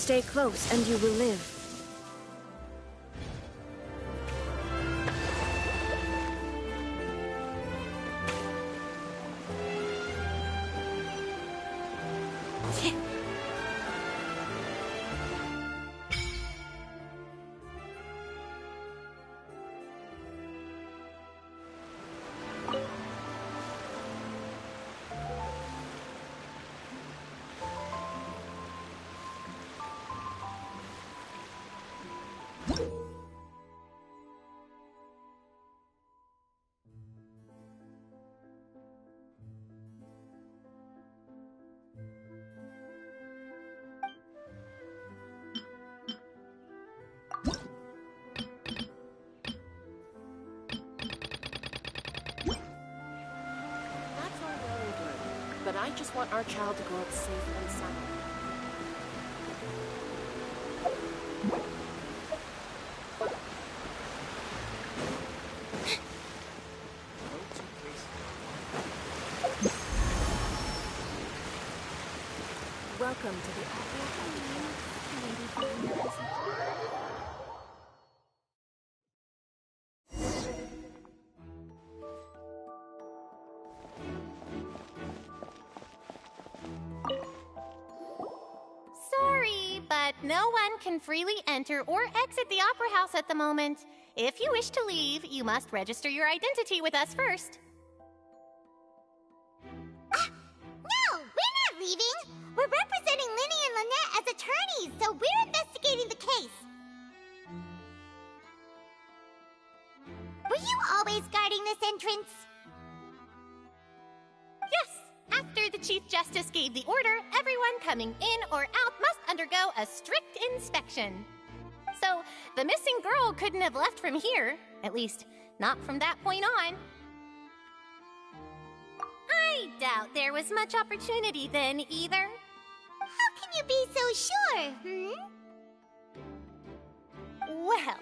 Stay close and you will live. But I just want our child to grow up safe and sound. Welcome to the Sorry, but no one can freely enter or exit the Opera House at the moment. If you wish to leave, you must register your identity with us first. No, we're not leaving. We're representing Linny and Lynette as attorneys, so we're investigating the case. Were you always guarding this entrance? Yes, after the Chief Justice gave the order, everyone coming in or out must undergo a strict inspection. So, the missing girl couldn't have left from here, at least not from that point on. I doubt there was much opportunity then, either. How can you be so sure, Well,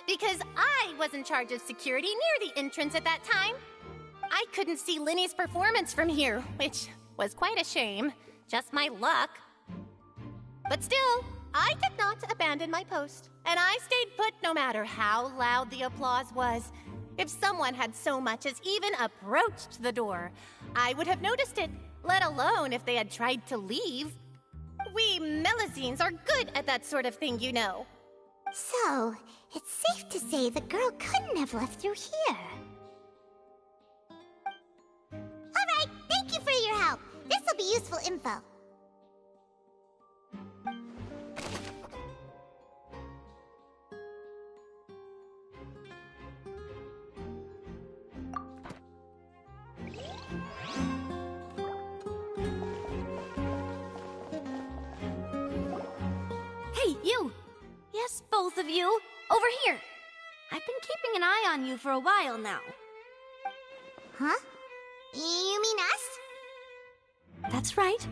because I was in charge of security near the entrance at that time. I couldn't see Linny's performance from here, which was quite a shame. Just my luck. But still, I did not abandon my post, and I stayed put no matter how loud the applause was. If someone had so much as even approached the door, I would have noticed it, let alone if they had tried to leave. We Melazines are good at that sort of thing, you know. So, it's safe to say the girl couldn't have left through here. Alright, thank you for your help. This'll be useful info. Hey, you! Yes, both of you! Over here! I've been keeping an eye on you for a while now. Huh? You mean us? That's right.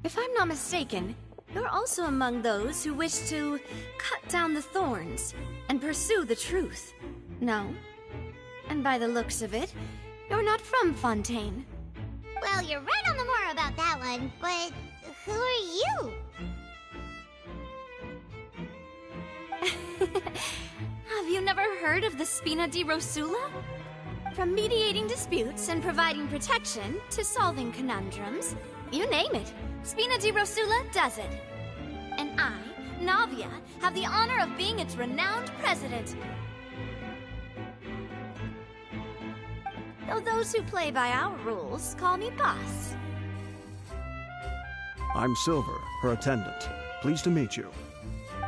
If I'm not mistaken, you're also among those who wish to cut down the thorns and pursue the truth. No? And by the looks of it, you're not from Fontaine. Well, you're right on the moor about that one, but who are you? Have you never heard of the Spina di Rosula? From mediating disputes and providing protection to solving conundrums, you name it, Spina di Rosula does it. And I, Navia, have the honor of being its renowned president. Though those who play by our rules call me boss. I'm Silver, her attendant. Pleased to meet you.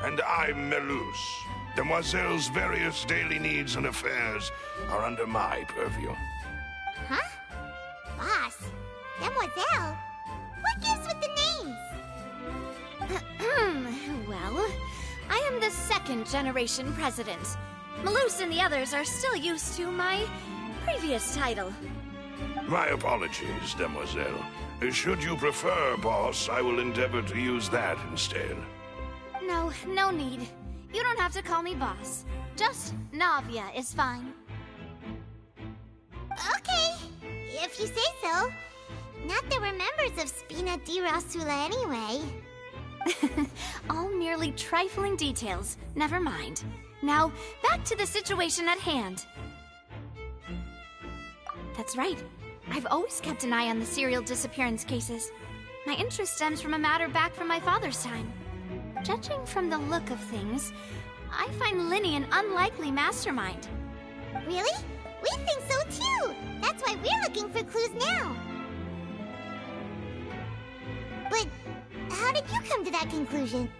And I'm Melus. Demoiselle's various daily needs and affairs are under my purview. Huh? Boss? Demoiselle? What gives with the names? Well, I am the second generation president. Melus and the others are still used to my previous title. My apologies, Demoiselle. Should you prefer, boss, I will endeavor to use that instead. No, no need. You don't have to call me boss. Just Navia is fine. Okay, if you say so. Not that we're members of Spina di Rosula anyway. All merely trifling details. Never mind. Now, back to the situation at hand. That's right. I've always kept an eye on the serial disappearance cases. My interest stems from a matter back from my father's time. Judging from the look of things, I find Linny an unlikely mastermind. Really? We think so too! That's why we're looking for clues now. But how did you come to that conclusion?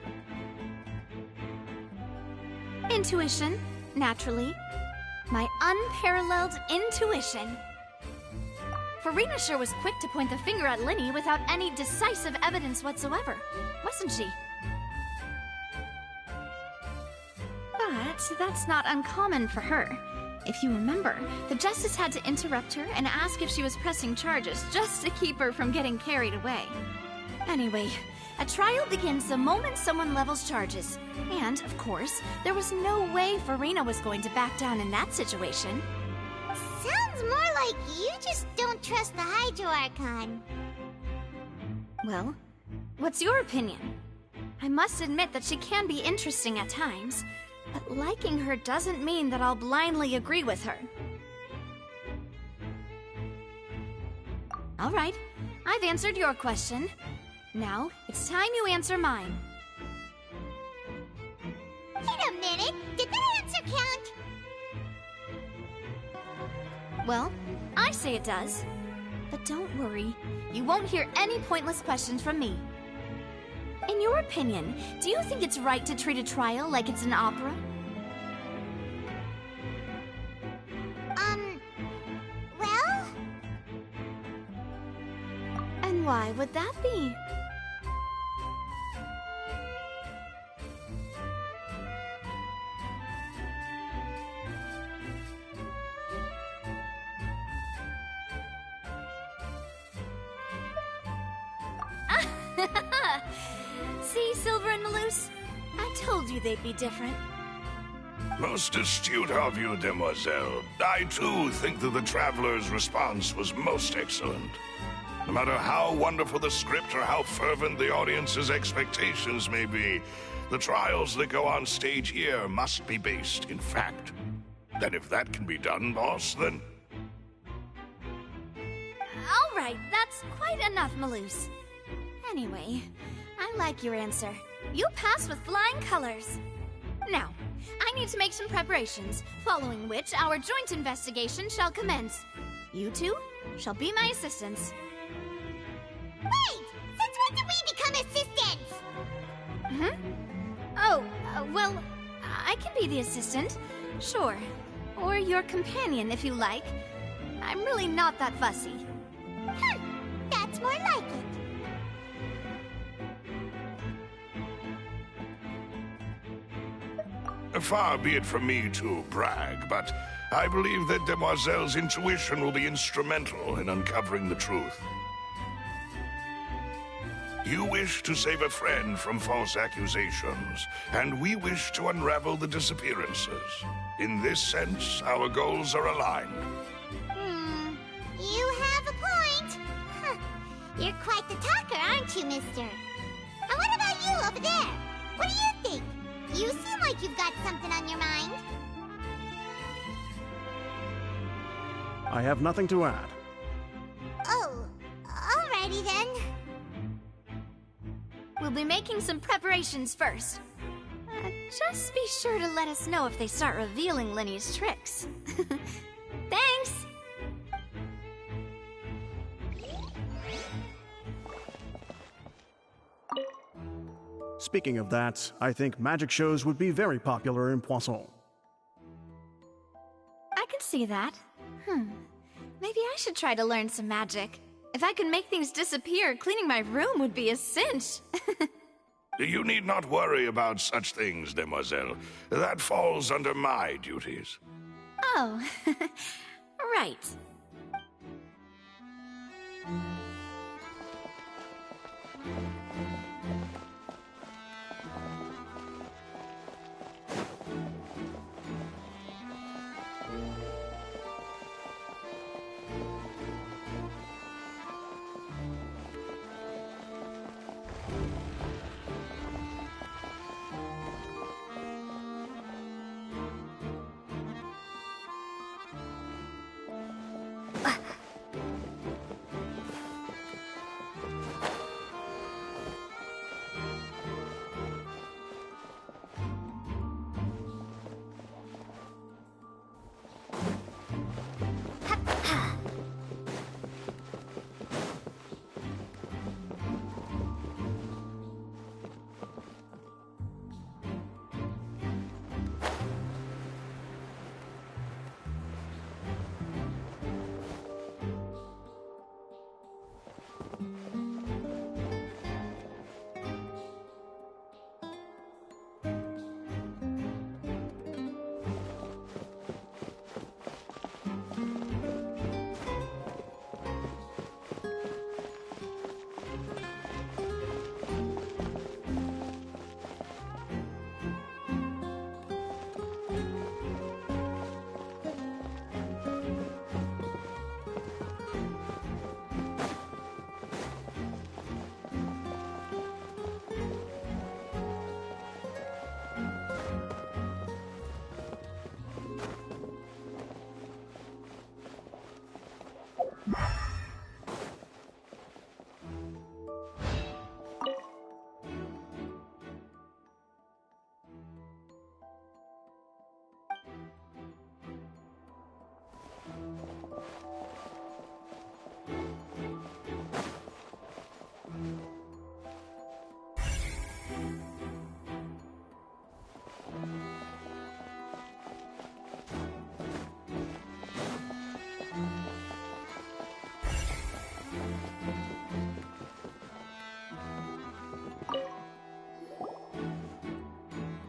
Intuition, naturally. My unparalleled intuition. Farina sure was quick to point the finger at Linny without any decisive evidence whatsoever, wasn't she? But that's not uncommon for her. If you remember, the Justice had to interrupt her and ask if she was pressing charges just to keep her from getting carried away. Anyway, a trial begins the moment someone levels charges. And, of course, there was no way Farina was going to back down in that situation. Sounds more like you just don't trust the Hydro Archon. Well, what's your opinion? I must admit that she can be interesting at times, but liking her doesn't mean that I'll blindly agree with her. All right, I've answered your question. Now, it's time you answer mine. Wait a minute! Did that answer count? Well, I say it does. But don't worry, you won't hear any pointless questions from me. In your opinion, do you think it's right to treat a trial like it's an opera? Well? And why would that be? See, Silver and Maloose? I told you they'd be different. Most astute of you, demoiselle. I too think that the Traveler's response was most excellent. No matter how wonderful the script or how fervent the audience's expectations may be, the trials that go on stage here must be based in fact. And if that can be done, boss, then... All right, that's quite enough, Maloose. Anyway, I like your answer. You pass with flying colors. Now, I need to make some preparations, following which our joint investigation shall commence. You two shall be my assistants. Wait! Since when did we become assistants? Oh, well, I can be the assistant, sure. Or your companion, if you like. I'm really not that fussy. That's more like it. Far be it from me to brag, but I believe that Demoiselle's intuition will be instrumental in uncovering the truth. You wish to save a friend from false accusations, and we wish to unravel the disappearances. In this sense, our goals are aligned. You have a point. Huh. You're quite the talker, aren't you, mister? And what about you over there? What do you think? You seem like you've got something on your mind. I have nothing to add. Oh, alrighty then. We'll be making some preparations first. Just be sure to let us know if they start revealing Linny's tricks. Thanks! Speaking of that, I think magic shows would be very popular in Poisson. I could see that. Maybe I should try to learn some magic. If I could make things disappear, cleaning my room would be a cinch. You need not worry about such things, demoiselle. That falls under my duties. Oh, right.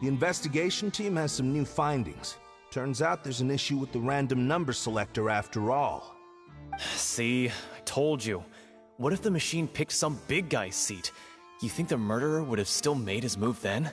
The investigation team has some new findings. Turns out there's an issue with the random number selector after all. See, I told you. What if the machine picked some big guy's seat? You think the murderer would have still made his move then?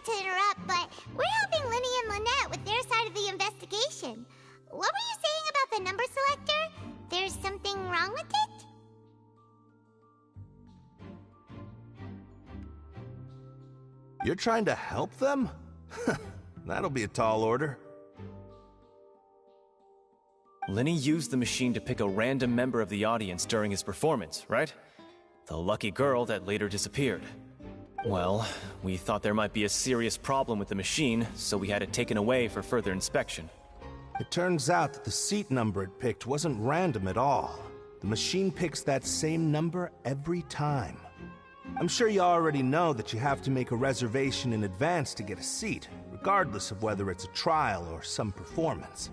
To interrupt, but we're helping Linny and Lynette with their side of the investigation. What were you saying about the number selector? There's something wrong with it? You're trying to help them? That'll be a tall order. Linny used the machine to pick a random member of the audience during his performance, right? The lucky girl that later disappeared. Well, we thought there might be a serious problem with the machine, so we had it taken away for further inspection. It turns out that the seat number it picked wasn't random at all. The machine picks that same number every time. I'm sure you already know that you have to make a reservation in advance to get a seat, regardless of whether it's a trial or some performance.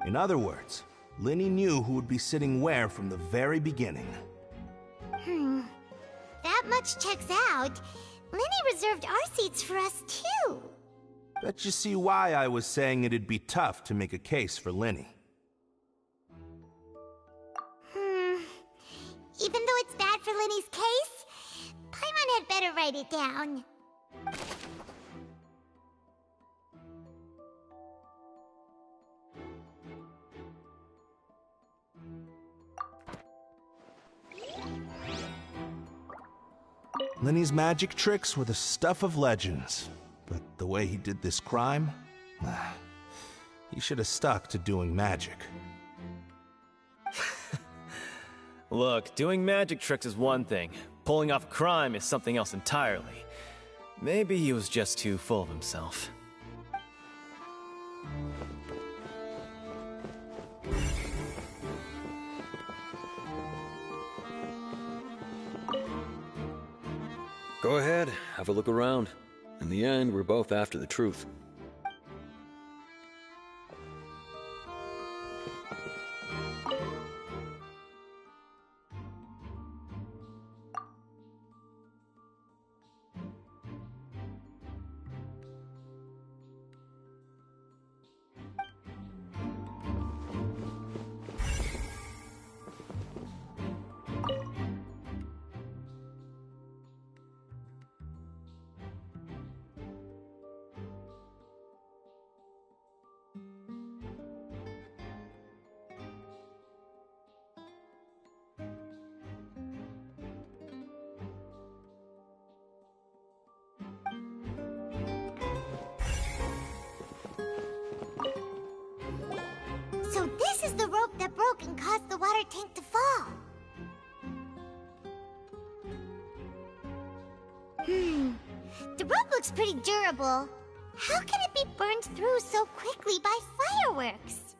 In other words, Linny knew who would be sitting where from the very beginning. That much checks out. Linny reserved our seats for us, too. Bet you see why I was saying it'd be tough to make a case for Linny. Even though it's bad for Linny's case, Paimon had better write it down. Linny's magic tricks were the stuff of legends, but the way he did this crime, he should have stuck to doing magic. Look, doing magic tricks is one thing. Pulling off crime is something else entirely. Maybe he was just too full of himself. Go ahead, have a look around. In the end, we're both after the truth. So this is the rope that broke and caused the water tank to fall. The rope looks pretty durable. How can it be burned through so quickly by fireworks?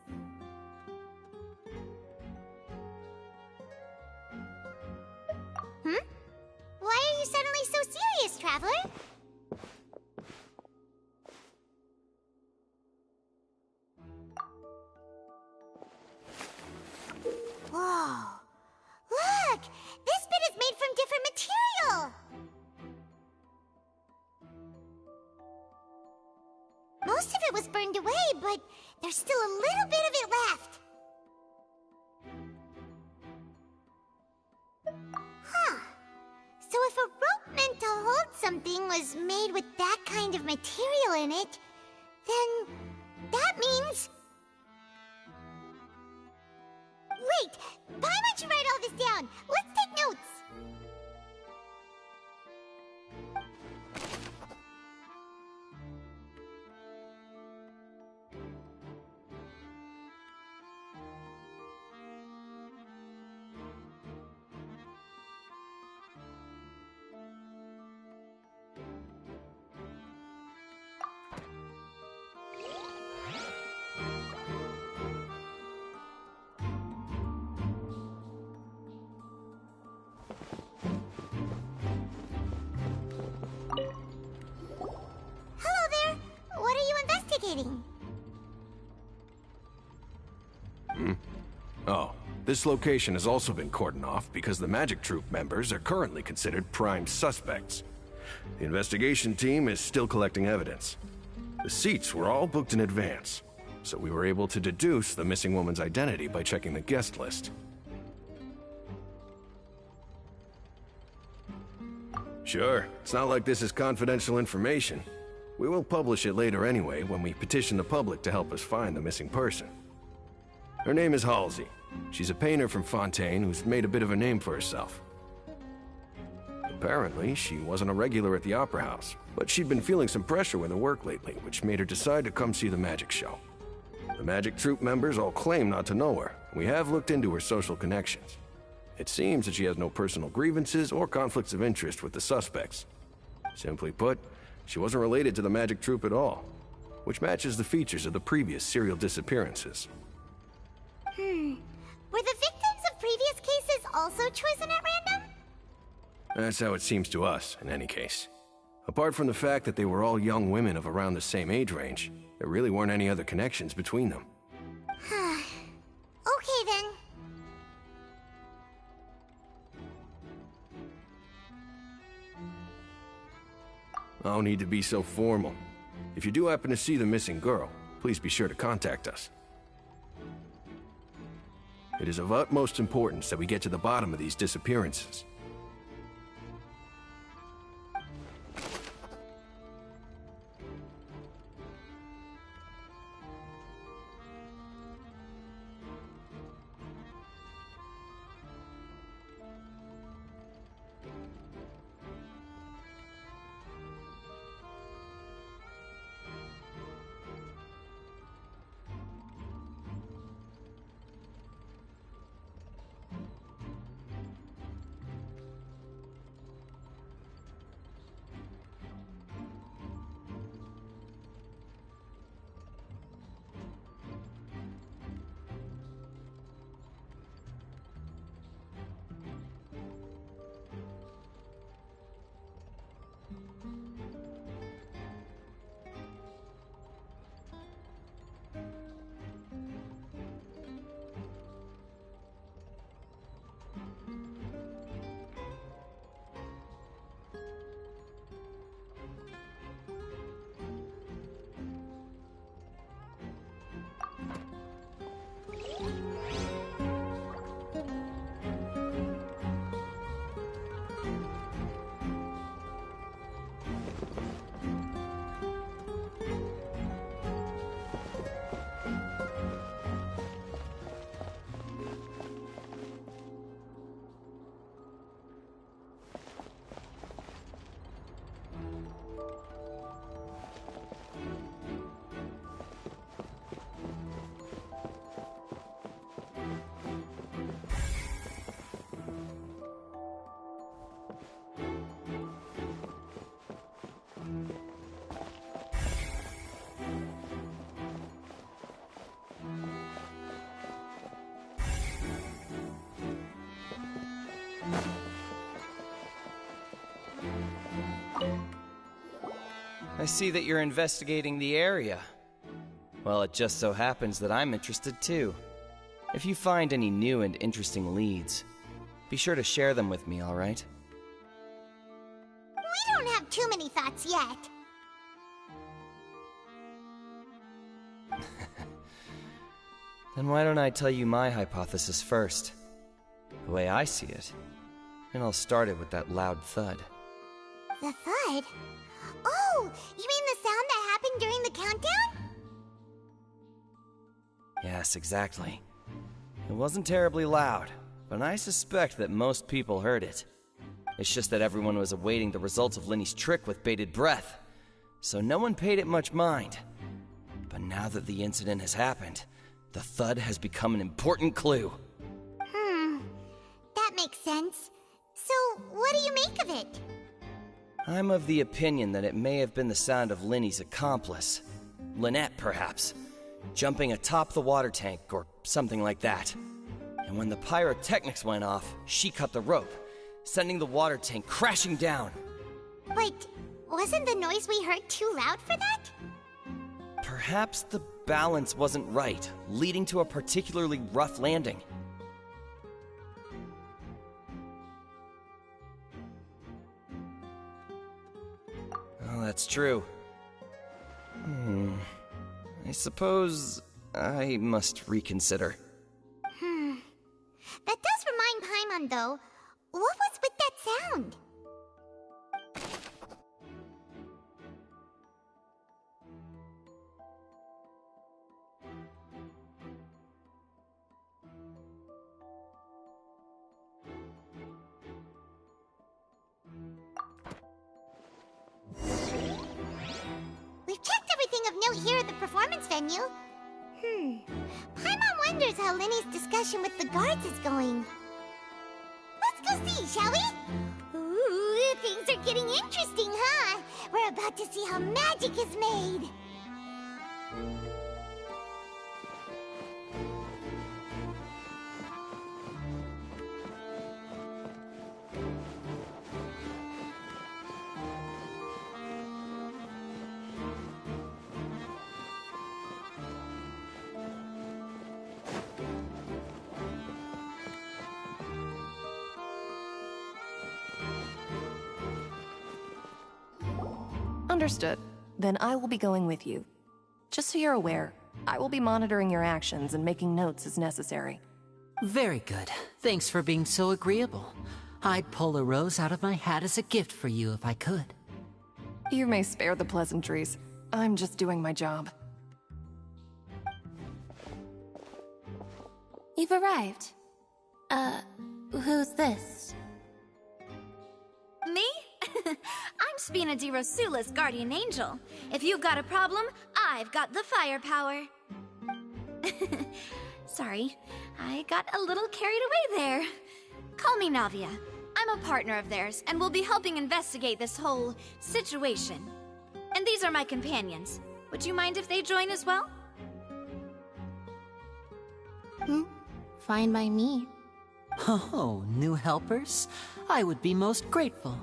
Why are you suddenly so serious, Traveler? Whoa! Look! This bit is made from different material! Most of it was burned away, but there's still a little bit of it left. Huh. So if a rope meant to hold something was made with that kind of material in it, then that means... Wait! Why don't you write all this down? Let's take notes! This location has also been cordoned off because the Magic Troop members are currently considered prime suspects. The investigation team is still collecting evidence. The seats were all booked in advance, so we were able to deduce the missing woman's identity by checking the guest list. Sure, it's not like this is confidential information. We will publish it later anyway when we petition the public to help us find the missing person. Her name is Halsey. She's a painter from Fontaine who's made a bit of a name for herself. Apparently, she wasn't a regular at the Opera House, but she'd been feeling some pressure with her work lately, which made her decide to come see the magic show. The Magic Troop members all claim not to know her. We have looked into her social connections. It seems that she has no personal grievances or conflicts of interest with the suspects. Simply put, she wasn't related to the Magic Troop at all, which matches the features of the previous serial disappearances. Were the victims of previous cases also chosen at random? That's how it seems to us, in any case. Apart from the fact that they were all young women of around the same age range, there really weren't any other connections between them. Okay then. No need to be so formal. If you do happen to see the missing girl, please be sure to contact us. It is of utmost importance that we get to the bottom of these disappearances. I see that you're investigating the area. Well, it just so happens that I'm interested too. If you find any new and interesting leads, be sure to share them with me, alright? We don't have too many thoughts yet. Then why don't I tell you my hypothesis first? The way I see it. And I'll start it with that loud thud. The thud? Oh, you mean the sound that happened during the countdown? Yes, exactly. It wasn't terribly loud, but I suspect that most people heard it. It's just that everyone was awaiting the results of Linny's trick with bated breath, so no one paid it much mind. But now that the incident has happened, the thud has become an important clue. That makes sense. So, what do you make of it? I'm of the opinion that it may have been the sound of Linny's accomplice. Lynette, perhaps. Jumping atop the water tank, or something like that. And when the pyrotechnics went off, she cut the rope, sending the water tank crashing down. But wasn't the noise we heard too loud for that? Perhaps the balance wasn't right, leading to a particularly rough landing. Well, that's true. I suppose I must reconsider. That does remind Paimon, though. What was with that sound? We've checked everything of note here at the performance venue. Paimon wonders how Linny's discussion with the guards is going. Let's go see, shall we? Ooh, things are getting interesting, huh? We're about to see how magic is made. Understood. Then I will be going with you. Just so you're aware, I will be monitoring your actions and making notes as necessary. Very good. Thanks for being so agreeable. I'd pull a rose out of my hat as a gift for you if I could. You may spare the pleasantries. I'm just doing my job. You've arrived. Who's this? Me? I'm Spina di Rosula's guardian angel. If you've got a problem, I've got the firepower. Sorry, I got a little carried away there. Call me Navia. I'm a partner of theirs, and will be helping investigate this whole situation. And these are my companions. Would you mind if they join as well? Fine by me. Oh, new helpers? I would be most grateful.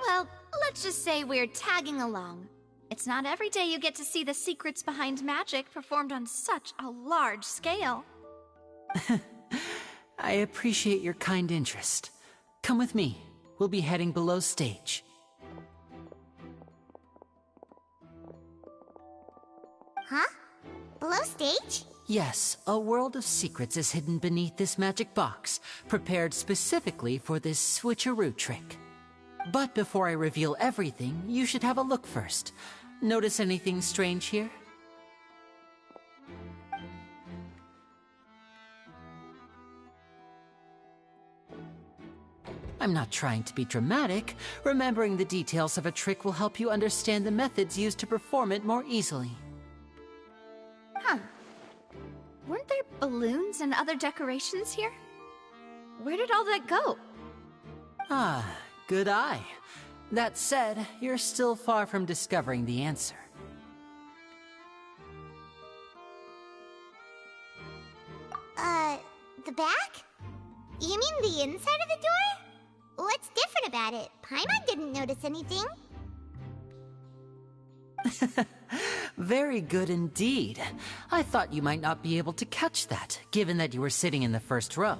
Well, let's just say we're tagging along. It's not every day you get to see the secrets behind magic performed on such a large scale. I appreciate your kind interest. Come with me. We'll be heading below stage. Huh? Below stage? Yes, a world of secrets is hidden beneath this magic box, prepared specifically for this switcheroo trick. But before I reveal everything, you should have a look first. Notice anything strange here? I'm not trying to be dramatic. Remembering the details of a trick will help you understand the methods used to perform it more easily. Huh. Weren't there balloons and other decorations here? Where did all that go? Ah, good eye. That said, you're still far from discovering the answer. The back? You mean the inside of the door? What's different about it? Paimon didn't notice anything. Very good indeed. I thought you might not be able to catch that, given that you were sitting in the first row.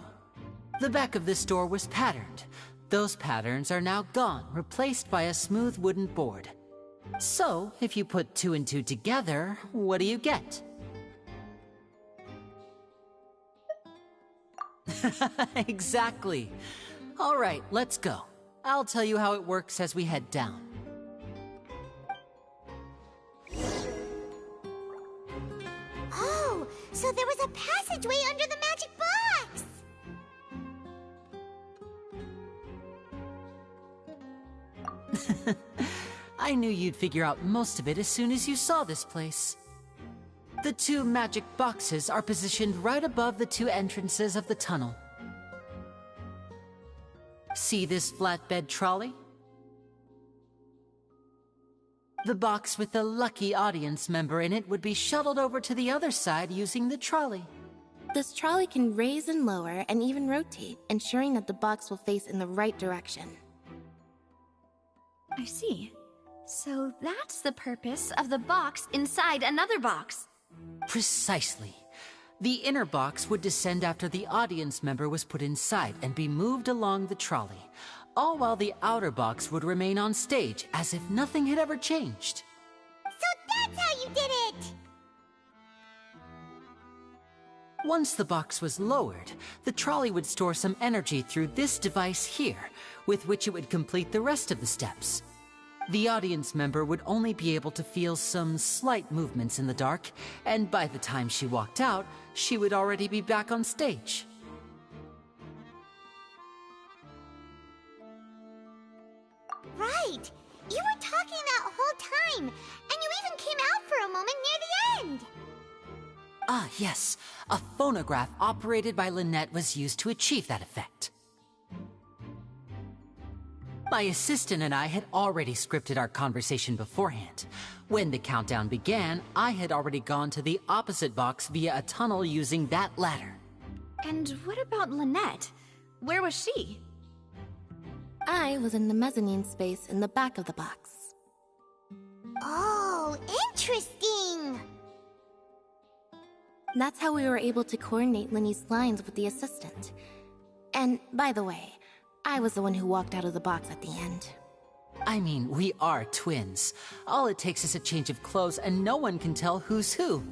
The back of this door was patterned. Those patterns are now gone, replaced by a smooth wooden board. So, if you put 2 and 2 together, what do you get? Exactly. All right, let's go. I'll tell you how it works as we head down. Oh, so there was a passageway under the magic box! I knew you'd figure out most of it as soon as you saw this place. The 2 magic boxes are positioned right above the 2 entrances of the tunnel. See this flatbed trolley? The box with the lucky audience member in it would be shuttled over to the other side using the trolley. This trolley can raise and lower and even rotate, ensuring that the box will face in the right direction. I see. So that's the purpose of the box inside another box. Precisely. The inner box would descend after the audience member was put inside and be moved along the trolley. all while the outer box would remain on stage as if nothing had ever changed. So that's how you did it! Once the box was lowered, the trolley would store some energy through this device here, with which it would complete the rest of the steps. The audience member would only be able to feel some slight movements in the dark, and by the time she walked out, she would already be back on stage. Right! You were talking that whole time, and you even came out for a moment near the end! Ah, yes. A phonograph operated by Lynette was used to achieve that effect. My assistant and I had already scripted our conversation beforehand. When the countdown began, I had already gone to the opposite box via a tunnel using that ladder. And what about Lynette? Where was she? I was in the mezzanine space in the back of the box. Oh, interesting! That's how we were able to coordinate Linny's lines with the assistant. And, by the way, I was the one who walked out of the box at the end. I mean, we are twins. All it takes is a change of clothes and no one can tell who's who.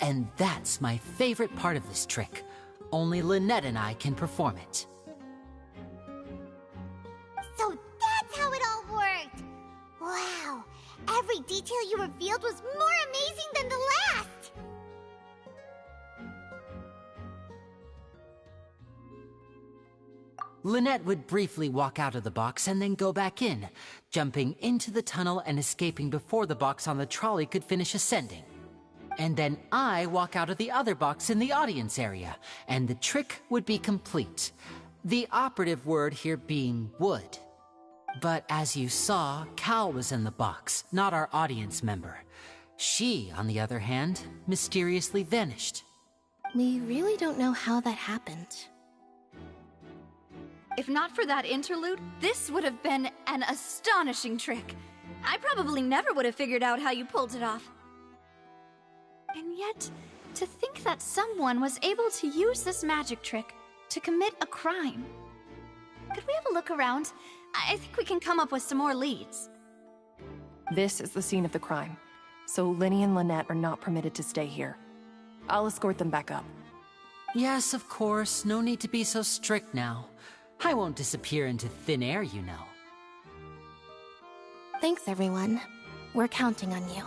And that's my favorite part of this trick. Only Lynette and I can perform it. So that's how it all worked! Wow! Every detail you revealed was more amazing than the last! Lynette would briefly walk out of the box and then go back in, jumping into the tunnel and escaping before the box on the trolley could finish ascending. And then I walk out of the other box in the audience area, and the trick would be complete. The operative word here being would. But as you saw, Cal was in the box, not our audience member. She, on the other hand, mysteriously vanished. We really don't know how that happened. If not for that interlude, this would have been an astonishing trick. I probably never would have figured out how you pulled it off. And yet, to think that someone was able to use this magic trick to commit a crime. Could we have a look around? I think we can come up with some more leads. This is the scene of the crime, so Linny and Lynette are not permitted to stay here. I'll escort them back up. Yes, of course. No need to be so strict now. I won't disappear into thin air, you know. Thanks, everyone. We're counting on you.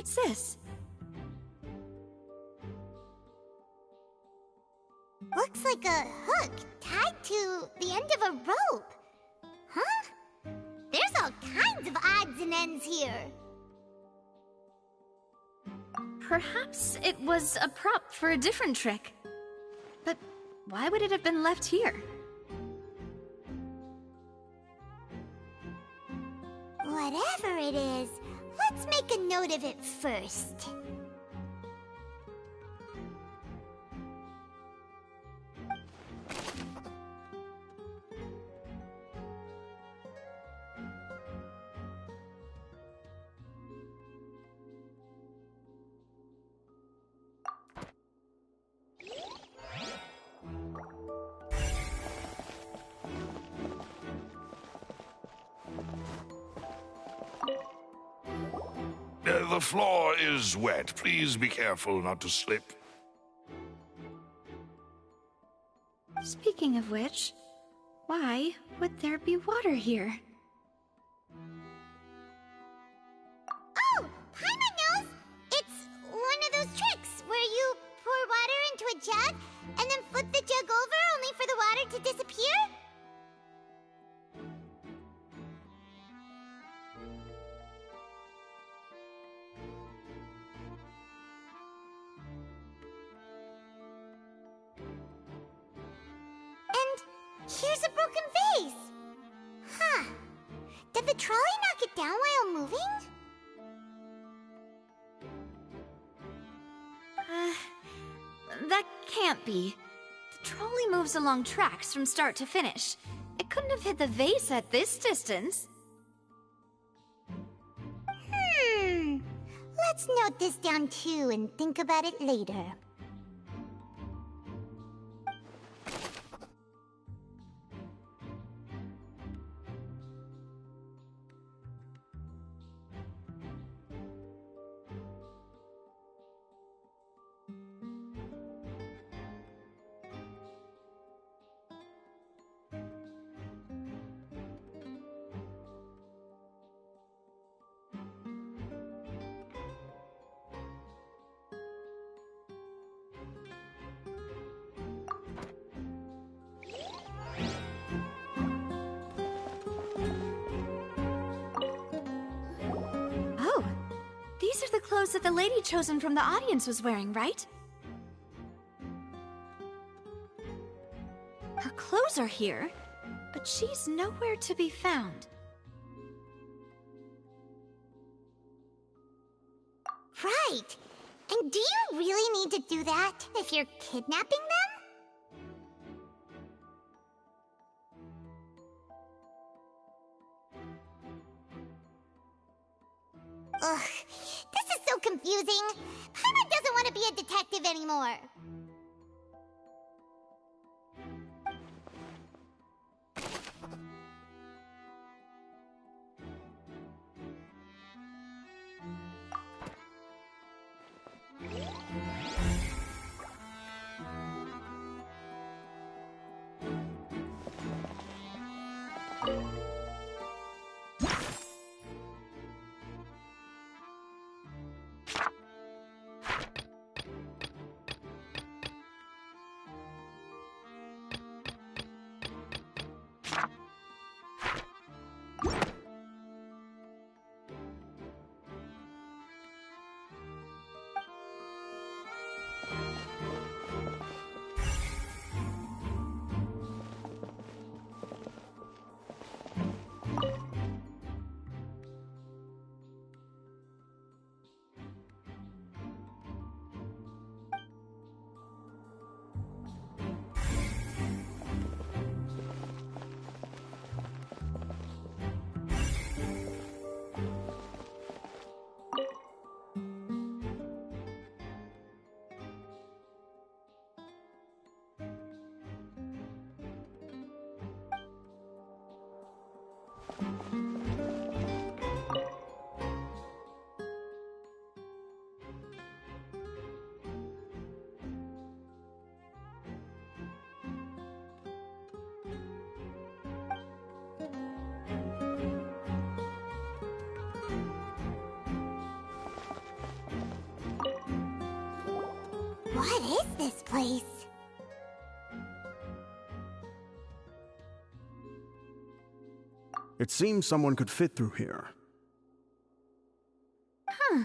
What's this? Looks like a hook tied to the end of a rope. Huh? There's all kinds of odds and ends here. Perhaps it was a prop for a different trick. But why would it have been left here? Whatever it is, let's make a note of it first. The floor is wet. Please be careful not to slip. Speaking of which, why would there be water here? Oh, Paimon knows! It's one of those tricks where you pour water into a jug and then flip the jug over only for the water to disappear? Here's a broken vase! Huh. Did the trolley knock it down while moving? That can't be. The trolley moves along tracks from start to finish. It couldn't have hit the vase at this distance. Let's note this down too and think about it later. These are the clothes that the lady chosen from the audience was wearing, right? Her clothes are here, but she's nowhere to be found. Right! And do you really need to do that if you're kidnapping them? Ugh, this is so confusing. Paimon doesn't want to be a detective anymore. What is this place? It seems someone could fit through here. Huh.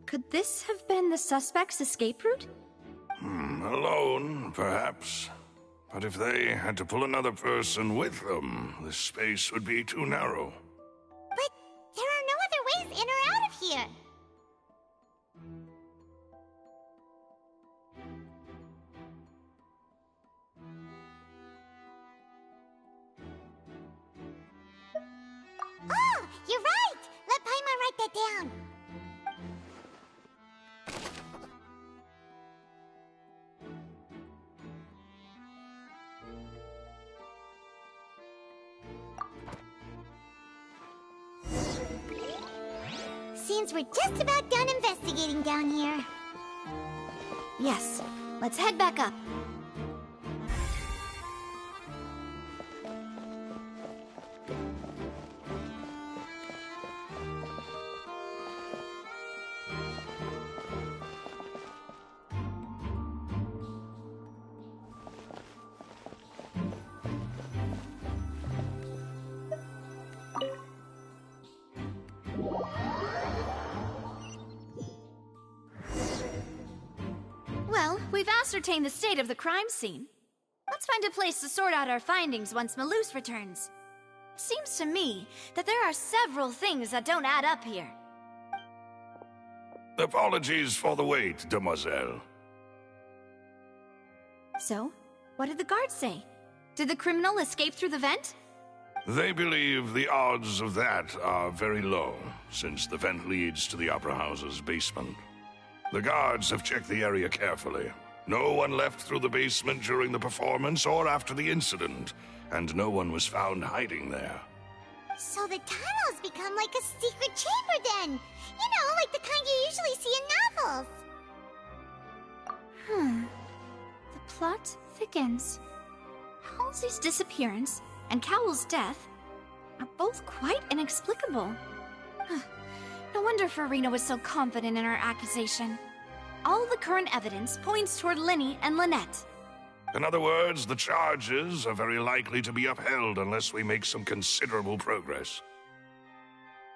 Could this have been the suspect's escape route? Alone, perhaps. But if they had to pull another person with them, the space would be too narrow. But there are no other ways in or out of here. Oh, you're right! Let Paimon write that down. Seems we're just about done investigating down here. Yes. Let's head back up. Well, we've ascertained the state of the crime scene. Let's find a place to sort out our findings once Malus returns. It seems to me that there are several things that don't add up here. Apologies for the wait, demoiselle. So, what did the guards say? Did the criminal escape through the vent? They believe the odds of that are very low, since the vent leads to the Opera House's basement. The guards have checked the area carefully. No one left through the basement during the performance or after the incident, and no one was found hiding there. So the tunnels become like a secret chamber then! You know, like the kind you usually see in novels! The plot thickens. Halsey's disappearance and Cowell's death are both quite inexplicable. No wonder Farina was so confident in her accusation. All the current evidence points toward Linny and Lynette. In other words, the charges are very likely to be upheld unless we make some considerable progress.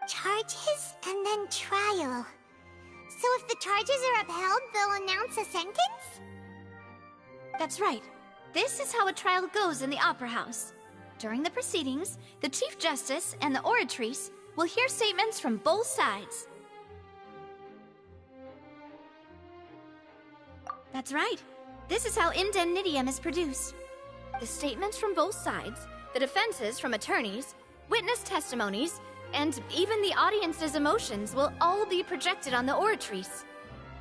Charges and then trial. So if the charges are upheld, they'll announce a sentence? That's right. This is how a trial goes in the Opera House. During the proceedings, the Chief Justice and the Oratrice will hear statements from both sides. That's right. This is how indemnitium is produced. The statements from both sides, the defenses from attorneys, witness testimonies, and even the audience's emotions will all be projected on the Oratrice.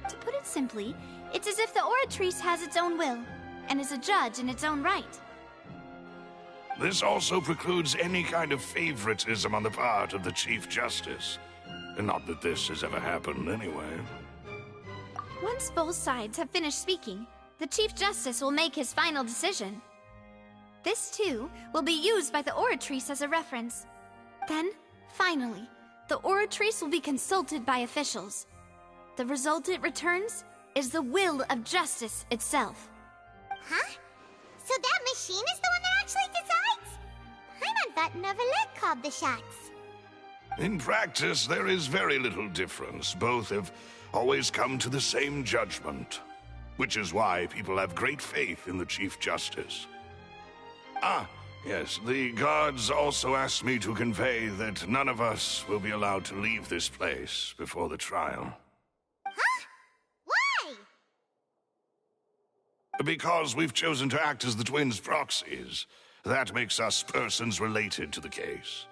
To put it simply, it's as if the Oratrice has its own will, and is a judge in its own right. This also precludes any kind of favoritism on the part of the Chief Justice. Not that this has ever happened anyway. Once both sides have finished speaking, the Chief Justice will make his final decision. This, too, will be used by the Oratrice as a reference. Then, finally, the Oratrice will be consulted by officials. The result it returns is the will of justice itself. Huh? So that machine is the one that actually decides? Paimon thought Neverlet called the shots. In practice, there is very little difference. Both have always come to the same judgment, which is why people have great faith in the Chief Justice. Ah, yes, the guards also asked me to convey that none of us will be allowed to leave this place before the trial. Huh? Why? Because we've chosen to act as the twins' proxies. That makes us persons related to the case.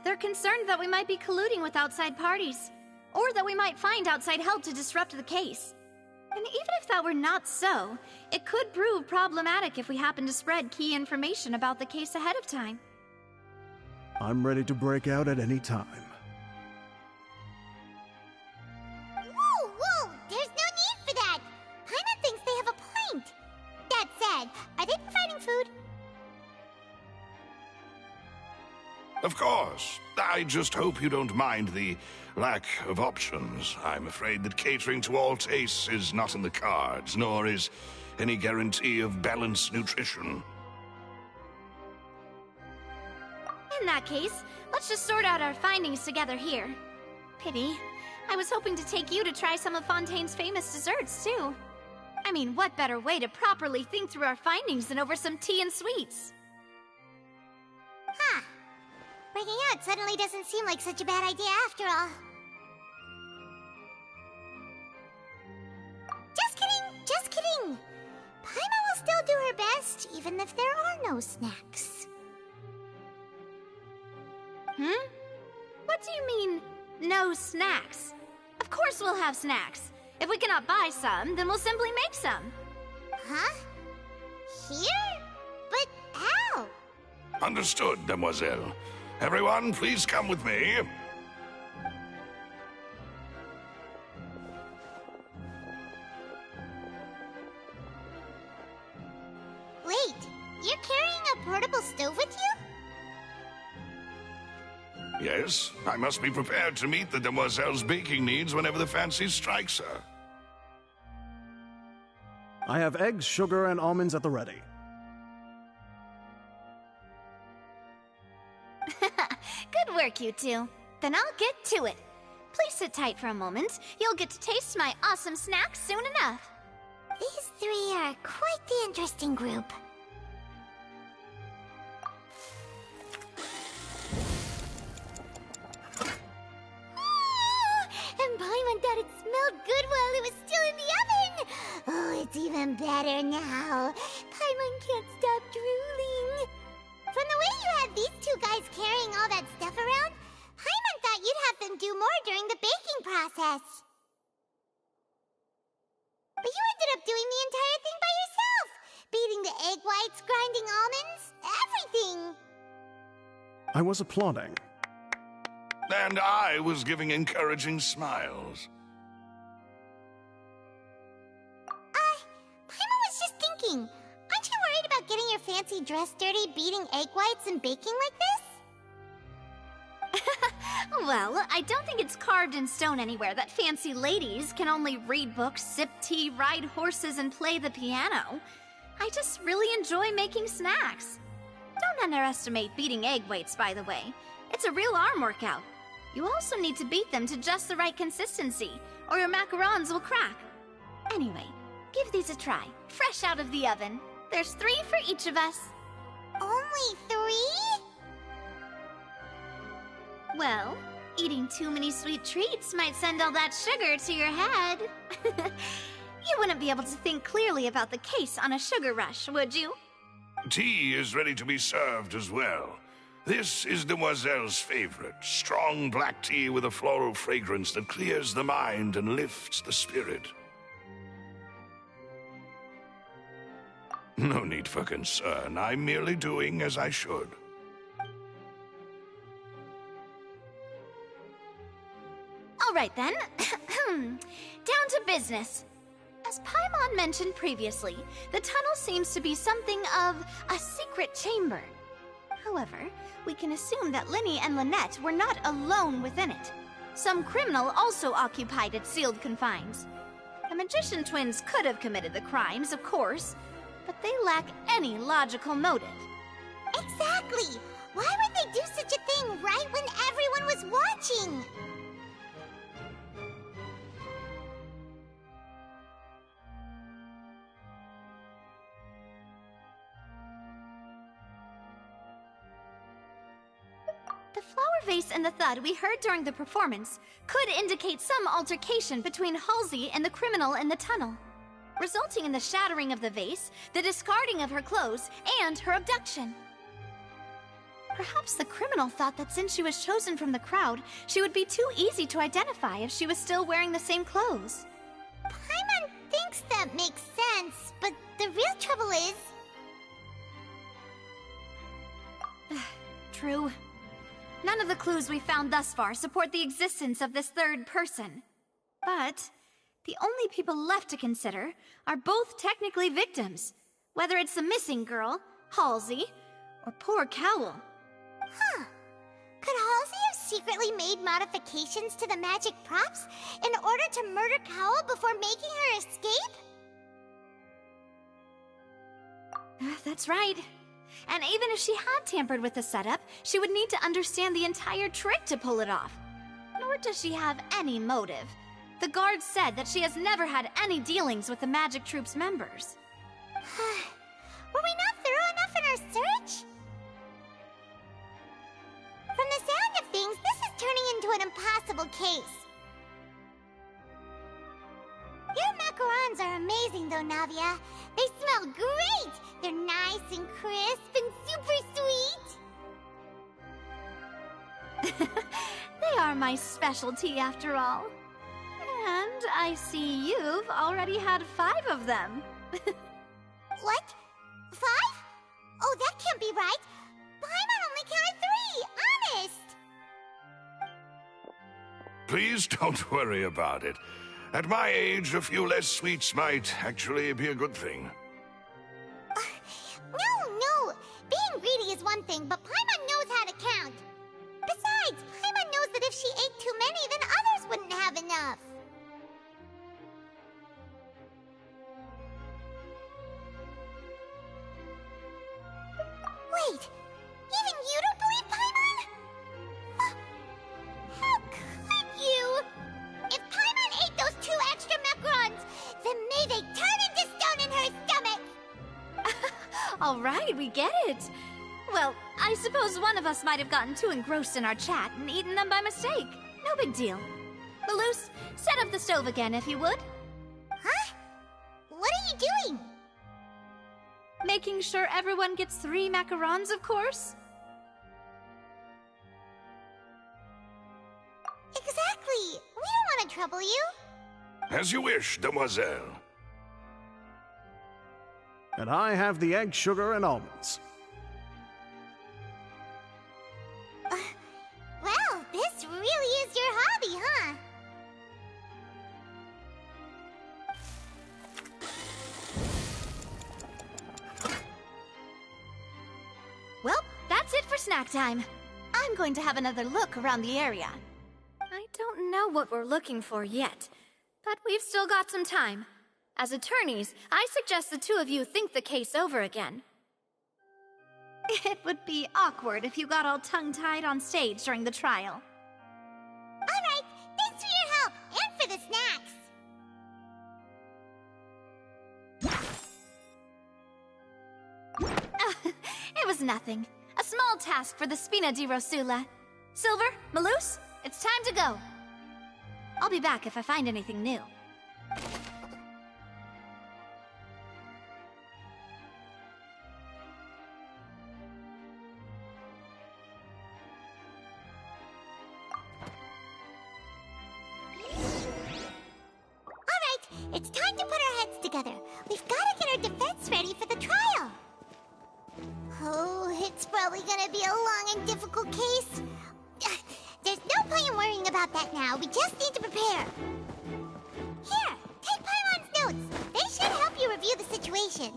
They're concerned that we might be colluding with outside parties, or that we might find outside help to disrupt the case. And even if that were not so, it could prove problematic if we happen to spread key information about the case ahead of time. I'm ready to break out at any time. Whoa, whoa! There's no need for that! Paimon thinks they have a point. That said, are they providing food? Of course. I just hope you don't mind the lack of options. I'm afraid that catering to all tastes is not in the cards, nor is any guarantee of balanced nutrition. In that case, let's just sort out our findings together here. Pity. I was hoping to take you to try some of Fontaine's famous desserts, too. I mean, what better way to properly think through our findings than over some tea and sweets? Huh. Breaking out suddenly doesn't seem like such a bad idea after all. Just kidding, just kidding. Paimon will still do her best, even if there are no snacks. What do you mean, no snacks? Of course we'll have snacks. If we cannot buy some, then we'll simply make some. Huh? Here? But how? Understood, Demoiselle. Everyone, please come with me. Wait, you're carrying a portable stove with you? Yes, I must be prepared to meet the Demoiselle's baking needs whenever the fancy strikes her. I have eggs, sugar, and almonds at the ready. Good work, you two. Then I'll get to it. Please sit tight for a moment. You'll get to taste my awesome snacks soon enough. These three are quite the interesting group. And Paimon thought it smelled good while it was still in the oven! Oh, it's even better now. Paimon can't stop drooling. From the way you had these two guys carrying all that stuff around, Paimon thought you'd have them do more during the baking process. But you ended up doing the entire thing by yourself! Beating the egg whites, grinding almonds, everything! I was applauding. And I was giving encouraging smiles. Paimon was just thinking, aren't you worried about getting your fancy dress dirty beating egg whites and baking like this? Well, I don't think it's carved in stone anywhere that fancy ladies can only read books, sip tea, ride horses, and play the piano. I just really enjoy making snacks. Don't underestimate beating egg whites, by the way. It's a real arm workout. You also need to beat them to just the right consistency, or your macarons will crack. Anyway, give these a try, fresh out of the oven. There's 3 for each of us. Only 3? Well, eating too many sweet treats might send all that sugar to your head. You wouldn't be able to think clearly about the case on a sugar rush, would you? Tea is ready to be served as well. This is Demoiselle's favorite, strong black tea with a floral fragrance that clears the mind and lifts the spirit. No need for concern. I'm merely doing as I should. All right then. Down to business. As Paimon mentioned previously, the tunnel seems to be something of a secret chamber. However, we can assume that Lyney and Lynette were not alone within it. Some criminal also occupied its sealed confines. The magician twins could have committed the crimes, of course, but they lack any logical motive. Exactly! Why would they do such a thing right when everyone was watching? The flower vase and the thud we heard during the performance could indicate some altercation between Halsey and the criminal in the tunnel, resulting in the shattering of the vase, the discarding of her clothes, and her abduction. Perhaps the criminal thought that since she was chosen from the crowd, she would be too easy to identify if she was still wearing the same clothes. Paimon thinks that makes sense, but the real trouble is... True. None of the clues we found thus far support the existence of this third person. But the only people left to consider are both technically victims, whether it's the missing girl, Halsey, or poor Cowell. Huh. Could Halsey have secretly made modifications to the magic props in order to murder Cowl before making her escape? That's right. And even if she had tampered with the setup, she would need to understand the entire trick to pull it off. Nor does she have any motive. The guards said that she has never had any dealings with the Magic Troop's members. Were we not thorough enough in our search? From the sound of things, this is turning into an impossible case. Your macarons are amazing though, Navia. They smell great! They're nice and crisp and super sweet! They are my specialty after all. And I see you've already had 5 of them. What? 5? Oh, that can't be right. Paimon only counted 3, honest! Please don't worry about it. At my age, a few less sweets might actually be a good thing. No. Being greedy is one thing, but Paimon knows how to count. Besides, Paimon knows that if she ate too many, then others wouldn't have enough. Wait, even you don't believe Paimon? How could you? If Paimon ate those 2 extra macarons, then may they turn into stone in her stomach! All right, we get it. Well, I suppose one of us might have gotten too engrossed in our chat and eaten them by mistake. No big deal. Malus, set up the stove again if you would. Huh? What are you doing? Making sure everyone gets 3 macarons, of course. Exactly. We don't want to trouble you. As you wish, demoiselle. And I have the egg, sugar, and almonds. Well, this really is your hobby, huh? Well, that's it for snack time. I'm going to have another look around the area. I don't know what we're looking for yet, but we've still got some time. As attorneys, I suggest the 2 of you think the case over again. It would be awkward if you got all tongue-tied on stage during the trial. All right, thanks for your help and for the snacks. It was nothing. A small task for the Spina di Rosula. Silver, Malus, it's time to go. I'll be back if I find anything new. It's time to put our heads together. We've got to get our defense ready for the trial. Oh, it's probably gonna be a long and difficult case. There's no point in worrying about that now. We just need to prepare. Here, take Paimon's notes. They should help you review the situation.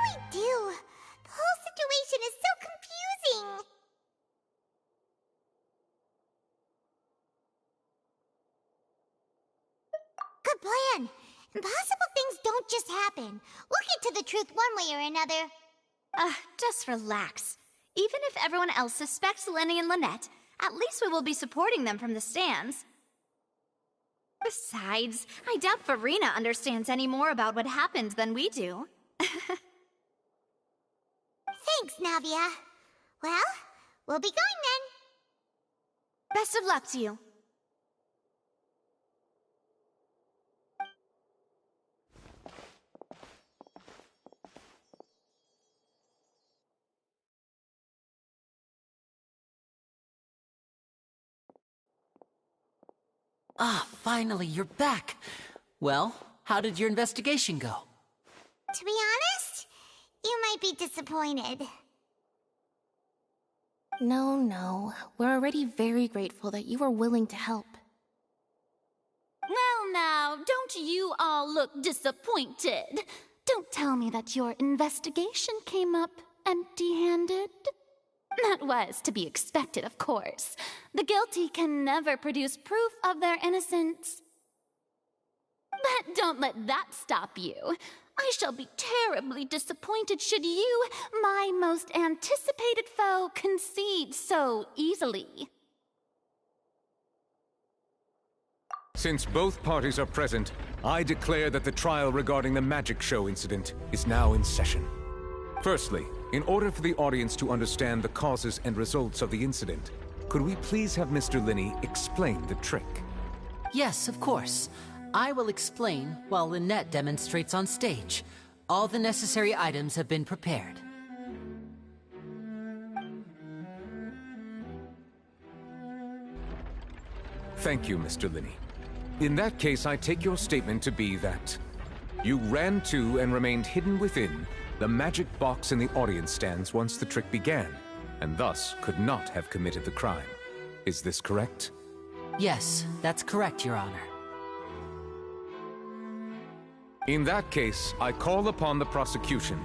I do? The whole situation is so confusing. Good plan. Impossible things don't just happen. We'll get to the truth one way or another. Just relax. Even if everyone else suspects Lenny and Lynette, at least we will be supporting them from the stands. Besides, I doubt Farina understands any more about what happened than we do. Thanks, Navia. Well, we'll be going then. Best of luck to you. Ah, finally, you're back. Well, how did your investigation go? To be honest, you might be disappointed. No. We're already very grateful that you were willing to help. Well now, don't you all look disappointed. Don't tell me that your investigation came up empty-handed. That was to be expected, of course. The guilty can never produce proof of their innocence. But don't let that stop you. I shall be terribly disappointed should you, my most anticipated foe, concede so easily. Since both parties are present, I declare that the trial regarding the magic show incident is now in session. Firstly, in order for the audience to understand the causes and results of the incident, could we please have Mr. Linney explain the trick? Yes, of course. I will explain while Lynette demonstrates on stage. All the necessary items have been prepared. Thank you, Mr. Linney. In that case, I take your statement to be that you ran to and remained hidden within the magic box in the audience stands once the trick began, and thus could not have committed the crime. Is this correct? Yes, that's correct, Your Honor. In that case, I call upon the prosecution.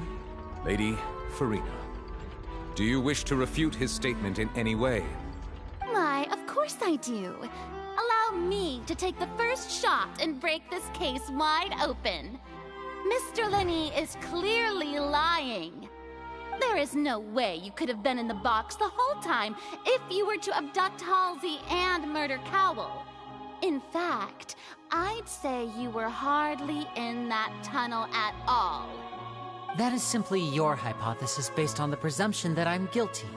Lady Farina, do you wish to refute his statement in any way? Why, of course I do. Allow me to take the first shot and break this case wide open. Mr. Linney is clearly lying. There is no way you could have been in the box the whole time if you were to abduct Halsey and murder Cowell. In fact, I'd say you were hardly in that tunnel at all. That is simply your hypothesis based on the presumption that I'm guilty.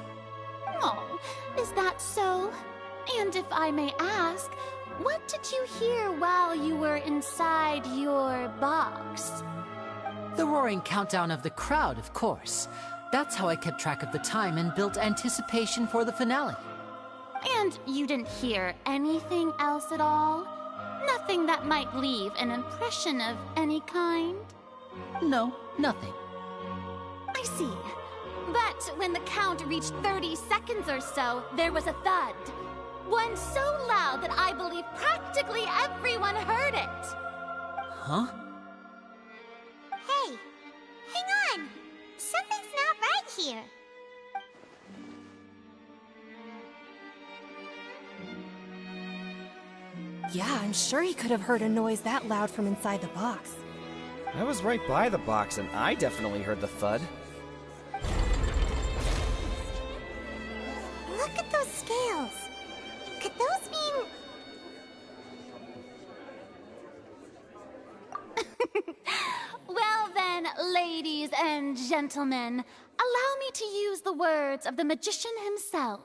Oh, is that so? And if I may ask, what did you hear while you were inside your box? The roaring countdown of the crowd, of course. That's how I kept track of the time and built anticipation for the finale. And you didn't hear anything else at all? Nothing that might leave an impression of any kind? No, nothing. I see. But when the count reached 30 seconds or so, there was a thud. One so loud that I believe practically everyone heard it. Huh? Hey, hang on. Something's not right here. Yeah, I'm sure he could have heard a noise that loud from inside the box. I was right by the box, and I definitely heard the thud. Look at those scales. Could those mean... Well then, ladies and gentlemen, allow me to use the words of the magician himself.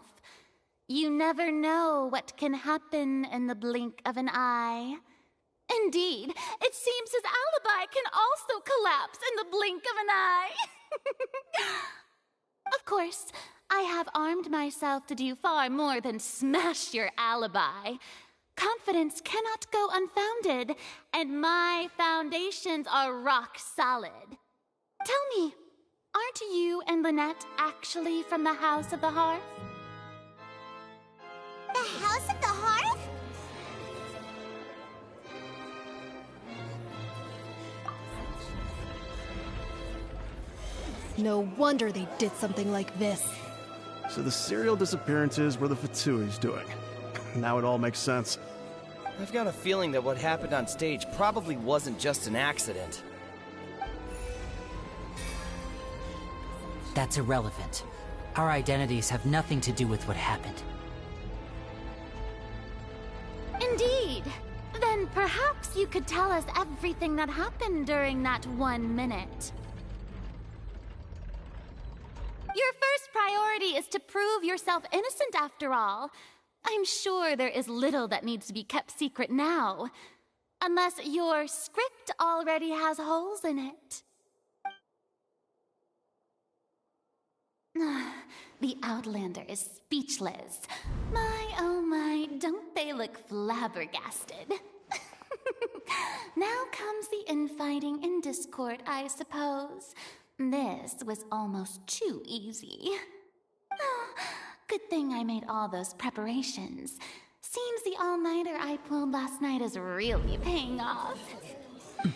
You never know what can happen in the blink of an eye. Indeed, it seems his alibi can also collapse in the blink of an eye. Of course, I have armed myself to do far more than smash your alibi. Confidence cannot go unfounded, and my foundations are rock solid. Tell me, aren't you and Lynette actually from the House of the Hearth? The House of the Hearth? No wonder they did something like this. So the serial disappearances were the Fatsui's doing. Now it all makes sense. I've got a feeling that what happened on stage probably wasn't just an accident. That's irrelevant. Our identities have nothing to do with what happened. Indeed. Then perhaps you could tell us everything that happened during that 1 minute. Your first priority is to prove yourself innocent after all. I'm sure there is little that needs to be kept secret now. Unless your script already has holes in it. The Outlander is speechless. My, oh my, don't they look flabbergasted? Now comes the infighting and discord, I suppose. This was almost too easy. Good thing I made all those preparations. Seems the all-nighter I pulled last night is really paying off. Hey,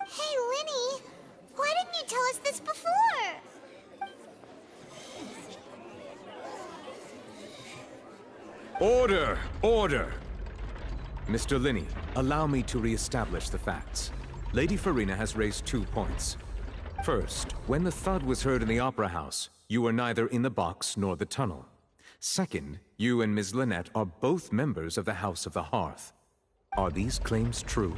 Linny! Why didn't you tell us this before? Order! Order! Mr. Linney, allow me to re-establish the facts. Lady Farina has raised 2 points. First, when the thud was heard in the Opera House, you were neither in the box nor the tunnel. Second, you and Ms. Lynette are both members of the House of the Hearth. Are these claims true?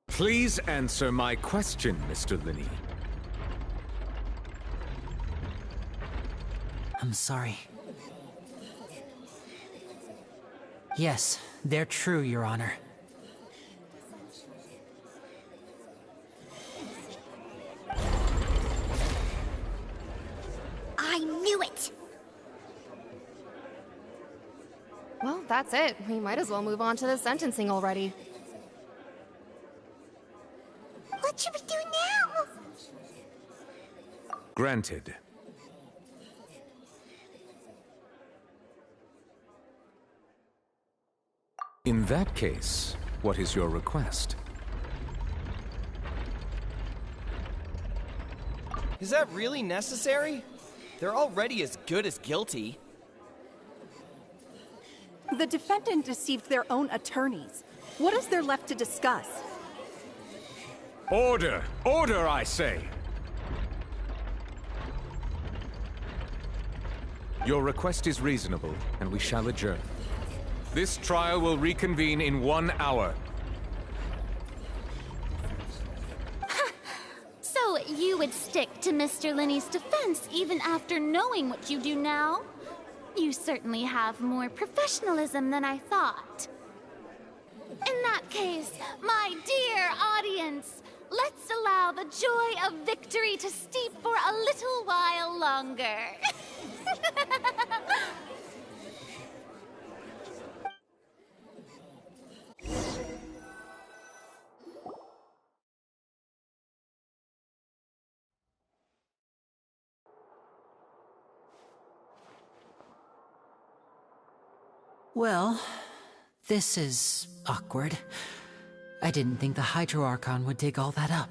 Please answer my question, Mr. Linney. I'm sorry. Yes, they're true, Your Honor. I knew it! Well, that's it. We might as well move on to the sentencing already. What should we do now? Granted. In that case, what is your request? Is that really necessary? They're already as good as guilty. The defendant deceived their own attorneys. What is there left to discuss? Order! Order, I say! Your request is reasonable, and we shall adjourn. This trial will reconvene in 1 hour. So you would stick to Mr. Linney's defense even after knowing what you do now? You certainly have more professionalism than I thought. In that case, my dear audience, let's allow the joy of victory to steep for a little while longer. Well, this is awkward. I didn't think the Hydro Archon would dig all that up.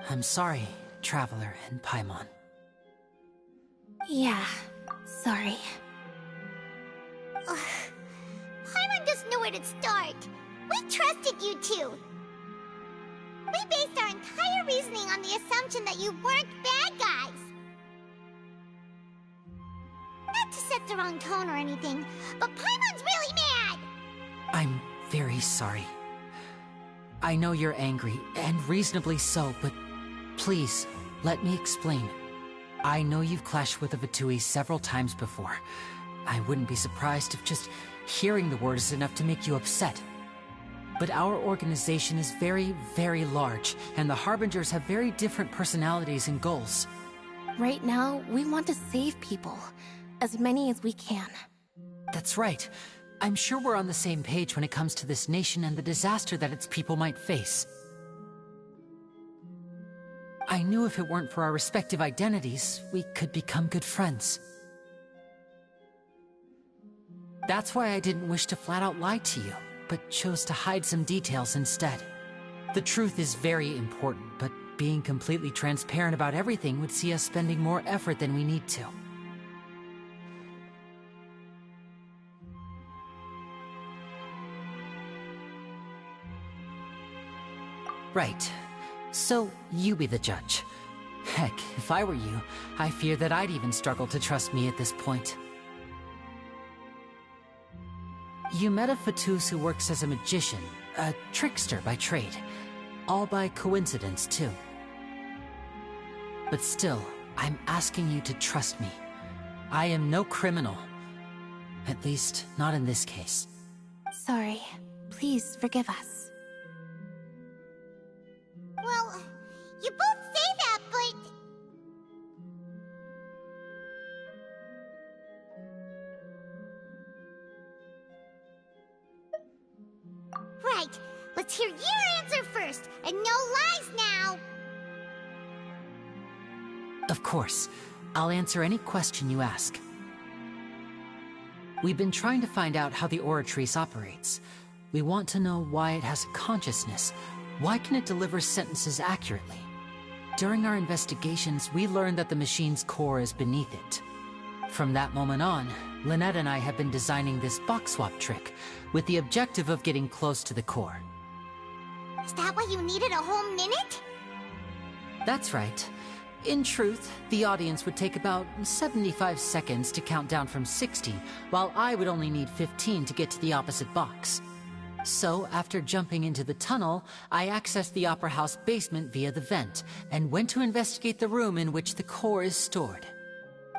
I'm sorry, Traveler and Paimon. Yeah, sorry. Paimon doesn't know where to start. We trusted you two. We based our entire reasoning on the assumption that you weren't bad guys. Not to set the wrong tone or anything, but Paimon's really mad! I'm very sorry. I know you're angry, and reasonably so, but please, let me explain. I know you've clashed with the Fatui several times before. I wouldn't be surprised if just Hearing the word is enough to make you upset. But our organization is very, very large, and the Harbingers have very different personalities and goals. Right now, we want to save people. As many as we can. That's right. I'm sure we're on the same page when it comes to this nation and the disaster that its people might face. I knew if it weren't for our respective identities, we could become good friends. That's why I didn't wish to flat out lie to you, but chose to hide some details instead. The truth is very important, but being completely transparent about everything would see us spending more effort than we need to. Right. So, you be the judge. Heck, if I were you, I fear that I'd even struggle to trust me at this point. You met a Fatus who works as a magician, a trickster by trade. All by coincidence, too. But still, I'm asking you to trust me. I am no criminal. At least, not in this case. Sorry. Please forgive us. Well, you both say that, but... Right, let's hear your answer first, and no lies now! Of course. I'll answer any question you ask. We've been trying to find out how the Oratrice operates. We want to know why it has a consciousness. Why can it deliver sentences accurately? During our investigations, we learned that the machine's core is beneath it. From that moment on, Lynette and I have been designing this box swap trick, with the objective of getting close to the core. Is that why you needed a whole minute? That's right. In truth, the audience would take about 75 seconds to count down from 60, while I would only need 15 to get to the opposite box. So, after jumping into the tunnel, I accessed the Opera House basement via the vent, and went to investigate the room in which the core is stored.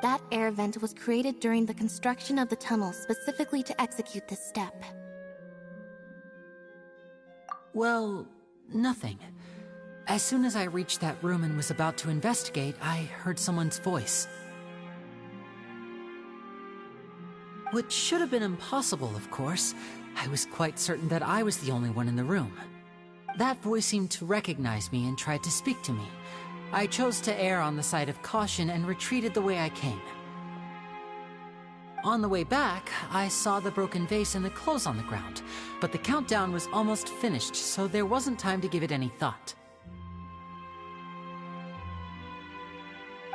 That air vent was created during the construction of the tunnel specifically to execute this step. Well, nothing. As soon as I reached that room and was about to investigate, I heard someone's voice. Which should have been impossible, of course. I was quite certain that I was the only one in the room. That voice seemed to recognize me and tried to speak to me. I chose to err on the side of caution and retreated the way I came. On the way back, I saw the broken vase and the clothes on the ground, but the countdown was almost finished, so there wasn't time to give it any thought.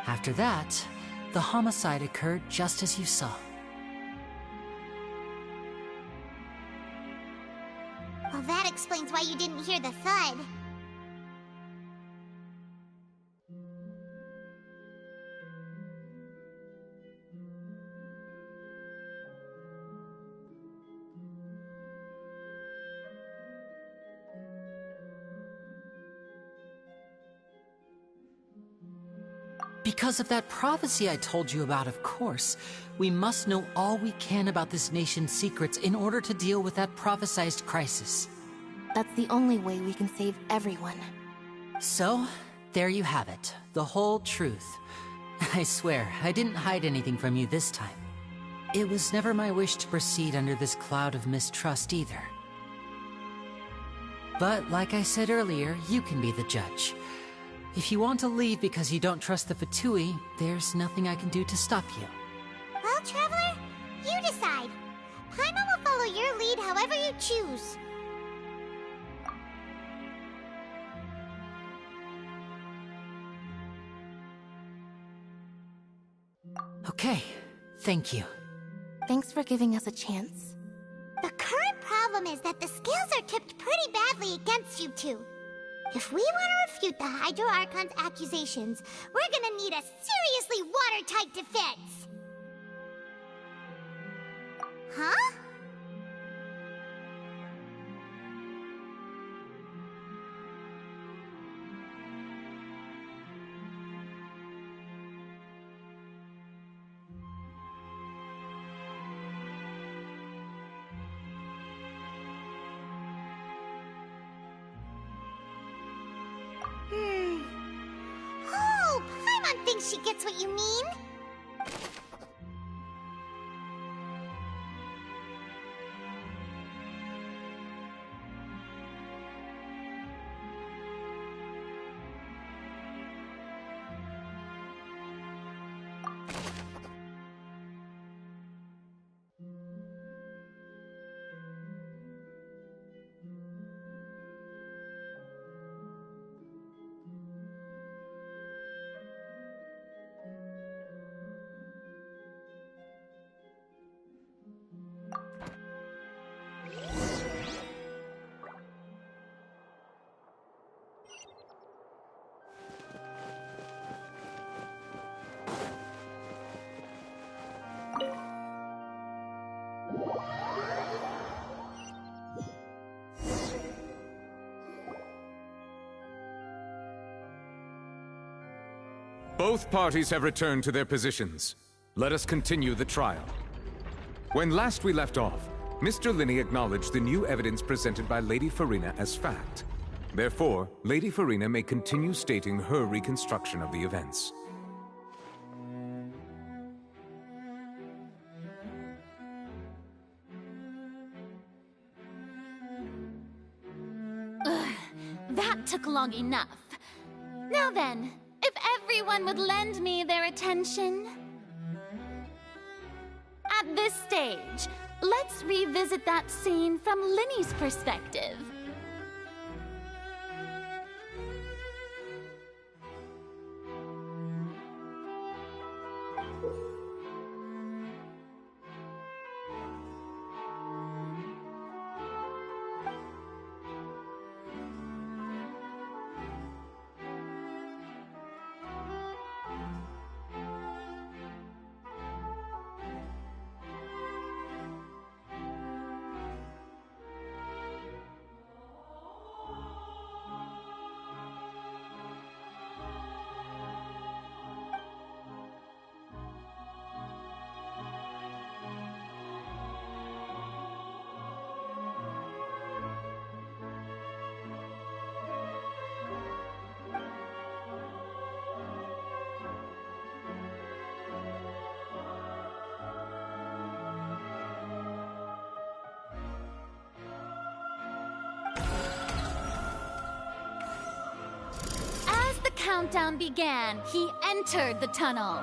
After that, the homicide occurred just as you saw. Well, that explains why you didn't hear the thud. Because of that prophecy I told you about, of course. We must know all we can about this nation's secrets in order to deal with that prophesized crisis. That's the only way we can save everyone. So, there you have it. The whole truth. I swear, I didn't hide anything from you this time. It was never my wish to proceed under this cloud of mistrust either. But, like I said earlier, you can be the judge. If you want to leave because you don't trust the Fatui, there's nothing I can do to stop you. Well, Traveler, you decide. Paimon will follow your lead however you choose. Okay, thank you. Thanks for giving us a chance. The current problem is that the scales are tipped pretty badly against you two. If we want to refute the Hydro Archon's accusations, we're gonna need a seriously watertight defense. Huh? think she gets what you mean? Both parties have returned to their positions. Let us continue the trial. When last we left off, Mr. Linney acknowledged the new evidence presented by Lady Farina as fact. Therefore, Lady Farina may continue stating her reconstruction of the events. Ugh, that took long enough. Now then, if everyone would lend me their attention. At this stage, let's revisit that scene from Linney's perspective. Countdown began, he entered the tunnel.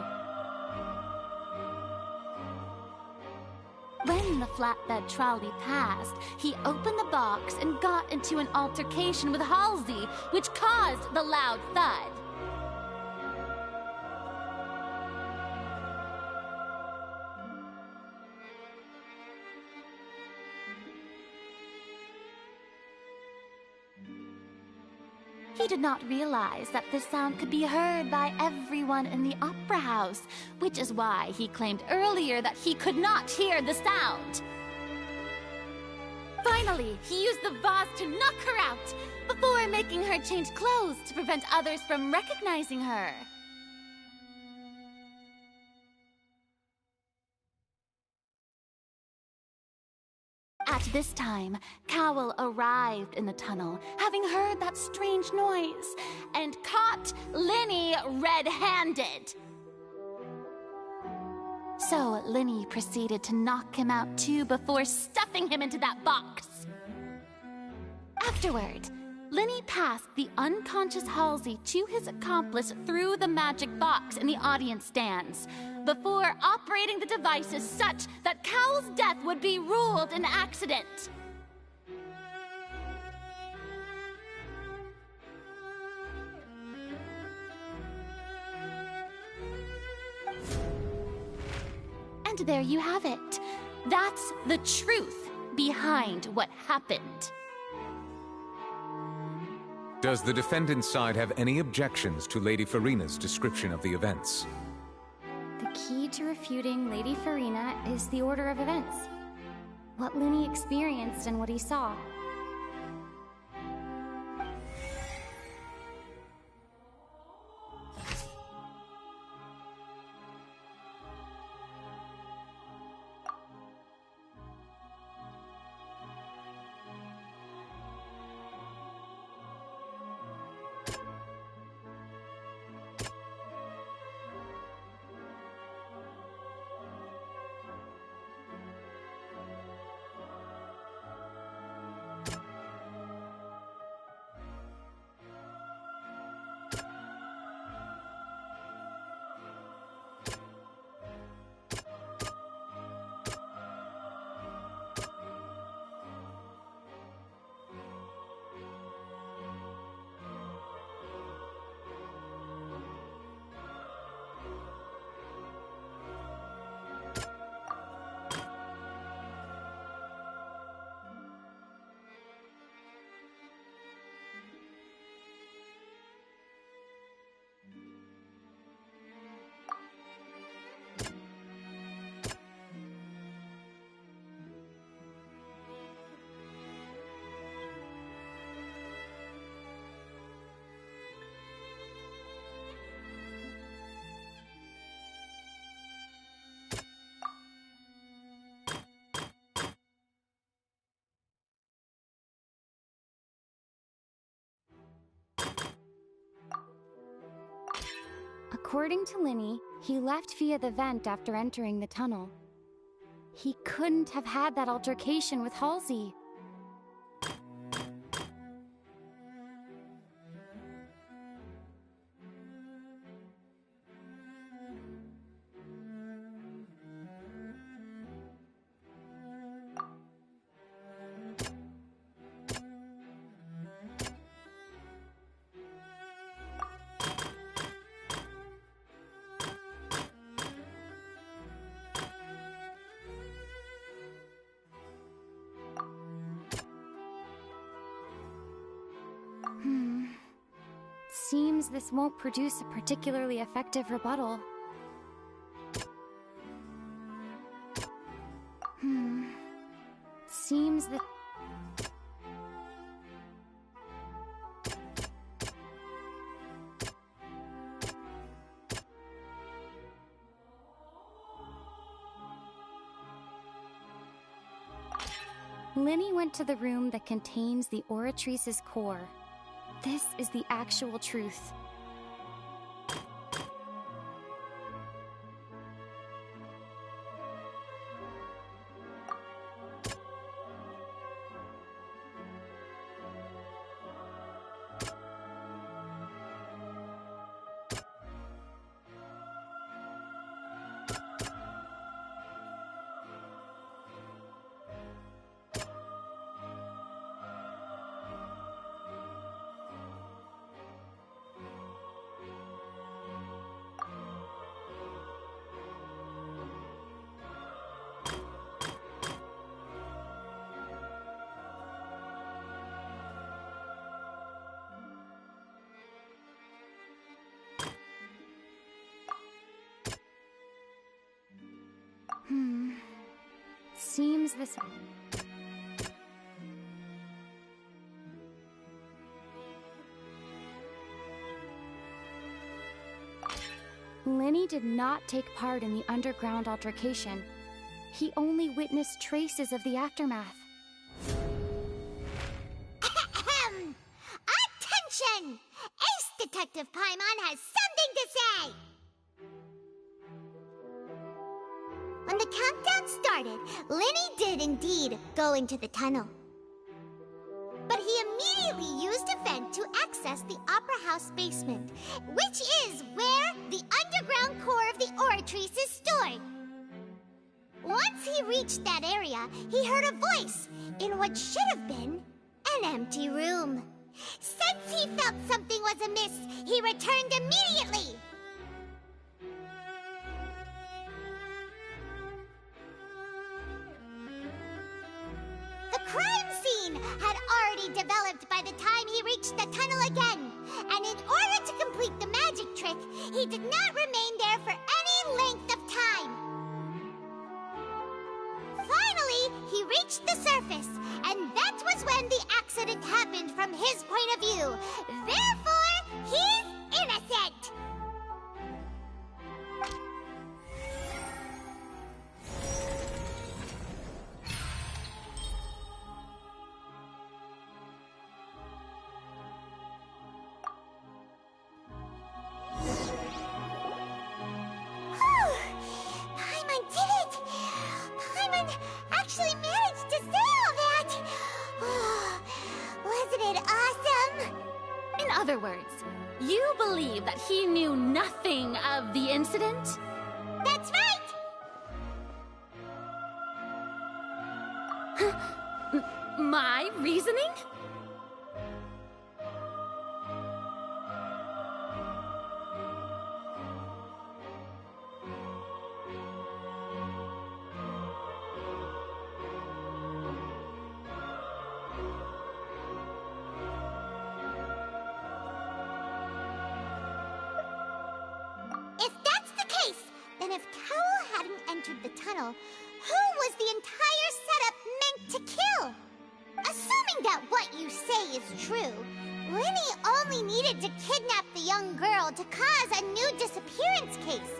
When the flatbed trolley passed, he opened the box and got into an altercation with Halsey, which caused the loud thud. He did not realize that this sound could be heard by everyone in the opera house, which is why he claimed earlier that he could not hear the sound. Finally, he used the vase to knock her out, before making her change clothes to prevent others from recognizing her. At this time, Cowell arrived in the tunnel, having heard that strange noise, and caught Linney red-handed. So Linney proceeded to knock him out too before stuffing him into that box. Afterward, Linney passed the unconscious Halsey to his accomplice through the magic box in the audience stands, before operating the devices such that Cowell's death would be ruled an accident. And there you have it. That's the truth behind what happened. Does the defendant's side have any objections to Lady Farina's description of the events? The key to refuting Lady Farina is the order of events. What Linney experienced and what he saw. According to Linny, he left via the vent after entering the tunnel. He couldn't have had that altercation with Halsey. Seems this won't produce a particularly effective rebuttal. Seems that... Linny went to the room that contains the Oratrice's core. This is the actual truth. Seems this... Linny did not take part in the underground altercation. He only witnessed traces of the aftermath. Attention! Ace Detective Paimon has something to say! When the countdown started, Linny did indeed go into the tunnel. But he immediately used a vent to access the Opera House basement, which is where the underground core of the Oratrice is stored. Once he reached that area, he heard a voice in what should have been an empty room. Since he felt something was amiss, he returned immediately. The crime scene had already developed by the time he reached the tunnel again, and in order to complete the magic trick, he did not remain there for any length of time. Finally, he reached the surface, and that was when the accident happened from his point of view. Therefore, he's innocent! Paimon did it! Paimon actually managed to say all that! Wasn't it awesome? In other words, you believe that he knew nothing of the incident? That's right! My reasoning? If that's the case, then if Cowell hadn't entered the tunnel, who was the entire setup meant to kill? Assuming that what you say is true, Linny only needed to kidnap the young girl to cause a new disappearance case.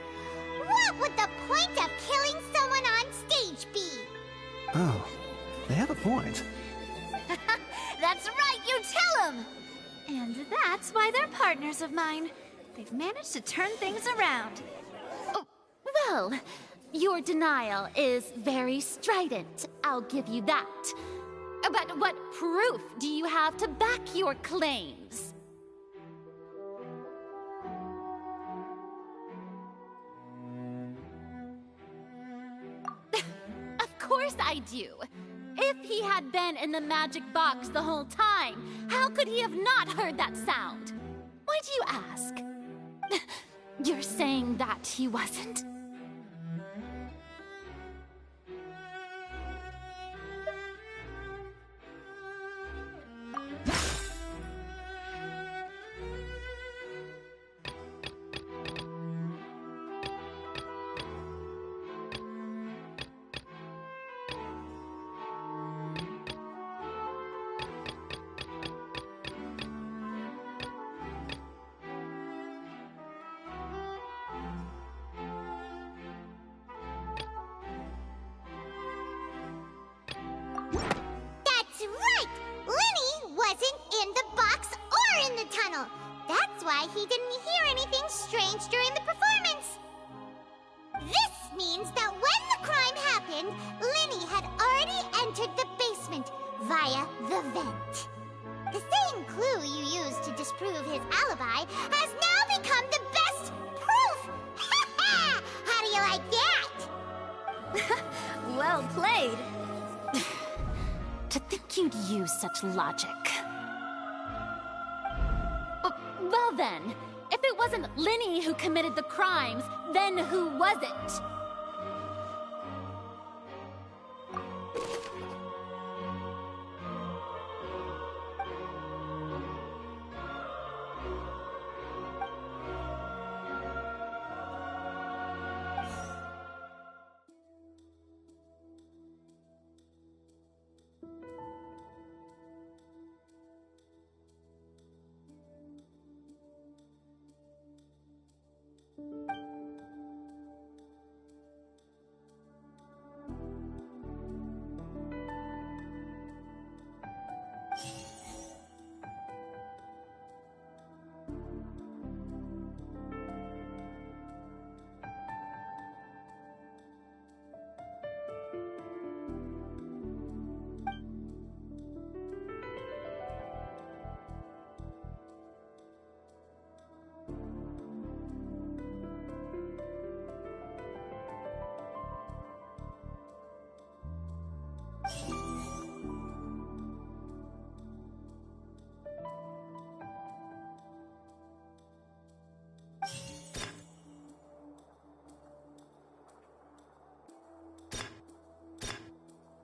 What would the point of killing someone on stage be? Oh, they have a point. That's right, you tell him! And that's why they're partners of mine. They've managed to turn things around. Oh, well, your denial is very strident, I'll give you that. But what proof do you have to back your claims? Of course I do. If he had been in the magic box the whole time, how could he have not heard that sound? Why do you ask? You're saying that he wasn't? That's right! Lenny wasn't in the box or in the tunnel. That's why he didn't hear anything strange during the performance. This means that when the crime happened, Lenny had already entered the basement via the vent. The same clue you used to disprove his alibi has now become the best proof! Ha ha! How do you like that? Well played. To think you'd use such logic. Well then, if it wasn't Lenny who committed the crimes, then who was it?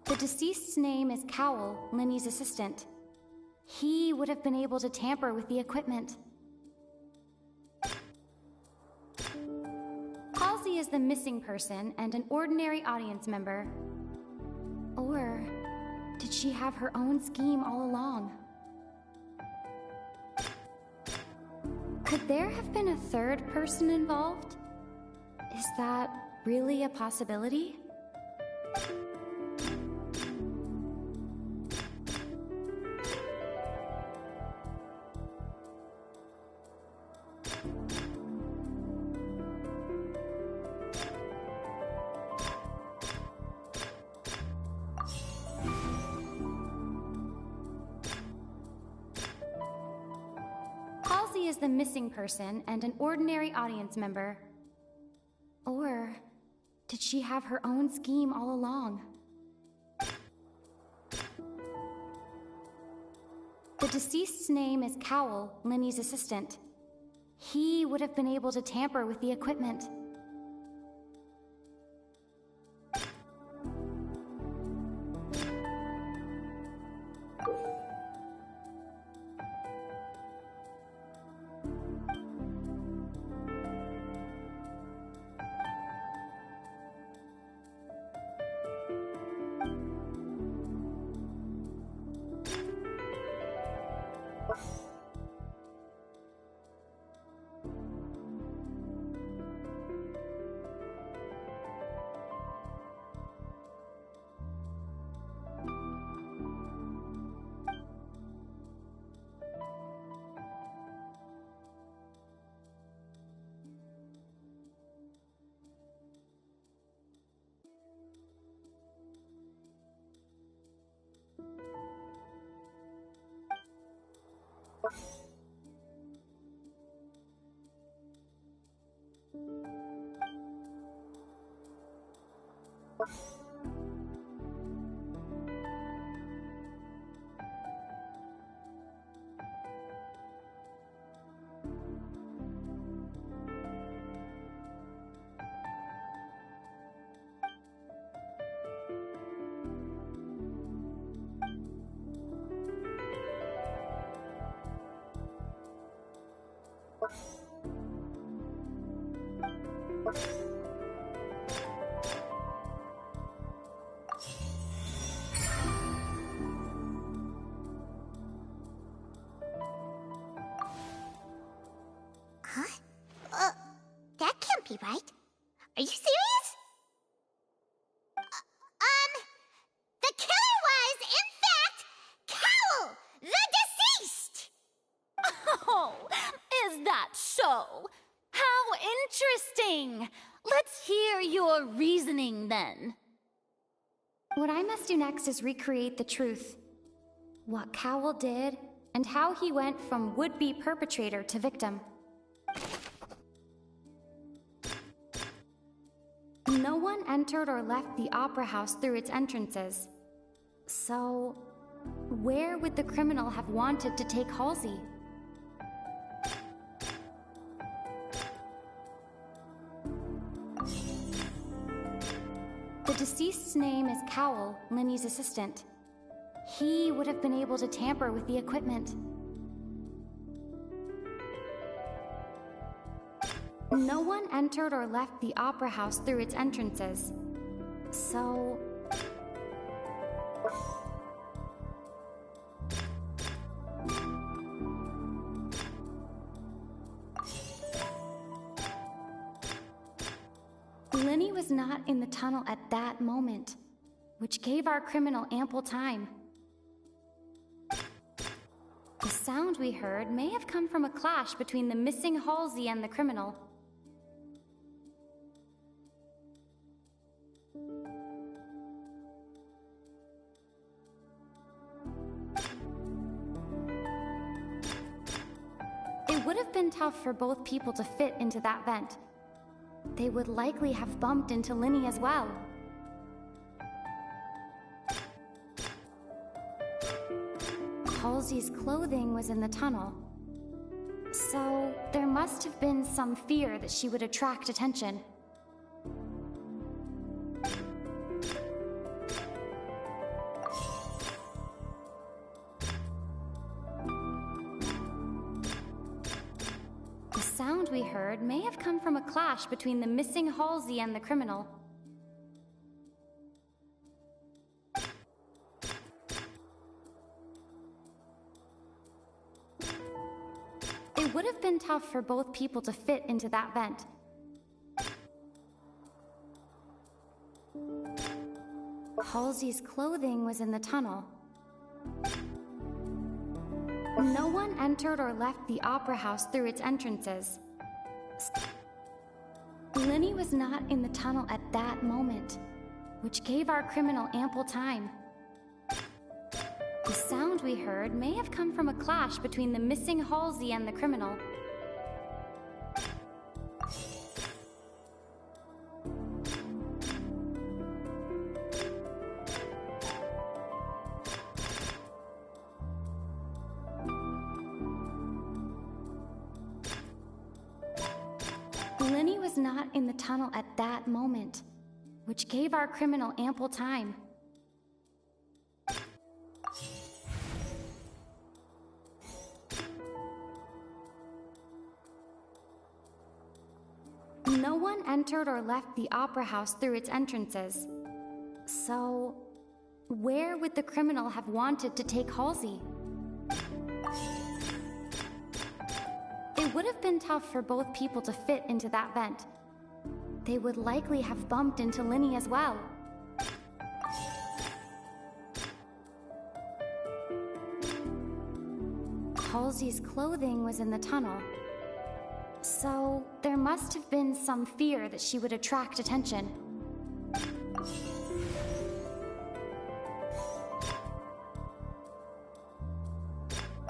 The deceased's name is Cowell, Lenny's assistant. He would have been able to tamper with the equipment. Halsey is the missing person and an ordinary audience member. Or did she have her own scheme all along? Could there have been a third person involved? Is that really a possibility? Halsey is the missing person and an ordinary audience member. Or did she have her own scheme all along? The deceased's name is Cowell, Lenny's assistant. He would have been able to tamper with the equipment. Huh? That can't be right. Are you serious? The killer was, in fact, Cowl, the deceased! Oh, is that so? How interesting! Let's hear your reasoning then. What I must do next is recreate the truth. What Cowl did, and how he went from would-be perpetrator to victim. No one entered or left the Opera House through its entrances. So, where would the criminal have wanted to take Halsey? The deceased's name is Cowl, Linny's assistant. He would have been able to tamper with the equipment. No one entered or left the Opera House through its entrances. So... Linny was not in the tunnel at that moment, which gave our criminal ample time. The sound we heard may have come from a clash between the missing Halsey and the criminal. It would have been tough for both people to fit into that vent. They would likely have bumped into Linny as well. Halsey's clothing was in the tunnel. So, there must have been some fear that she would attract attention. The sound we heard may have come from a clash between the missing Halsey and the criminal. It would have been tough for both people to fit into that vent. Halsey's clothing was in the tunnel. No one entered or left the Opera House through its entrances. Linny was not in the tunnel at that moment, which gave our criminal ample time. The sound we heard may have come from a clash between the missing Halsey and the criminal. Linny was not in the tunnel at that moment, which gave our criminal ample time. No one entered or left the Opera House through its entrances. So, where would the criminal have wanted to take Halsey? It would have been tough for both people to fit into that vent. They would likely have bumped into Linny as well. Halsey's clothing was in the tunnel. So, there must have been some fear that she would attract attention.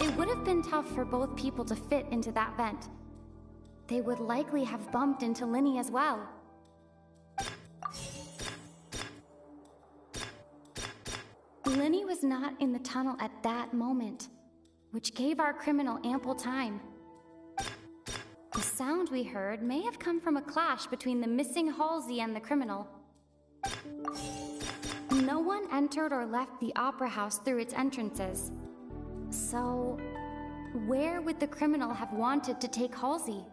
It would have been been tough for both people to fit into that vent. They would likely have bumped into Linny as well. Linny was not in the tunnel at that moment, which gave our criminal ample time. The sound we heard may have come from a clash between the missing Halsey and the criminal. No one entered or left the Opera House through its entrances. So, where would the criminal have wanted to take Halsey?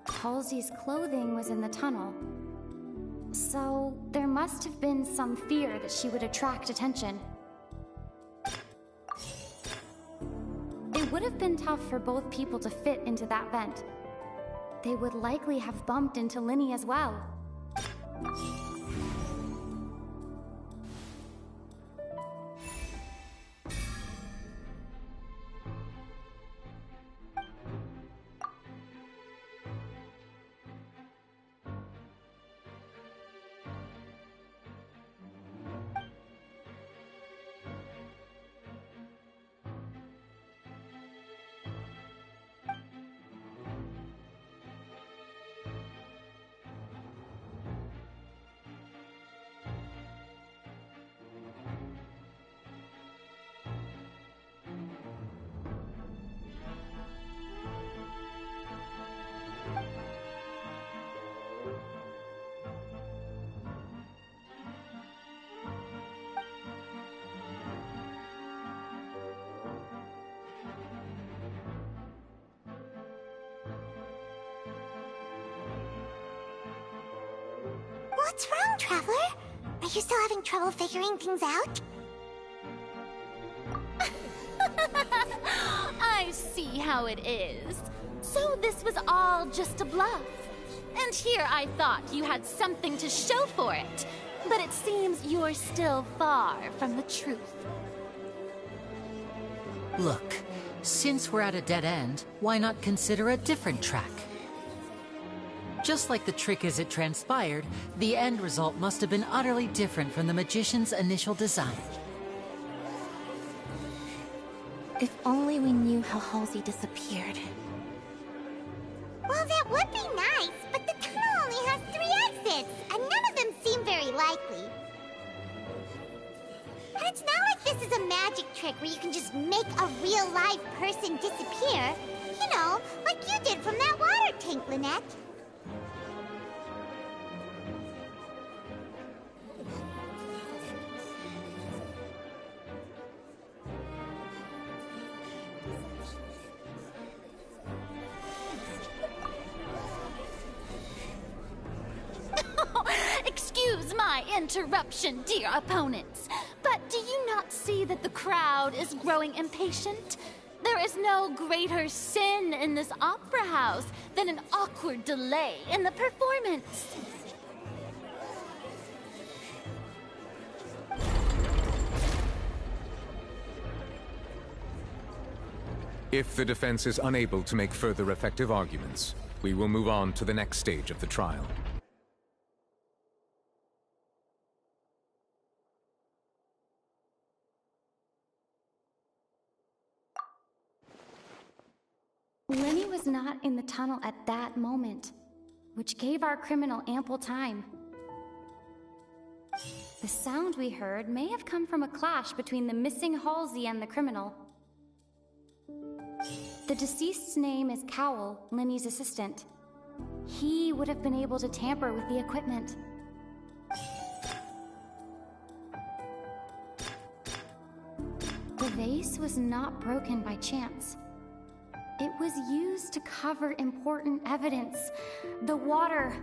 Halsey's clothing was in the tunnel. So, there must have been some fear that she would attract attention. It would have been tough for both people to fit into that vent. They would likely have bumped into Linny as well. What's wrong, Traveler? Are you still having trouble figuring things out? I see how it is. So this was all just a bluff. And here I thought you had something to show for it. But it seems you're still far from the truth. Look, since we're at a dead end, why not consider a different track? Just like the trick as it transpired, the end result must have been utterly different from the magician's initial design. If only we knew how Halsey disappeared. Well, that would be nice, but the tunnel only has 3 exits, and none of them seem very likely. And it's not like this is a magic trick where you can just make a real live person disappear. You know, like you did from that water tank, Lynette. Excuse my interruption, dear opponents, but do you not see that the crowd is growing impatient? There is no greater sin in this opera house than an awkward delay in the performance. If the defense is unable to make further effective arguments, we will move on to the next stage of the trial. Linny was not in the tunnel at that moment, which gave our criminal ample time. The sound we heard may have come from a clash between the missing Halsey and the criminal. The deceased's name is Cowell, Linny's assistant. He would have been able to tamper with the equipment. The vase was not broken by chance. It was used to cover important evidence. The water.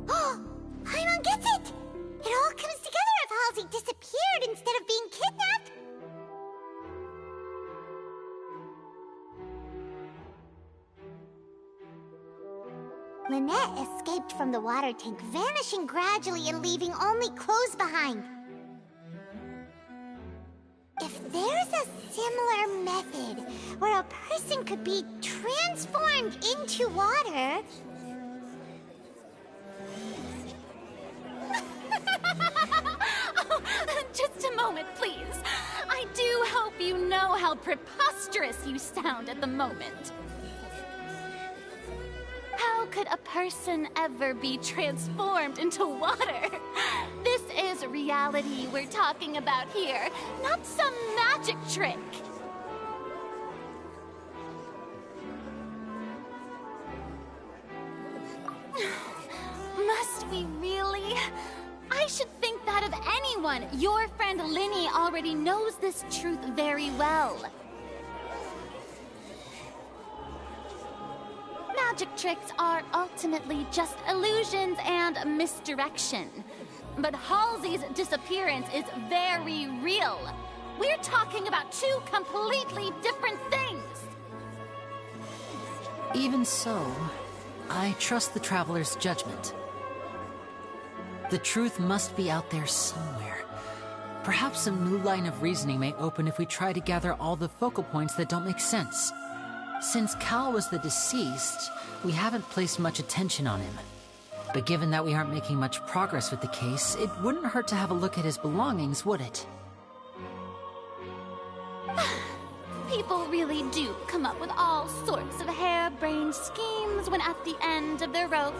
Oh, Paimon gets it! It all comes together if Halsey disappeared instead of being kidnapped. Lynette escaped from the water tank, vanishing gradually and leaving only clothes behind. If there's a similar method where a person could be transformed into water... Oh, just a moment, please. I do hope you know how preposterous you sound at the moment. How could a person ever be transformed into water? This is reality we're talking about here, not some magic trick. Must we really? I should think that of anyone. Your friend Linny already knows this truth very well. Magic tricks are ultimately just illusions and misdirection. But Halsey's disappearance is very real. We're talking about two completely different things. Even so, I trust the Traveler's judgment. The truth must be out there somewhere. Perhaps a new line of reasoning may open if we try to gather all the focal points that don't make sense. Since Cal was the deceased, we haven't placed much attention on him. But given that we aren't making much progress with the case, it wouldn't hurt to have a look at his belongings, would it? People really do come up with all sorts of harebrained schemes when at the end of their rope.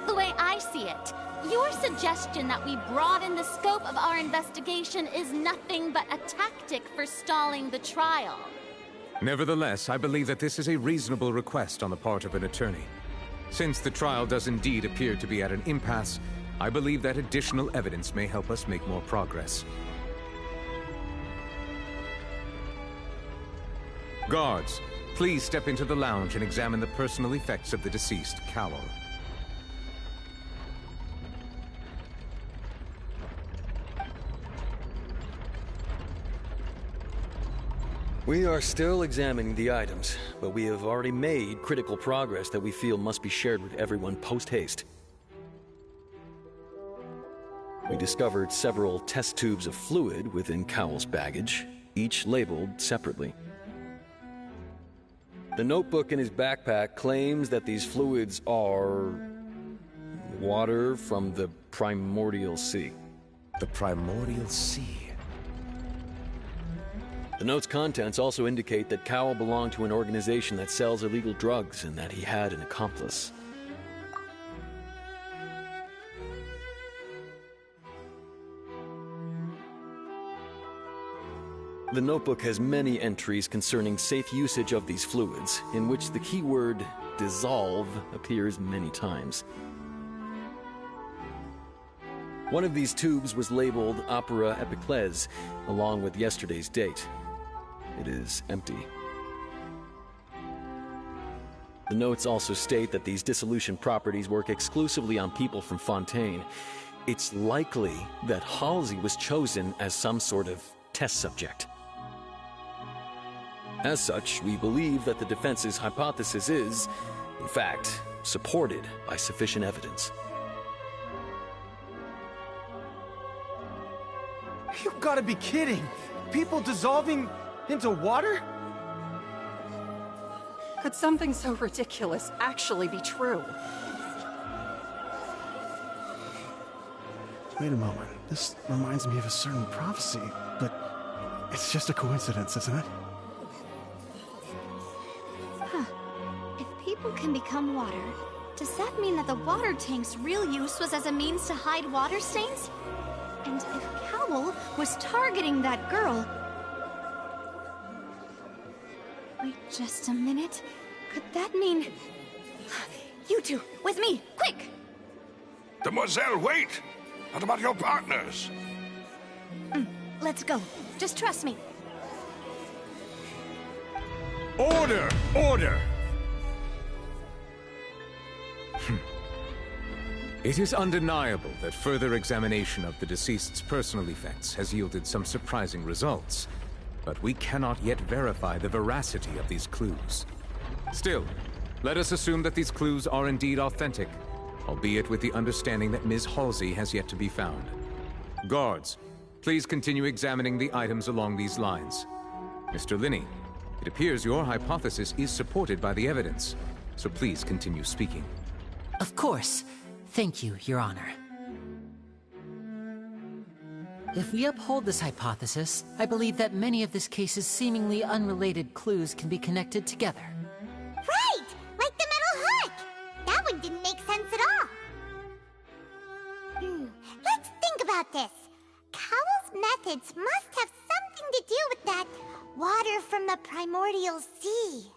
The way I see it, your suggestion that we broaden the scope of our investigation is nothing but a tactic for stalling the trial. Nevertheless, I believe that this is a reasonable request on the part of an attorney. Since the trial does indeed appear to be at an impasse, I believe that additional evidence may help us make more progress. Guards, please step into the lounge and examine the personal effects of the deceased Cowell. We are still examining the items, but we have already made critical progress that we feel must be shared with everyone post-haste. We discovered several test tubes of fluid within Cowell's baggage, each labeled separately. The notebook in his backpack claims that these fluids are water from the primordial sea. The primordial sea? The note's contents also indicate that Cowell belonged to an organization that sells illegal drugs and that he had an accomplice. The notebook has many entries concerning safe usage of these fluids, in which the keyword dissolve appears many times. One of these tubes was labeled Opera Epiclese, along with yesterday's date. It is empty. The notes also state that these dissolution properties work exclusively on people from Fontaine. It's likely that Halsey was chosen as some sort of test subject. As such, we believe that the defense's hypothesis is, in fact, supported by sufficient evidence. You've got to be kidding! People dissolving into water? Could something so ridiculous actually be true? Wait a moment. This reminds me of a certain prophecy, but it's just a coincidence, isn't it? Huh. If people can become water, does that mean that the water tank's real use was as a means to hide water stains? And if Cowell was targeting that girl... Wait just a minute. Could that mean... You two, with me, quick! Demoiselle, wait! What about your partners? Let's go. Just trust me. Order! Order! It is undeniable that further examination of the deceased's personal effects has yielded some surprising results, but we cannot yet verify the veracity of these clues. Still, let us assume that these clues are indeed authentic, albeit with the understanding that Ms. Halsey has yet to be found. Guards, Please continue examining the items along these lines. Mr. Linney, it appears your hypothesis is supported by the evidence, so please continue speaking. Of course. Thank you, Your Honor. If we uphold this hypothesis, I believe that many of this case's seemingly unrelated clues can be connected together. Right! Like the metal hook! That one didn't make sense at all. Let's think about this. Cowell's methods must have something to do with that water from the primordial sea.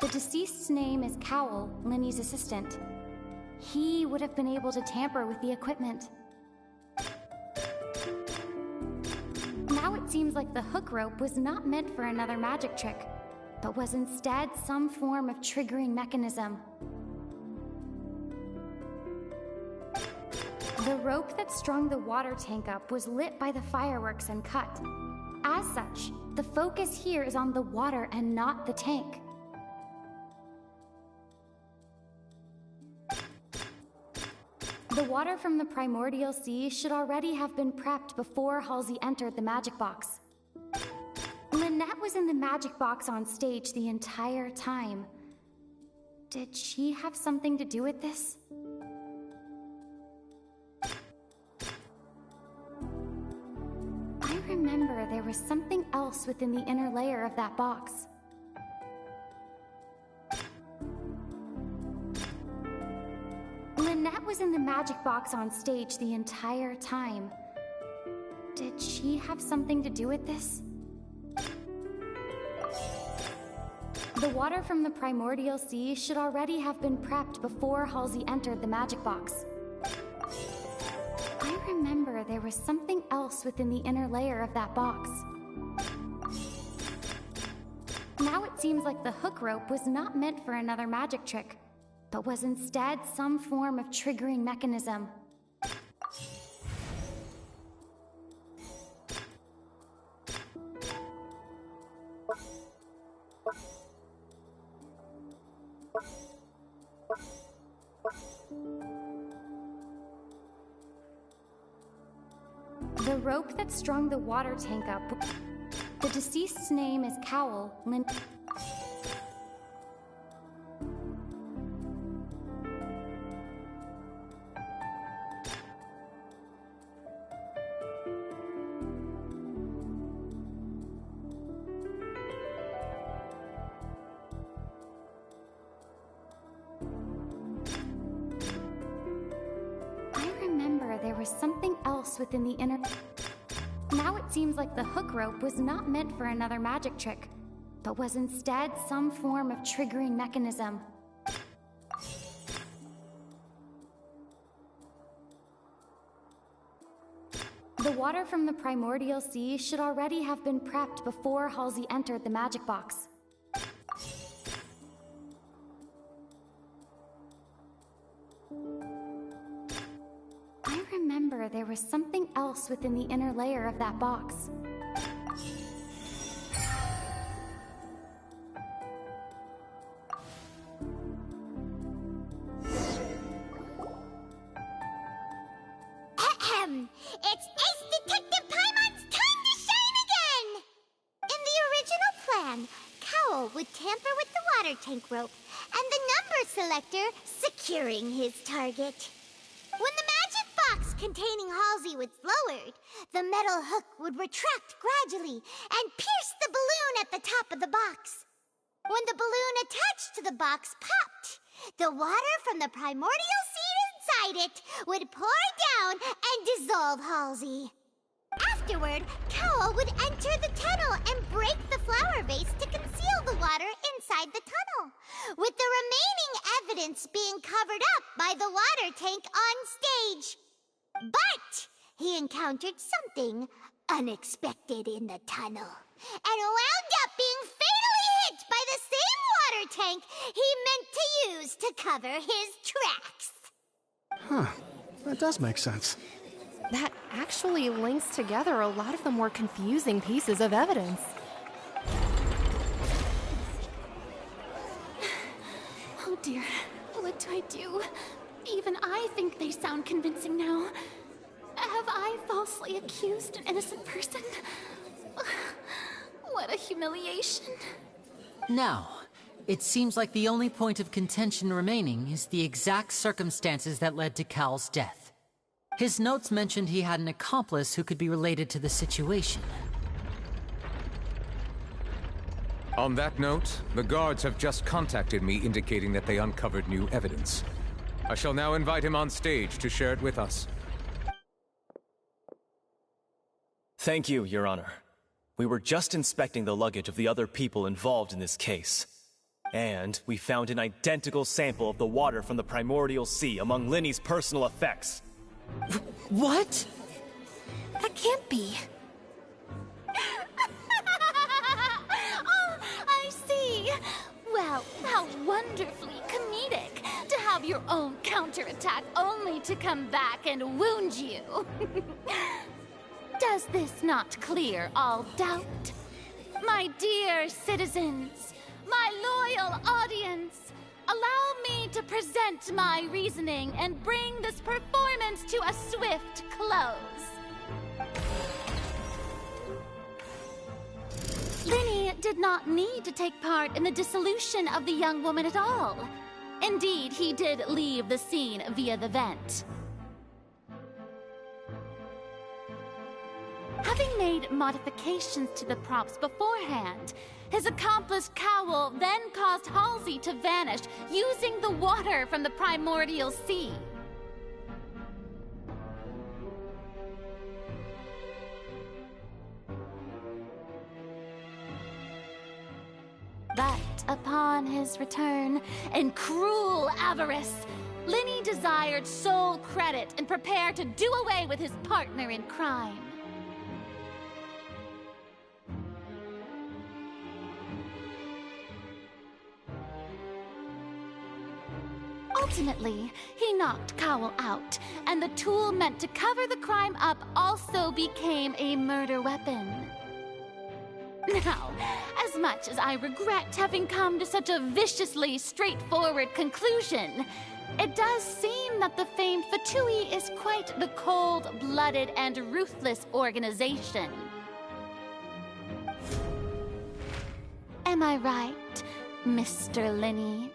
The deceased's name is Cowell, Linny's assistant. He would have been able to tamper with the equipment. Now it seems like the hook rope was not meant for another magic trick, but was instead some form of triggering mechanism. The rope that strung the water tank up was lit by the fireworks and cut. As such, the focus here is on the water and not the tank. The water from the primordial sea should already have been prepped before Halsey entered the magic box. Lynette was in the magic box on stage the entire time. Did she have something to do with this? I remember there was something else within the inner layer of that box. Lynette was in the magic box on stage the entire time. Did she have something to do with this? The water from the primordial sea should already have been prepped before Halsey entered the magic box. I remember there was something else within the inner layer of that box. Now it seems like the hook rope was not meant for another magic trick, but was instead some form of triggering mechanism. The rope that strung the water tank up. The deceased's name is Cowell, there was something else within the inner... Now it seems like the hook rope was not meant for another magic trick, but was instead some form of triggering mechanism. The water from the primordial sea should already have been prepped before Halsey entered the magic box. I remember there was something else within the inner layer of that box. It's Ace Detective Paimon's time to shine again! In the original plan, Cowell would tamper with the water tank rope and the number selector securing his target. When the magic box containing Halsey was lowered, the metal hook would retract gradually and pierce the balloon at the top of the box. When the balloon attached to the box popped, the water from the primordial seed inside it would pour down and dissolve Halsey. Afterward, Cowell would enter the tunnel and break the flower vase to conceal the water inside the tunnel, with the remaining evidence being covered up by the water tank on stage. But he encountered something unexpected in the tunnel and wound up being fatally hit by the same water tank he meant to use to cover his tracks. Huh. That does make sense. That actually links together a lot of the more confusing pieces of evidence. Oh dear, what do I do? Even I think they sound convincing now. Have I falsely accused an innocent person? What a humiliation. Now, it seems like the only point of contention remaining is the exact circumstances that led to Cal's death. His notes mentioned he had an accomplice who could be related to the situation. On that note, the guards have just contacted me indicating that they uncovered new evidence. I shall now invite him on stage to share it with us. Thank you, Your Honor. We were just inspecting the luggage of the other people involved in this case. And we found an identical sample of the water from the primordial sea among Linny's personal effects. What? That can't be. Oh, I see. Well, how wonderfully comedic to have your own counterattack only to come back and wound you. Does this not clear all doubt? My dear citizens, my loyal audience, allow me to present my reasoning and bring this performance to a swift close. Linny did not need to take part in the dissolution of the young woman at all. Indeed, he did leave the scene via the vent. Having made modifications to the props beforehand, his accomplice Cowell then caused Halsey to vanish using the water from the primordial sea. But upon his return, in cruel avarice, Linny desired sole credit and prepared to do away with his partner in crime. Ultimately, he knocked Cowell out, and the tool meant to cover the crime up also became a murder weapon. Now, as much as I regret having come to such a viciously straightforward conclusion, it does seem that the famed Fatui is quite the cold-blooded and ruthless organization. Am I right, Mr. Linny?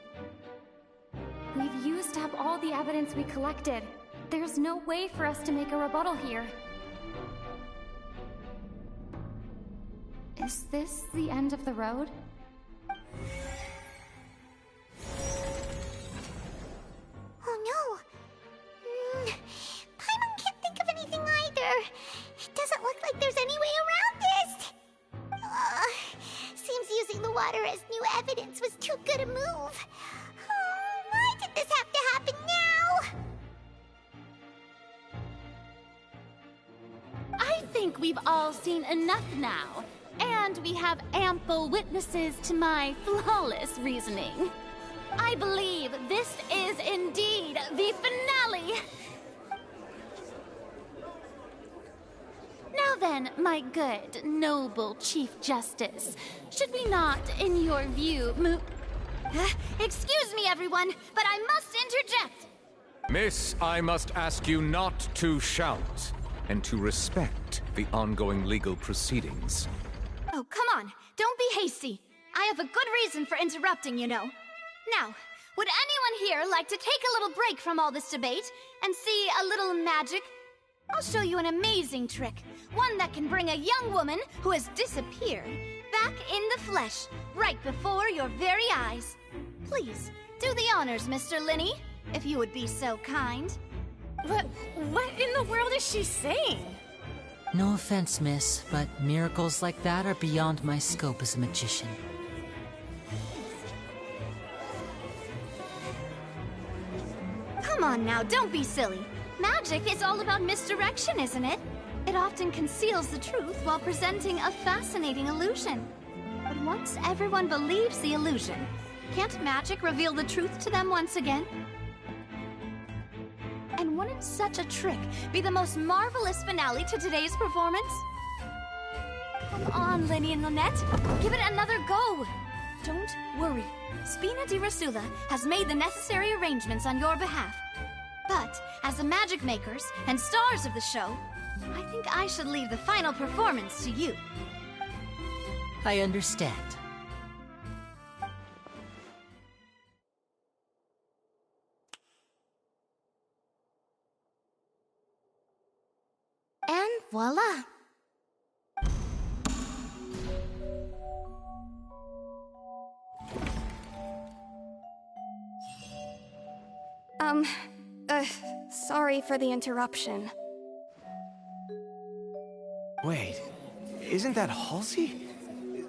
We've used up all the evidence we collected. There's no way for us to make a rebuttal here. Is this the end of the road? Oh no! Paimon can't think of anything either. It doesn't look like there's any way around this. Seems using the water as new evidence was too good a move. Why did this have to happen now? I think we've all seen enough now, and we have ample witnesses to my flawless reasoning. I believe this is indeed the finale. Now then, my good, noble Chief Justice, should we not, in your view, Excuse me, everyone, but I must interject. Miss, I must ask you not to shout, and to respect the ongoing legal proceedings. Oh, come on. Don't be hasty. I have a good reason for interrupting, you know. Now, would anyone here like to take a little break from all this debate and see a little magic? I'll show you an amazing trick. One that can bring a young woman who has disappeared back in the flesh, right before your very eyes. Please, do the honors, Mr. Linny, if you would be so kind. What in the world is she saying? No offense, miss, but miracles like that are beyond my scope as a magician. Come on now, don't be silly. Magic is all about misdirection, isn't it? It often conceals the truth while presenting a fascinating illusion. But once everyone believes the illusion, can't magic reveal the truth to them once again? And one wouldn't such a trick be the most marvelous finale to today's performance? Come on, Lenny and Lynette. Give it another go. Don't worry. Spina di Rosula has made the necessary arrangements on your behalf. But, as the magic makers and stars of the show, I think I should leave the final performance to you. I understand. And voila! Sorry for the interruption. Wait, isn't that Halsey?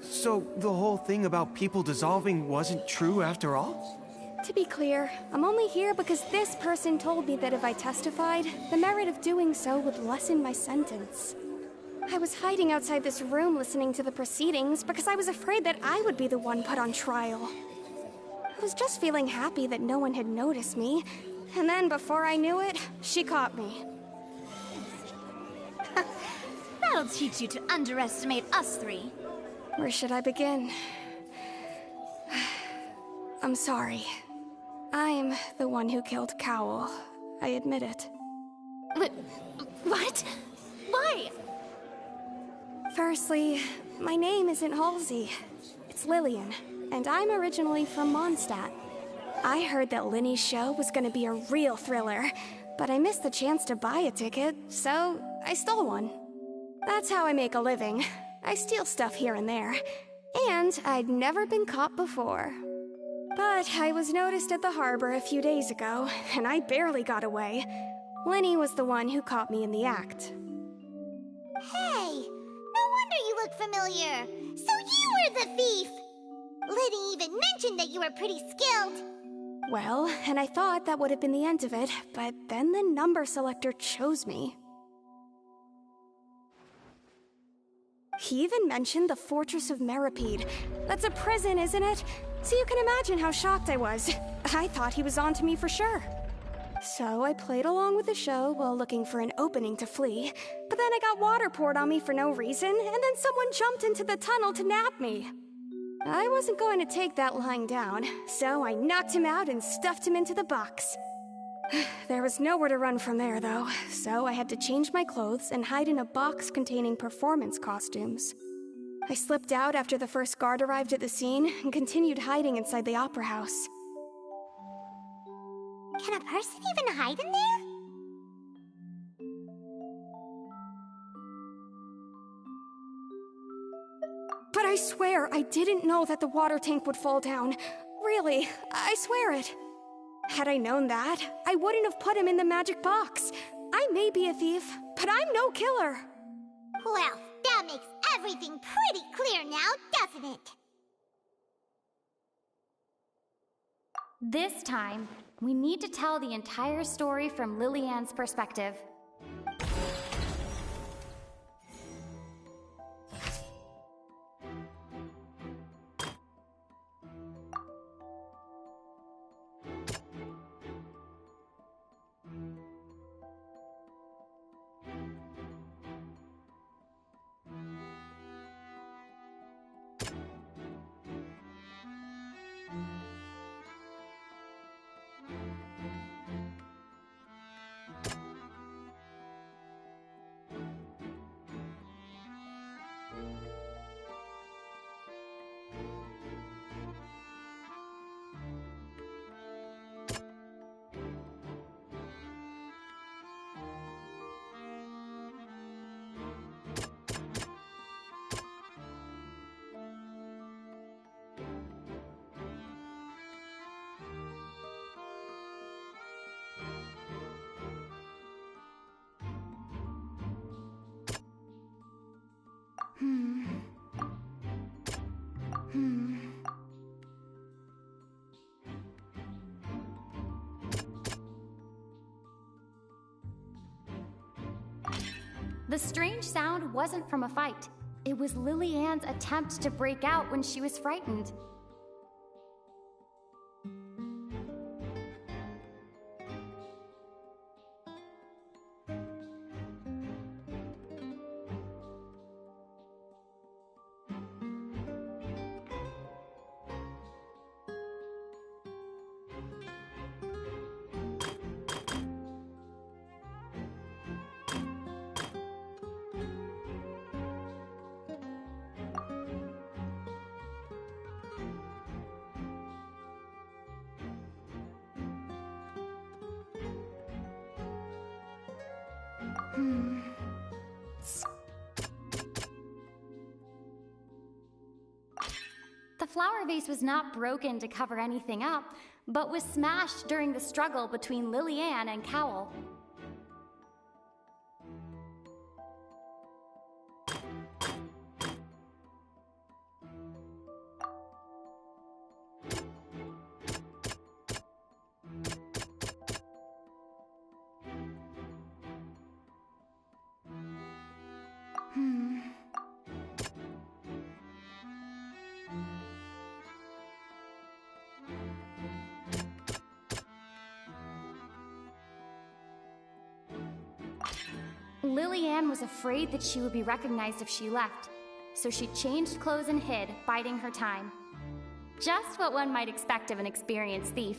So the whole thing about people dissolving wasn't true after all? To be clear, I'm only here because this person told me that if I testified, the merit of doing so would lessen my sentence. I was hiding outside this room listening to the proceedings because I was afraid that I would be the one put on trial. I was just feeling happy that no one had noticed me, and then before I knew it, she caught me. That'll teach you to underestimate us three. Where should I begin? I'm sorry. I'm the one who killed Cowl. I admit it. What? Why? Firstly, my name isn't Halsey. It's Lillian, and I'm originally from Mondstadt. I heard that Linny's show was gonna be a real thriller, but I missed the chance to buy a ticket, so I stole one. That's how I make a living. I steal stuff here and there, and I'd never been caught before. But I was noticed at the harbor a few days ago, and I barely got away. Linny was the one who caught me in the act. Hey, no wonder you look familiar. So you were the thief! Liddy even mentioned that you were pretty skilled. Well, and I thought that would have been the end of it, but then the number selector chose me. He even mentioned the Fortress of Meripede. That's a prison, isn't it? So you can imagine how shocked I was. I thought he was on to me for sure. So I played along with the show while looking for an opening to flee, but then I got water poured on me for no reason, and then someone jumped into the tunnel to nab me. I wasn't going to take that lying down, so I knocked him out and stuffed him into the box. There was nowhere to run from there, though, so I had to change my clothes and hide in a box containing performance costumes. I slipped out after the first guard arrived at the scene and continued hiding inside the opera house. Can a person even hide in there? But I swear I didn't know that the water tank would fall down. Really, I swear it. Had I known that, I wouldn't have put him in the magic box. I may be a thief, but I'm no killer. Well, that makes everything pretty clear now, doesn't it? This time, we need to tell the entire story from Lillian's perspective. The strange sound wasn't from a fight. It was Lillian's attempt to break out when she was frightened. The flower vase was not broken to cover anything up, but was smashed during the struggle between Lillian and Cowell. Lillian was afraid that she would be recognized if she left, so she changed clothes and hid, biding her time. Just what one might expect of an experienced thief.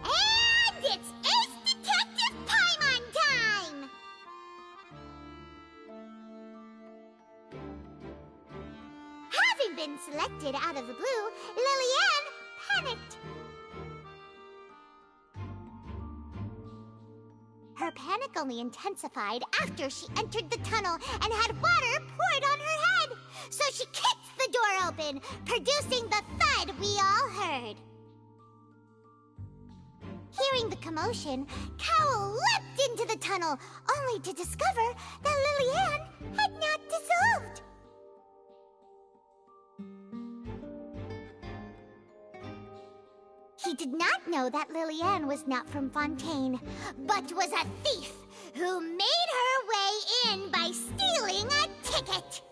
And it's Ace Detective Paimon time! Having been selected out of the blue, Lillian panicked. Her panic only intensified after she entered the tunnel and had water poured on her head. So she kicked the door open, producing the thud we all heard. Hearing the commotion, Cowell leapt into the tunnel, only to discover that Lillian had not dissolved. He did not know that Lillian was not from Fontaine, but was a thief who made her way in by stealing a ticket.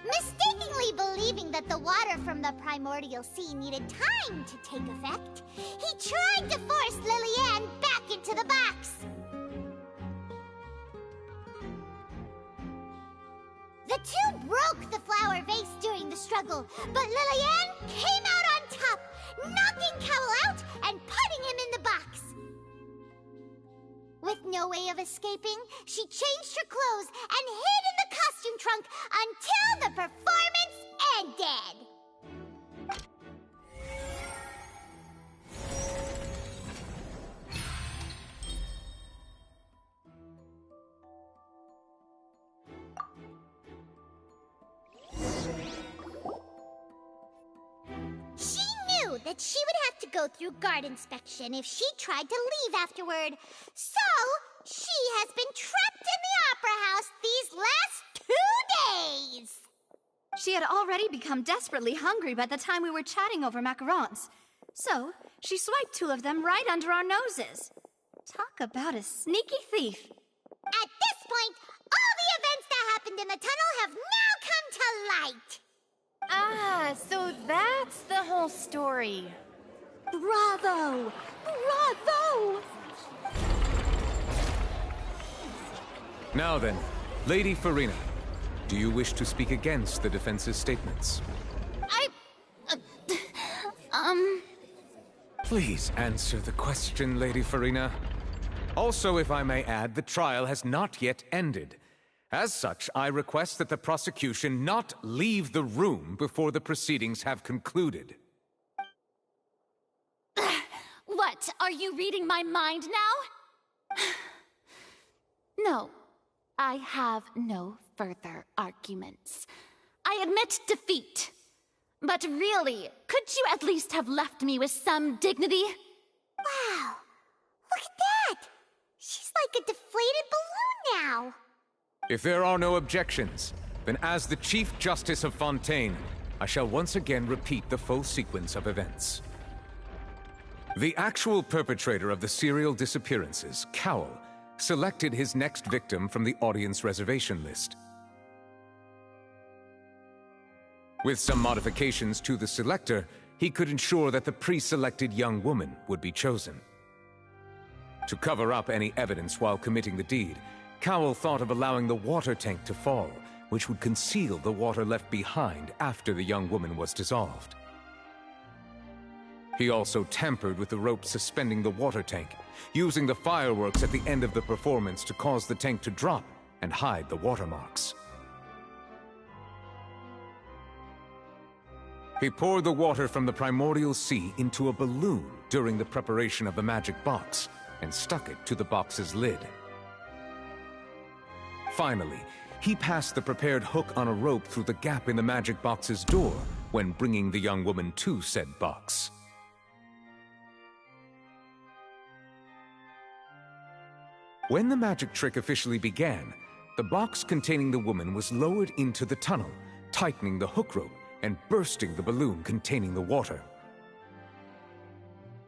Mistakenly believing that the water from the primordial sea needed time to take effect, he tried to force Lillian back into the box. The two broke the flower vase during the struggle, but Lillian came out on top, knocking Cowell out and putting him in the box. With no way of escaping, she changed her clothes and hid in the costume trunk until the performance ended. That she would have to go through guard inspection if she tried to leave afterward. So, she has been trapped in the Opera House these last 2 days. She had already become desperately hungry by the time we were chatting over macarons. So, she swiped 2 of them right under our noses. Talk about a sneaky thief. At this point, all the events that happened in the tunnel have now come to light. Ah, so that's the whole story. Bravo! Bravo! Now then, Lady Farina, do you wish to speak against the defense's statements? Please answer the question, Lady Farina. Also, if I may add, the trial has not yet ended. As such, I request that the prosecution not leave the room before the proceedings have concluded. What? Are you reading my mind now? No, I have no further arguments. I admit defeat. But really, could you at least have left me with some dignity? Wow, look at that! She's like a deflated balloon now. If there are no objections, then as the Chief Justice of Fontaine, I shall once again repeat the full sequence of events. The actual perpetrator of the serial disappearances, Cowell, selected his next victim from the audience reservation list. With some modifications to the selector, he could ensure that the pre-selected young woman would be chosen. To cover up any evidence while committing the deed, Cowell thought of allowing the water tank to fall, which would conceal the water left behind after the young woman was dissolved. He also tampered with the rope suspending the water tank, using the fireworks at the end of the performance to cause the tank to drop and hide the watermarks. He poured the water from the primordial sea into a balloon during the preparation of the magic box and stuck it to the box's lid. Finally, he passed the prepared hook on a rope through the gap in the magic box's door when bringing the young woman to said box. When the magic trick officially began, the box containing the woman was lowered into the tunnel, tightening the hook rope and bursting the balloon containing the water.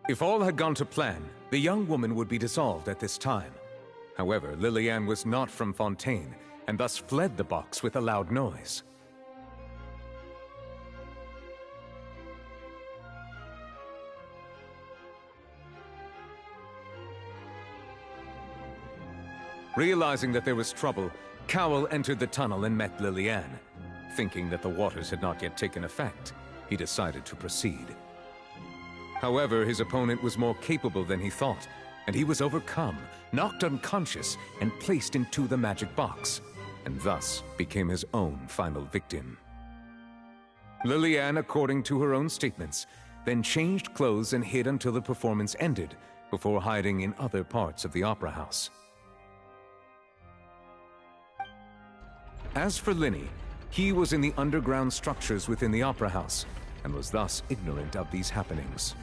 If all had gone to plan, the young woman would be dissolved at this time. However, Lillian was not from Fontaine, and thus fled the box with a loud noise. Realizing that there was trouble, Cowell entered the tunnel and met Lillian. Thinking that the waters had not yet taken effect, he decided to proceed. However, his opponent was more capable than he thought, and he was overcome, knocked unconscious, and placed into the magic box, and thus became his own final victim. Lillian, according to her own statements, then changed clothes and hid until the performance ended, before hiding in other parts of the opera house. As for Linny, he was in the underground structures within the opera house, and was thus ignorant of these happenings.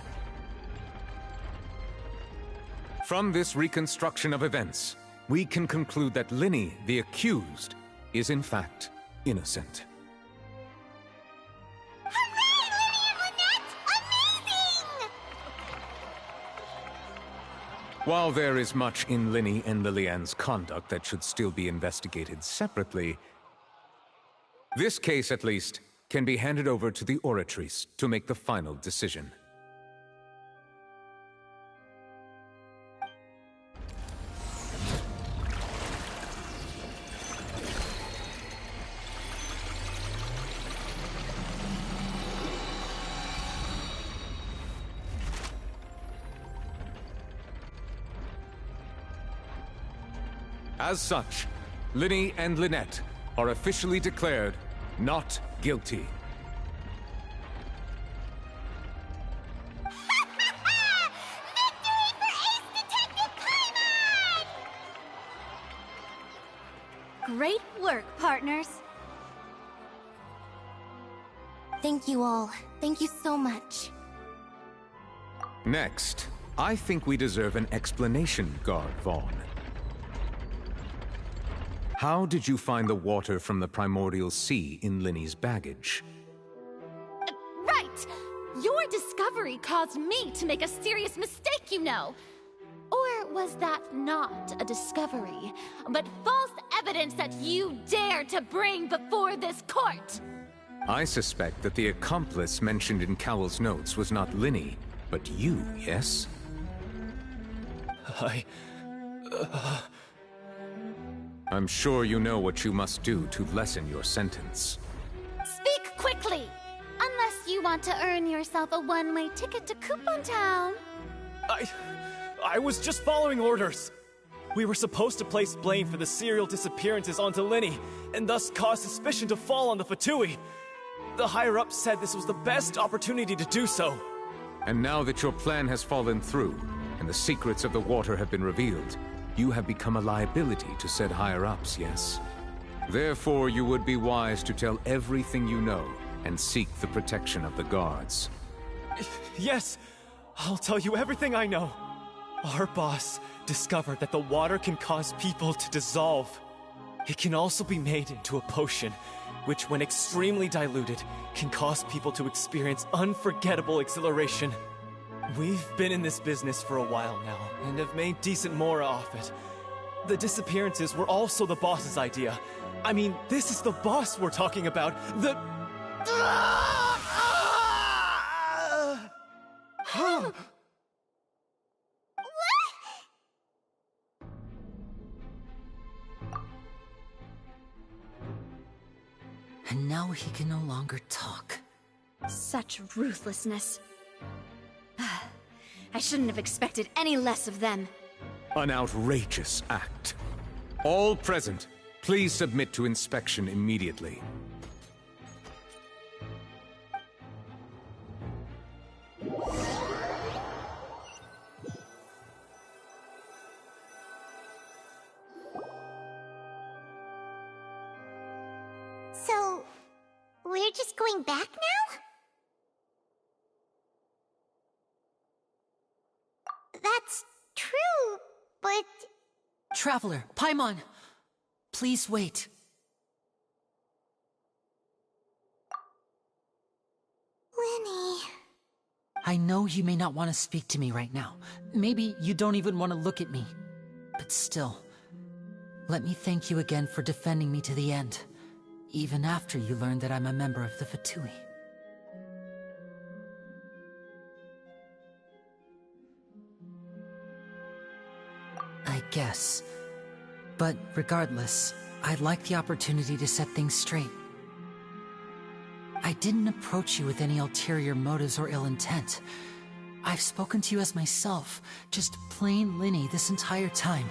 From this reconstruction of events, we can conclude that Linny, the accused, is in fact innocent. While there is much in Linny and Lillian's conduct that should still be investigated separately, this case, at least, can be handed over to the Oratrice to make the final decision. As such, Linny and Lynette are officially declared not guilty. Great work, partners. Thank you all. Thank you so much. Next, I think we deserve an explanation, Guard Vaughn. How did you find the water from the primordial sea in Linny's baggage? Right! Your discovery caused me to make a serious mistake, you know. Or was that not a discovery, but false evidence that you dared to bring before this court? I suspect that the accomplice mentioned in Cowell's notes was not Linny, but you, yes? I'm sure you know what you must do to lessen your sentence. Speak quickly! Unless you want to earn yourself a one-way ticket to Coupon Town. I was just following orders. We were supposed to place blame for the serial disappearances onto Linny, and thus cause suspicion to fall on the Fatui. The higher-ups said this was the best opportunity to do so. And now that your plan has fallen through, and the secrets of the water have been revealed, you have become a liability to said higher-ups, yes? Therefore, you would be wise to tell everything you know and seek the protection of the guards. Yes, I'll tell you everything I know. Our boss discovered that the water can cause people to dissolve. It can also be made into a potion, which when extremely diluted, can cause people to experience unforgettable exhilaration. We've been in this business for a while now, and have made decent mora off it. The disappearances were also the boss's idea. I mean, this is the boss we're talking about. The... And now he can no longer talk. Such ruthlessness. I shouldn't have expected any less of them. An outrageous act. All present, please submit to inspection immediately. we're just going back now? That's true, but... Traveler, Paimon, please wait. Lenny... I know you may not want to speak to me right now. Maybe you don't even want to look at me. But still, let me thank you again for defending me to the end, even after you learned that I'm a member of the Fatui. I guess. But regardless, I'd like the opportunity to set things straight. I didn't approach you with any ulterior motives or ill intent. I've spoken to you as myself, just plain Linny this entire time.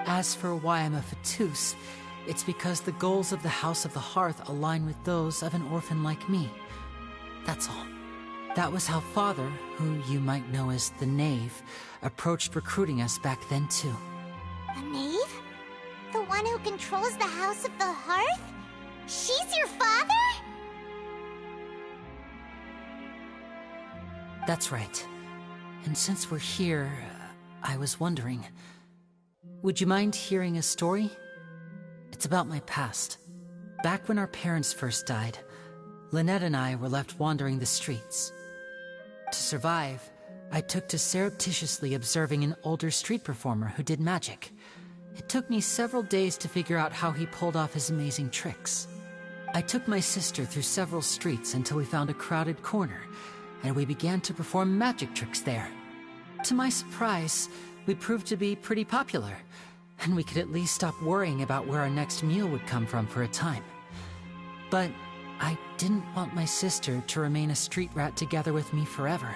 As for why I'm a Fatus, it's because the goals of the House of the Hearth align with those of an orphan like me. That's all. That was how Father, who you might know as the Knave, approached recruiting us back then too. The Knave? The one who controls the House of the Hearth? She's your father? That's right. And since we're here, I was wondering, would you mind hearing a story? It's about my past. Back when our parents first died, Lynette and I were left wandering the streets. To survive, I took to surreptitiously observing an older street performer who did magic. It took me several days to figure out how he pulled off his amazing tricks. I took my sister through several streets until we found a crowded corner, and we began to perform magic tricks there. To my surprise, we proved to be pretty popular, and we could at least stop worrying about where our next meal would come from for a time. But I didn't want my sister to remain a street rat together with me forever.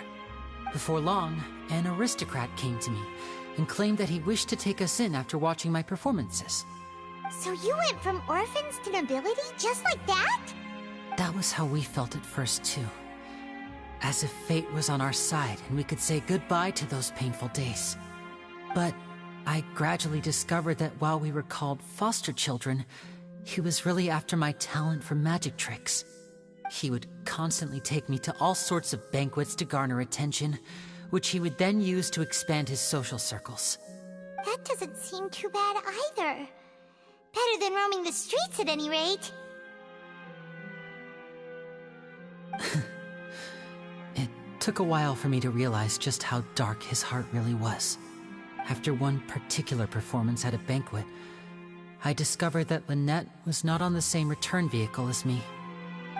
Before long, an aristocrat came to me and claimed that he wished to take us in after watching my performances. So you went from orphans to nobility just like that? That was how we felt at first too. As if fate was on our side and we could say goodbye to those painful days. But I gradually discovered that while we were called foster children, he was really after my talent for magic tricks. He would constantly take me to all sorts of banquets to garner attention, which he would then use to expand his social circles. That doesn't seem too bad either. Better than roaming the streets at any rate. It took a while for me to realize just how dark his heart really was. After one particular performance at a banquet, I discovered that Lynette was not on the same return vehicle as me.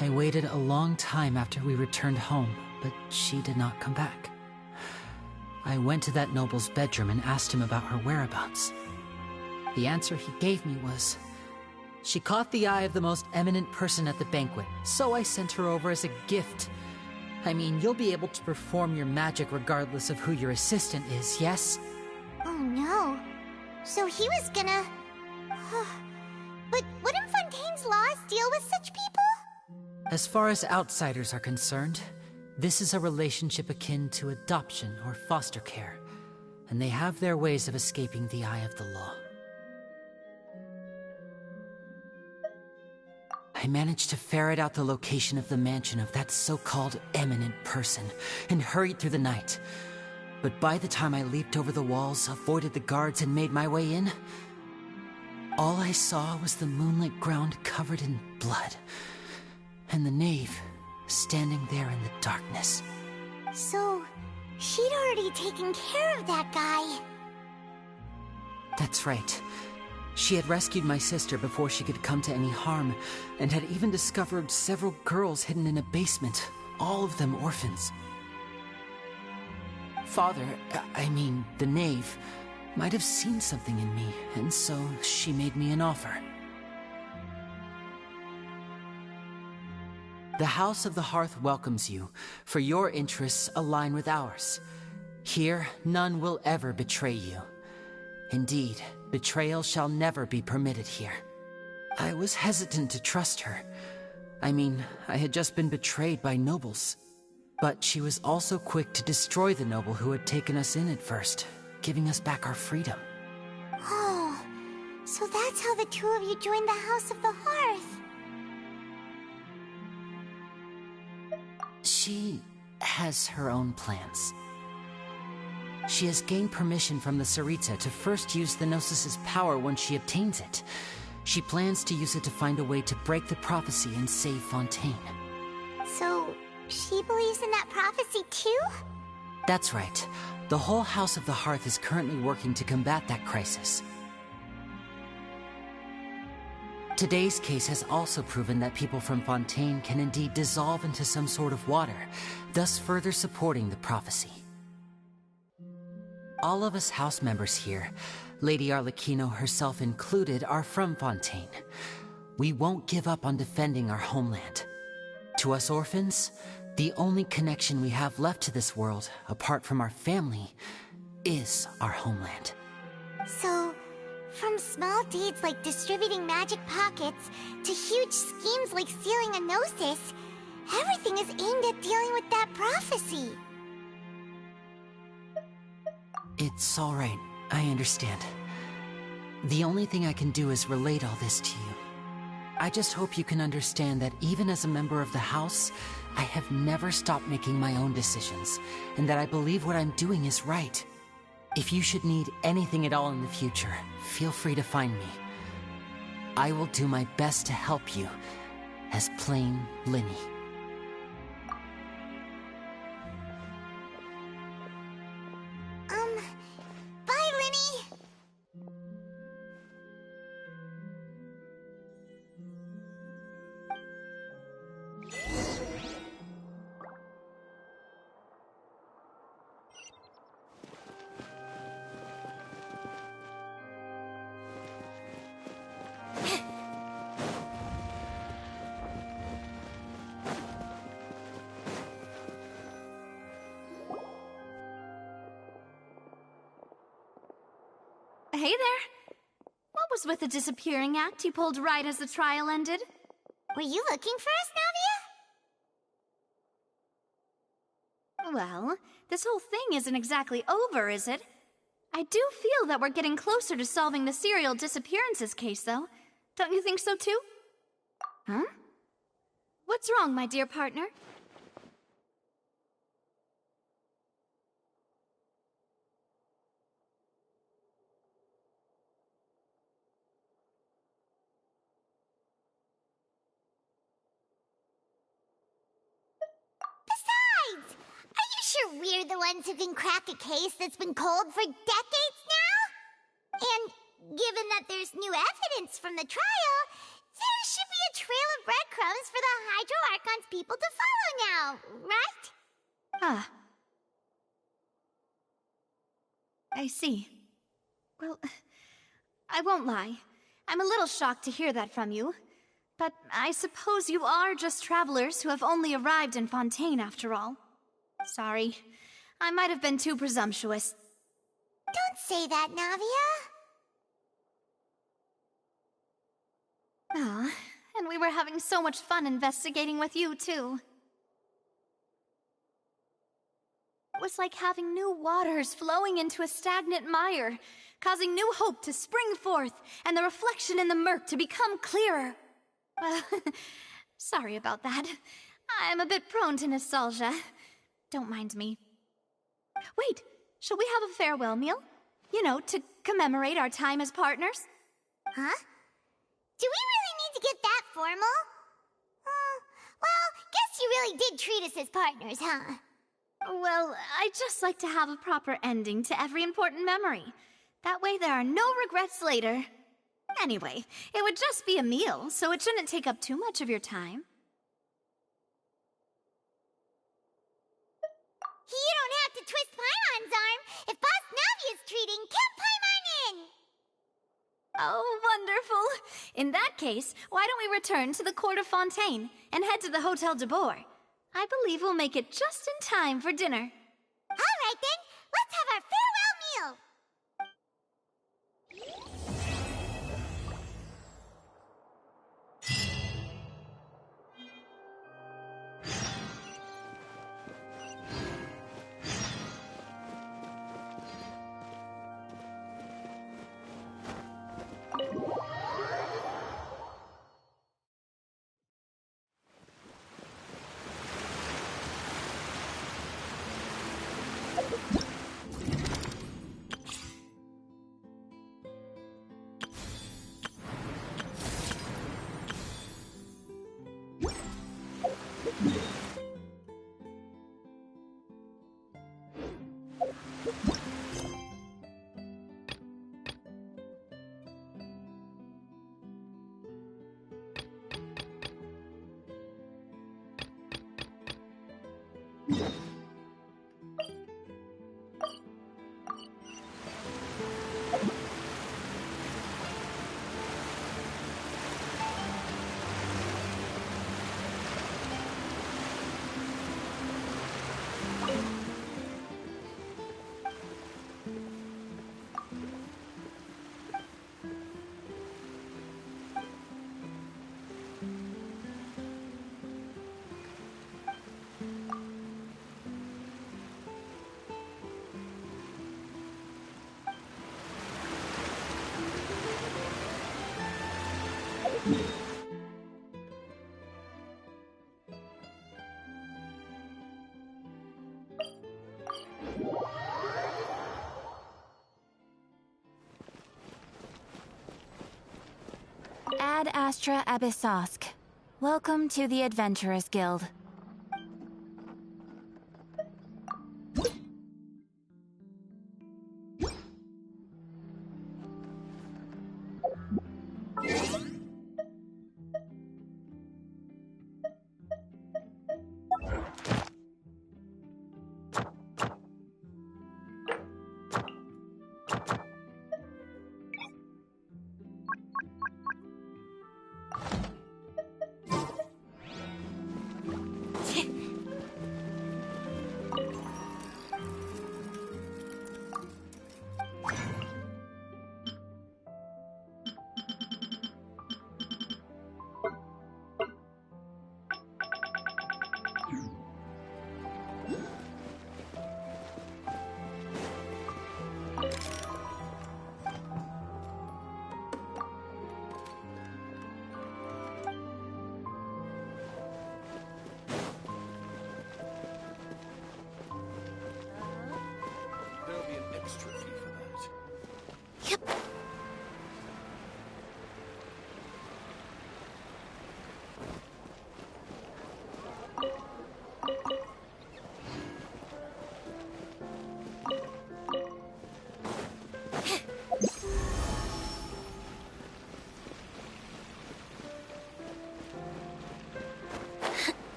I waited a long time after we returned home, but she did not come back. I went to that noble's bedroom and asked him about her whereabouts. The answer he gave me was, she caught the eye of the most eminent person at the banquet, so I sent her over as a gift. I mean, you'll be able to perform your magic regardless of who your assistant is, yes? Oh no. So he was gonna... But wouldn't Fontaine's laws deal with such people? As far as outsiders are concerned, this is a relationship akin to adoption or foster care, and they have their ways of escaping the eye of the law. I managed to ferret out the location of the mansion of that so-called eminent person and hurried through the night. But by the time I leaped over the walls, avoided the guards, and made my way in, all I saw was the moonlit ground covered in blood, and the knave standing there in the darkness. So, she'd already taken care of that guy. That's right. She had rescued my sister before she could come to any harm, and had even discovered several girls hidden in a basement, all of them orphans. Father, I mean, the knave, might have seen something in me, and so she made me an offer. The House of the Hearth welcomes you, for your interests align with ours. Here, none will ever betray you. Indeed, betrayal shall never be permitted here. I was hesitant to trust her. I mean, I had just been betrayed by nobles. But she was also quick to destroy the noble who had taken us in at first, giving us back our freedom. Oh, so that's how the two of you joined the House of the Hearth. She has her own plans. She has gained permission from the Sarita to first use the Gnosis' power when she obtains it. She plans to use it to find a way to break the prophecy and save Fontaine. So, she believes in that prophecy too? That's right. The whole House of the Hearth is currently working to combat that crisis. Today's case has also proven that people from Fontaine can indeed dissolve into some sort of water, thus further supporting the prophecy. All of us house members here, Lady Arlecchino herself included, are from Fontaine. We won't give up on defending our homeland. To us orphans, the only connection we have left to this world, apart from our family, is our homeland. So, from small deeds like distributing magic pockets to huge schemes like stealing a Gnosis, everything is aimed at dealing with that prophecy. It's all right. I understand. The only thing I can do is relate all this to you. I just hope you can understand that even as a member of the House, I have never stopped making my own decisions, and that I believe what I'm doing is right. If you should need anything at all in the future, feel free to find me. I will do my best to help you, as plain Linny. Bye, Linny! Hey there. What was with the disappearing act you pulled right as the trial ended? Were you looking for us, Navia? Well, this whole thing isn't exactly over, is it? I do feel that we're getting closer to solving the serial disappearances case, though. Don't you think so, too? Huh? What's wrong, my dear partner? Besides, are you sure we're the ones who can crack a case that's been cold for decades now? And given that there's new evidence from the trial, there should be a trail of breadcrumbs for the Hydro Archon's people to follow now, right? Ah. I see. Well, I won't lie. I'm a little shocked to hear that from you. But I suppose you are just travelers who have only arrived in Fontaine after all. Sorry. I might have been too presumptuous. Don't say that, Navia. Ah, and we were having so much fun investigating with you, too. It was like having new waters flowing into a stagnant mire, causing new hope to spring forth, and the reflection in the murk to become clearer. Sorry about that. I'm a bit prone to nostalgia. Don't mind me. Wait, shall we have a farewell meal? You know, to commemorate our time as partners? Huh? Do we really need to get that formal? Well, guess you really did treat us as partners, huh? Well, I'd just like to have a proper ending to every important memory. That way there are no regrets later. Anyway, it would just be a meal, so it shouldn't take up too much of your time. You don't have to twist Paimon's arm. If Boss Navia's treating, count Paimon in! Oh, wonderful. In that case, why don't we return to the Court of Fontaine and head to the Hotel de Boer? I believe we'll make it just in time for dinner. All right then, let's have our farewell meal! Ad Astra Abyssosk. Welcome to the Adventurers Guild.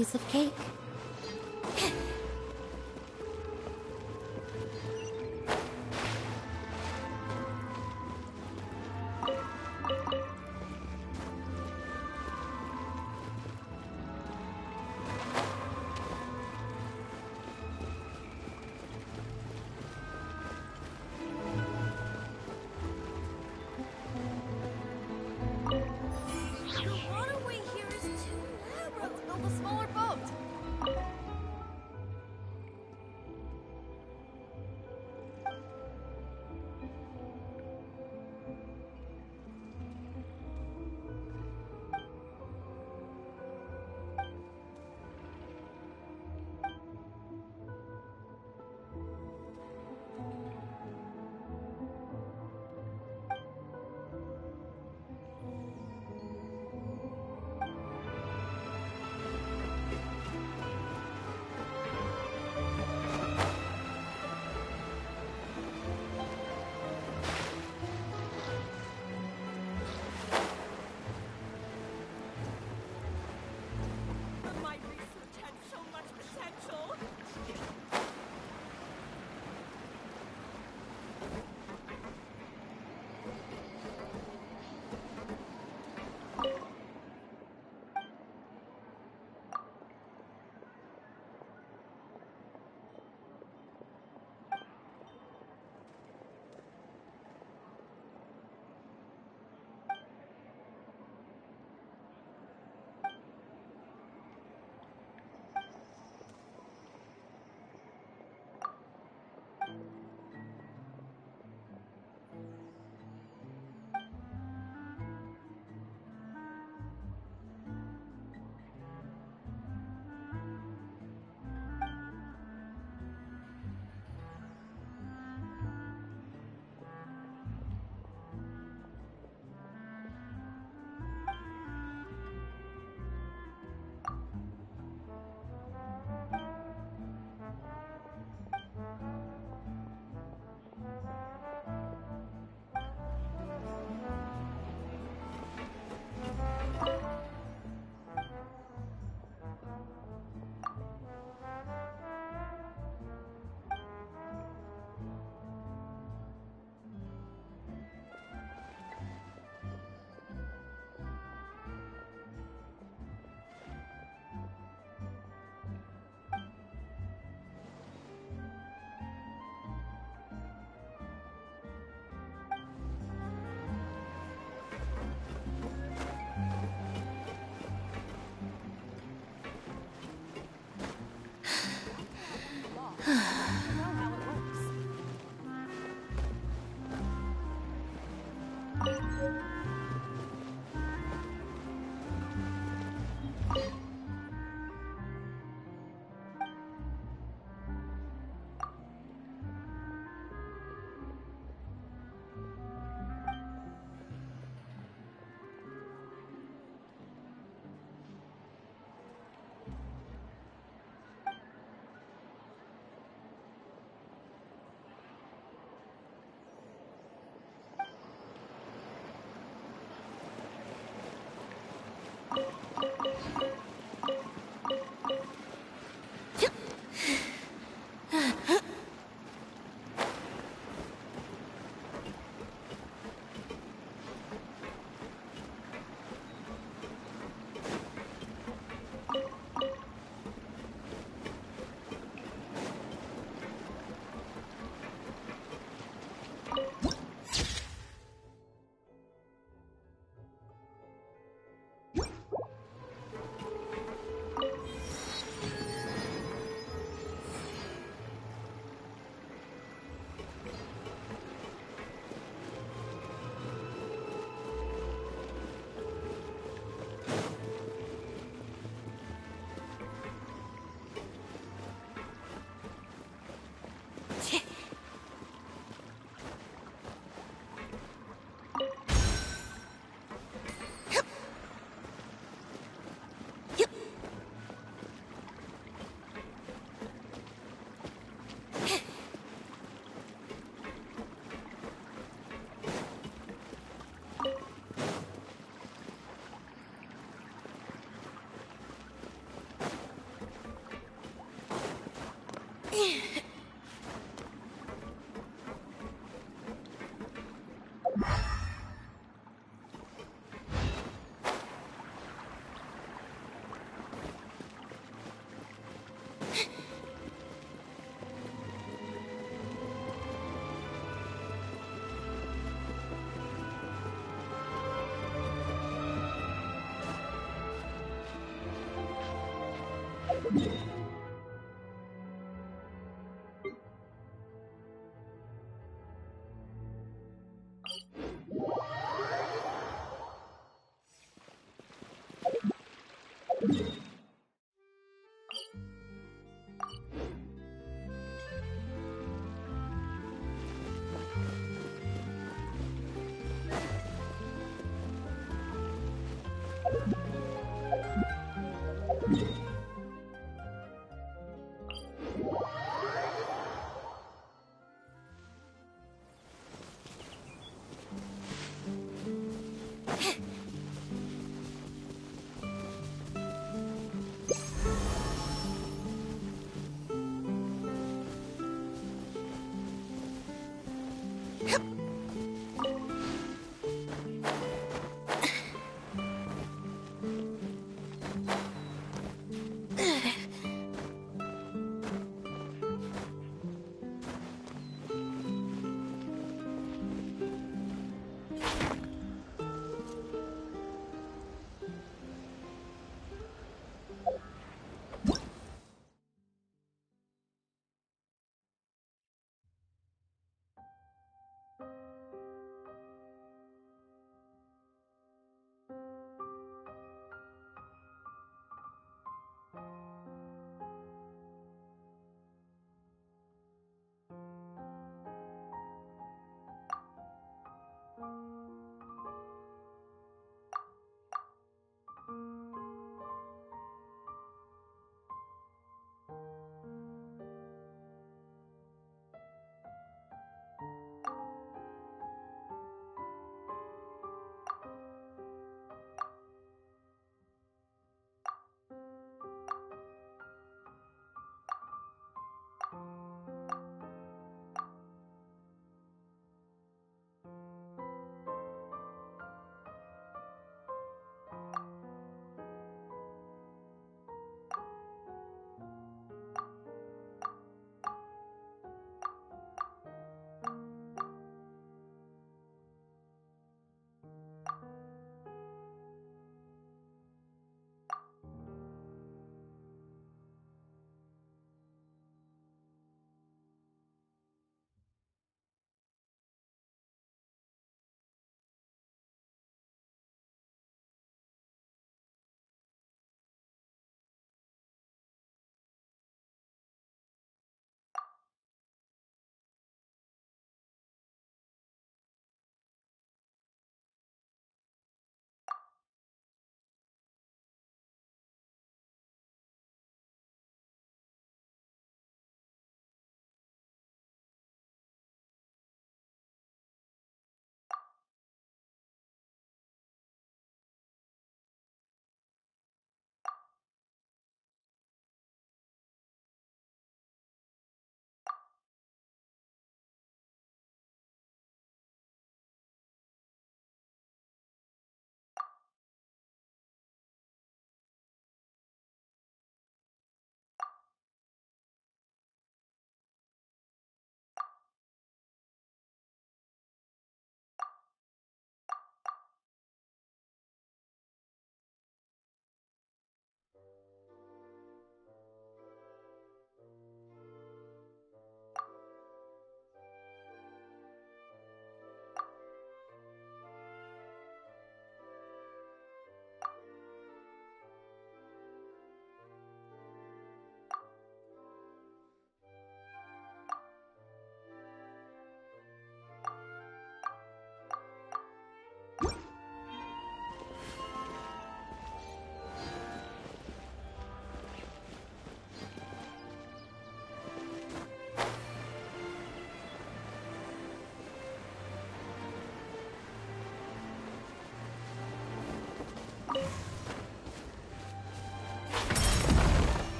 piece of cake. The waterway here is too narrow. Let's build a smaller boat.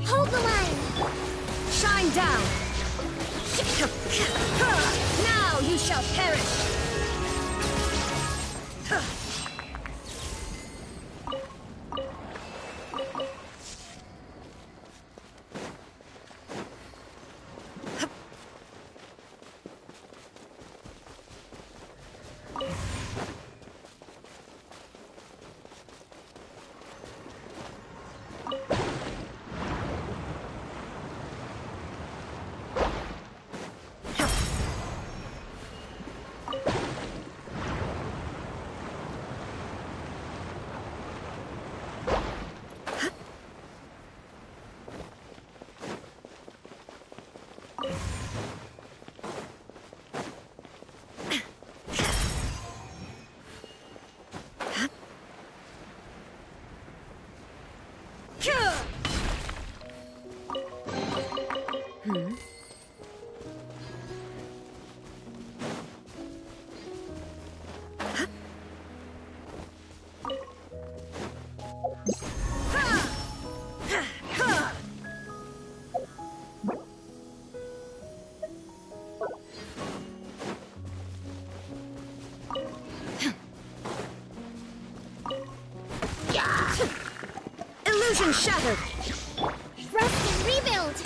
Hold the line! Shine down! Now you shall perish! Illusion shattered! Rest and rebuild!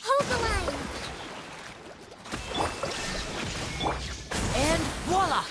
Hold the line! And voila!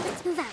Let's move out.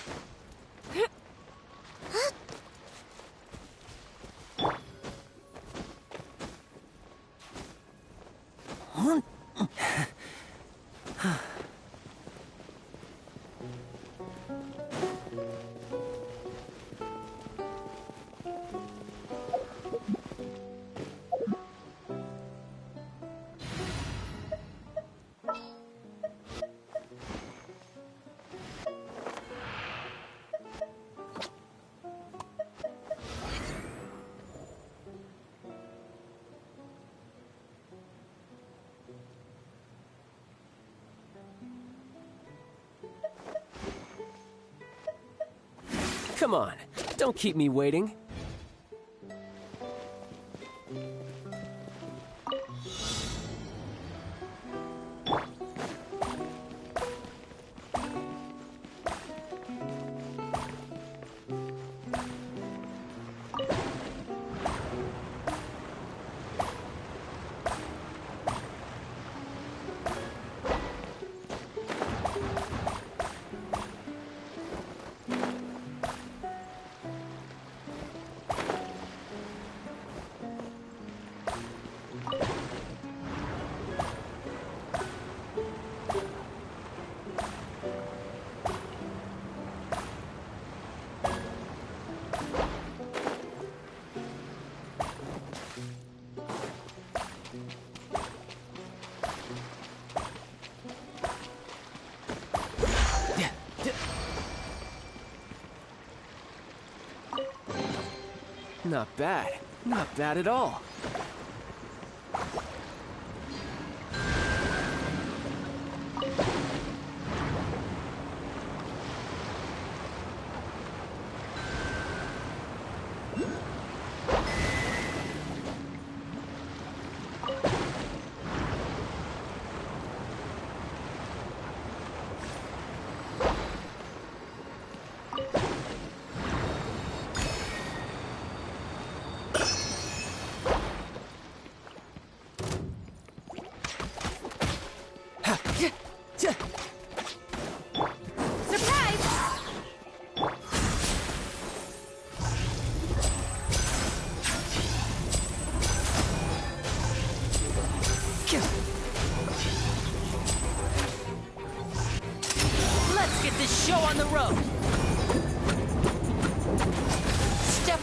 Come on, don't keep me waiting. Not bad. Not bad at all.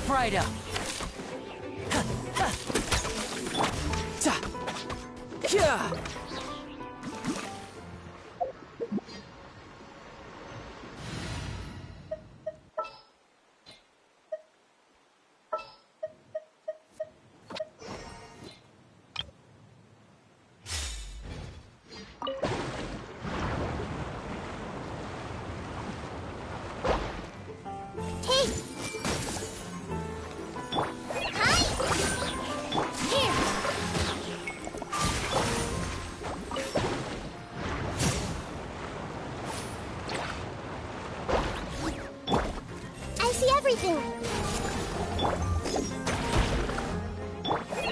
Step right up. Yeah. I see everything.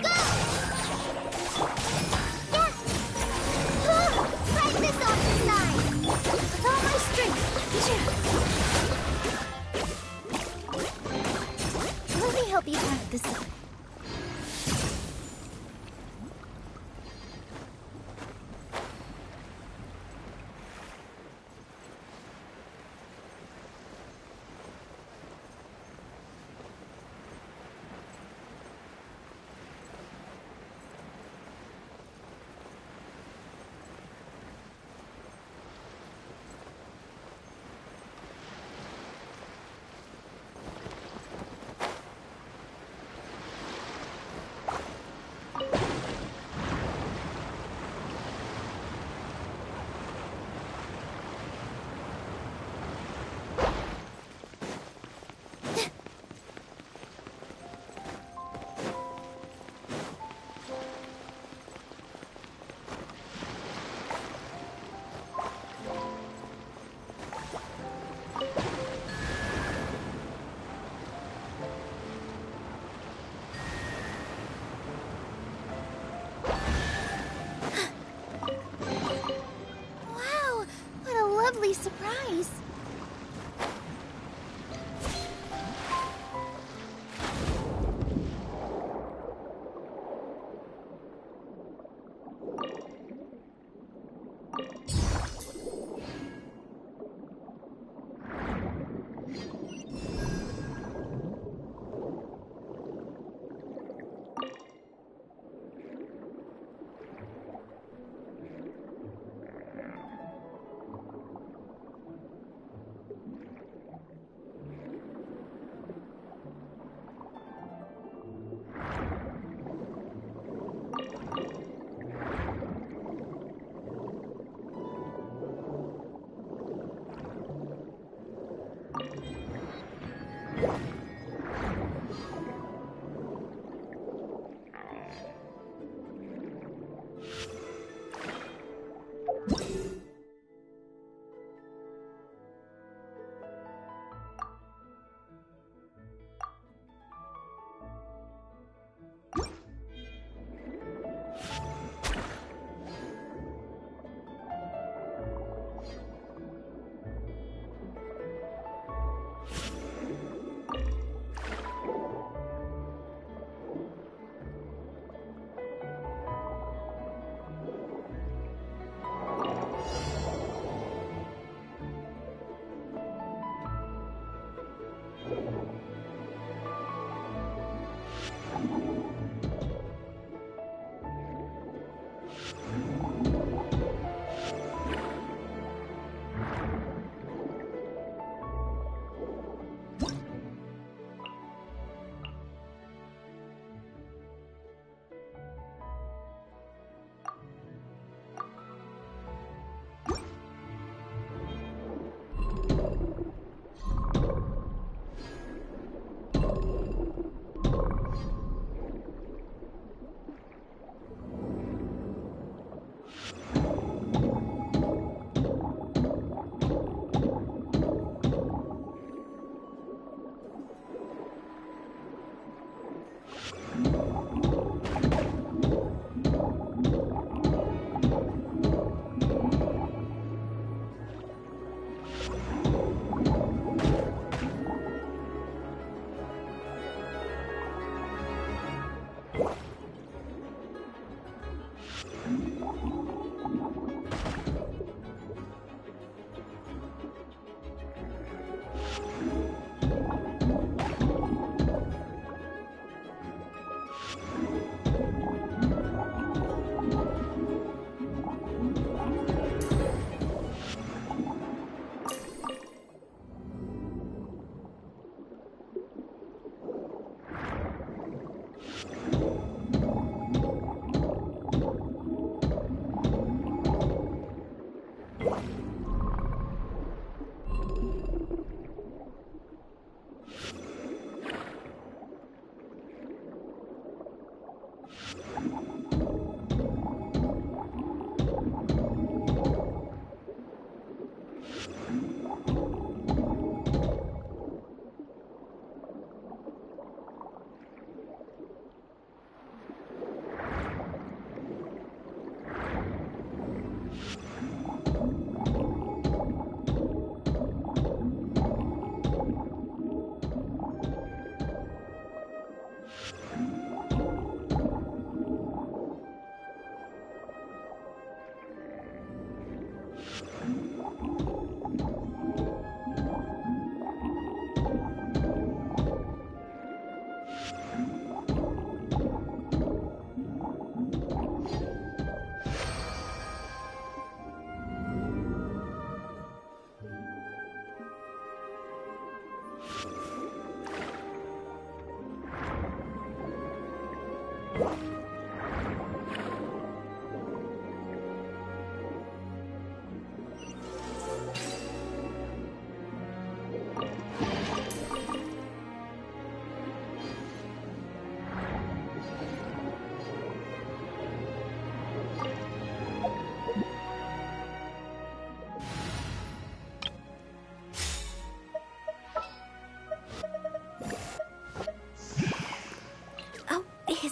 Go! Yeah! Right this off the side! With all my strength! Let me help you out this side. Wow, what a lovely surprise.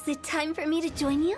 Is it time for me to join you?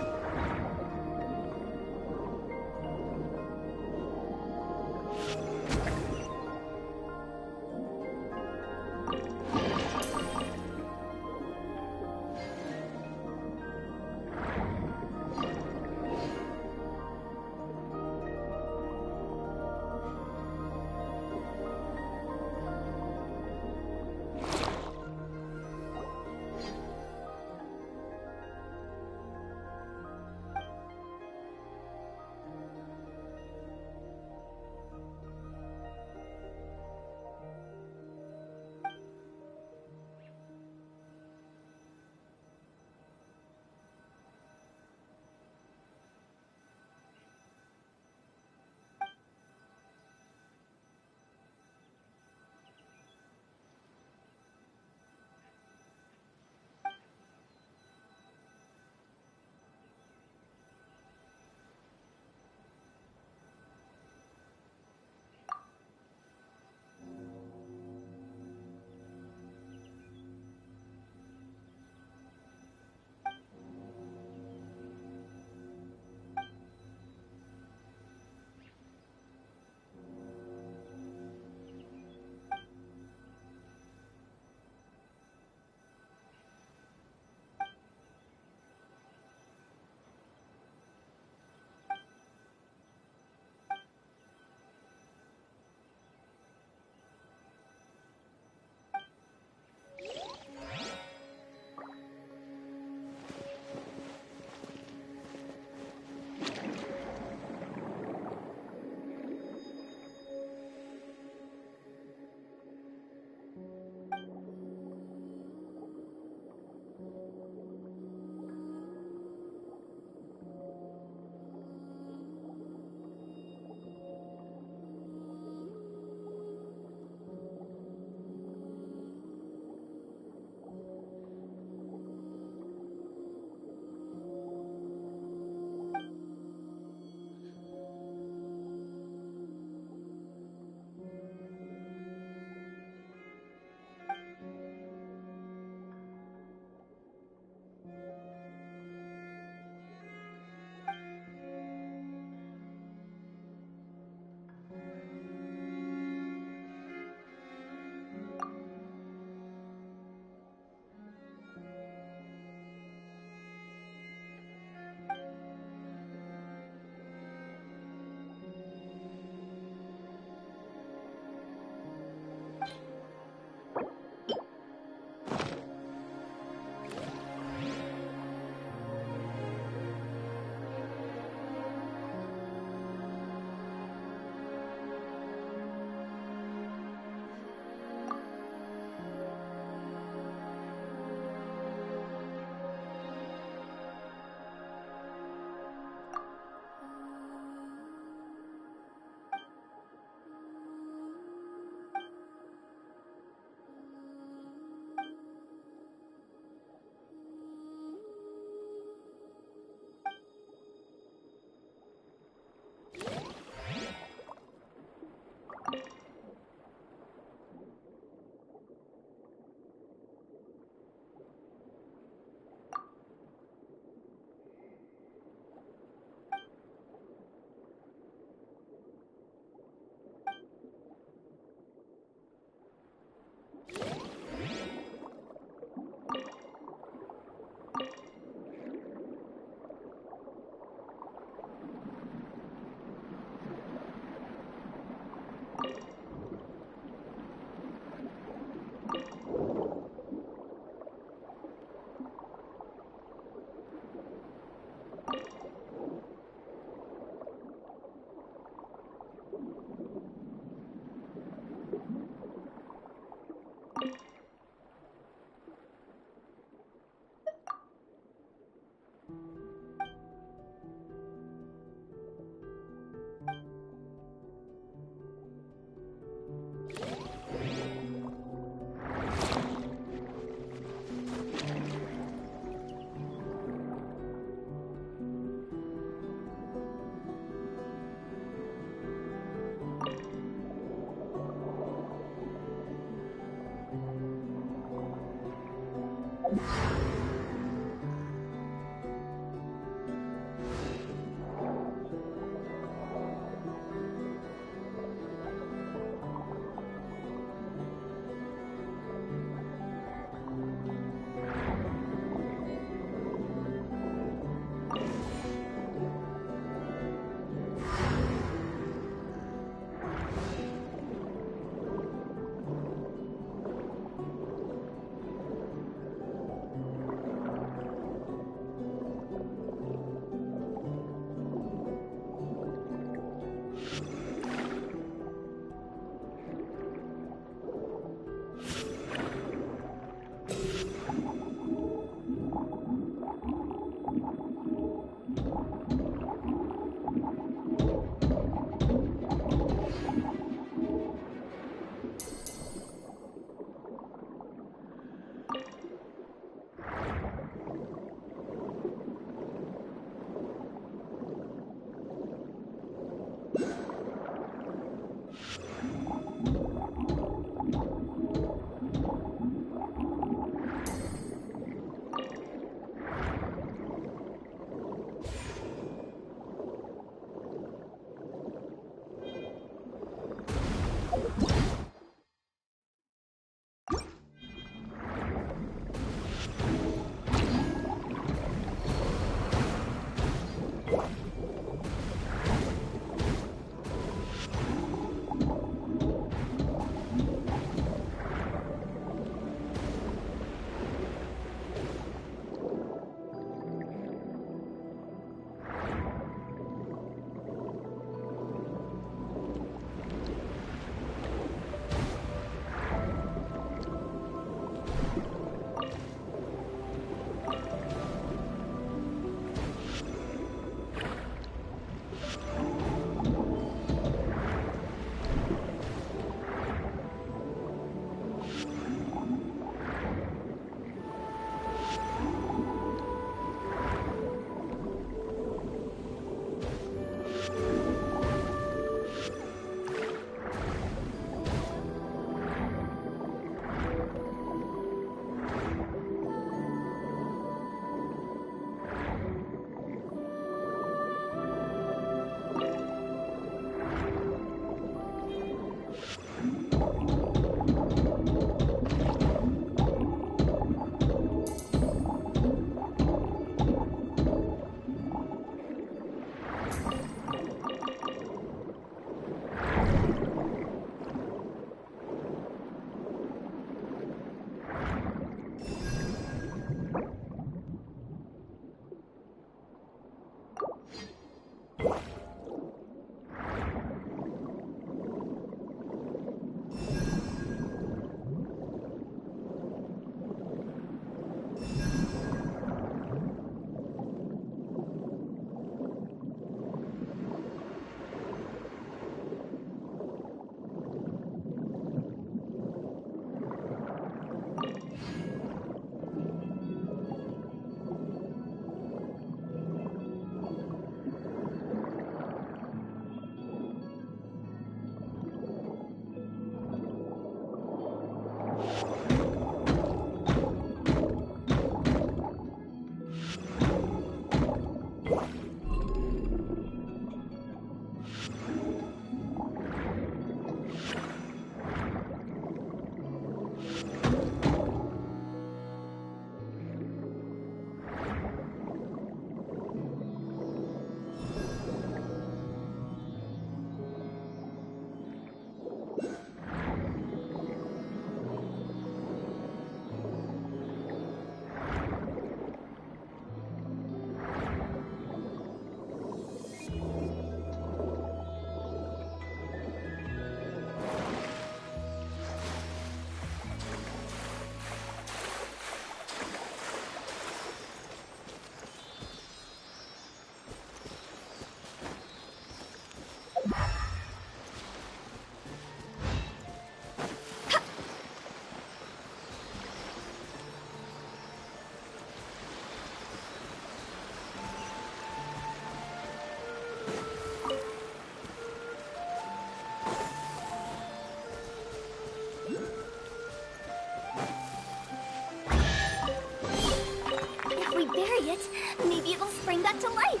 it. Maybe it'll spring back to life.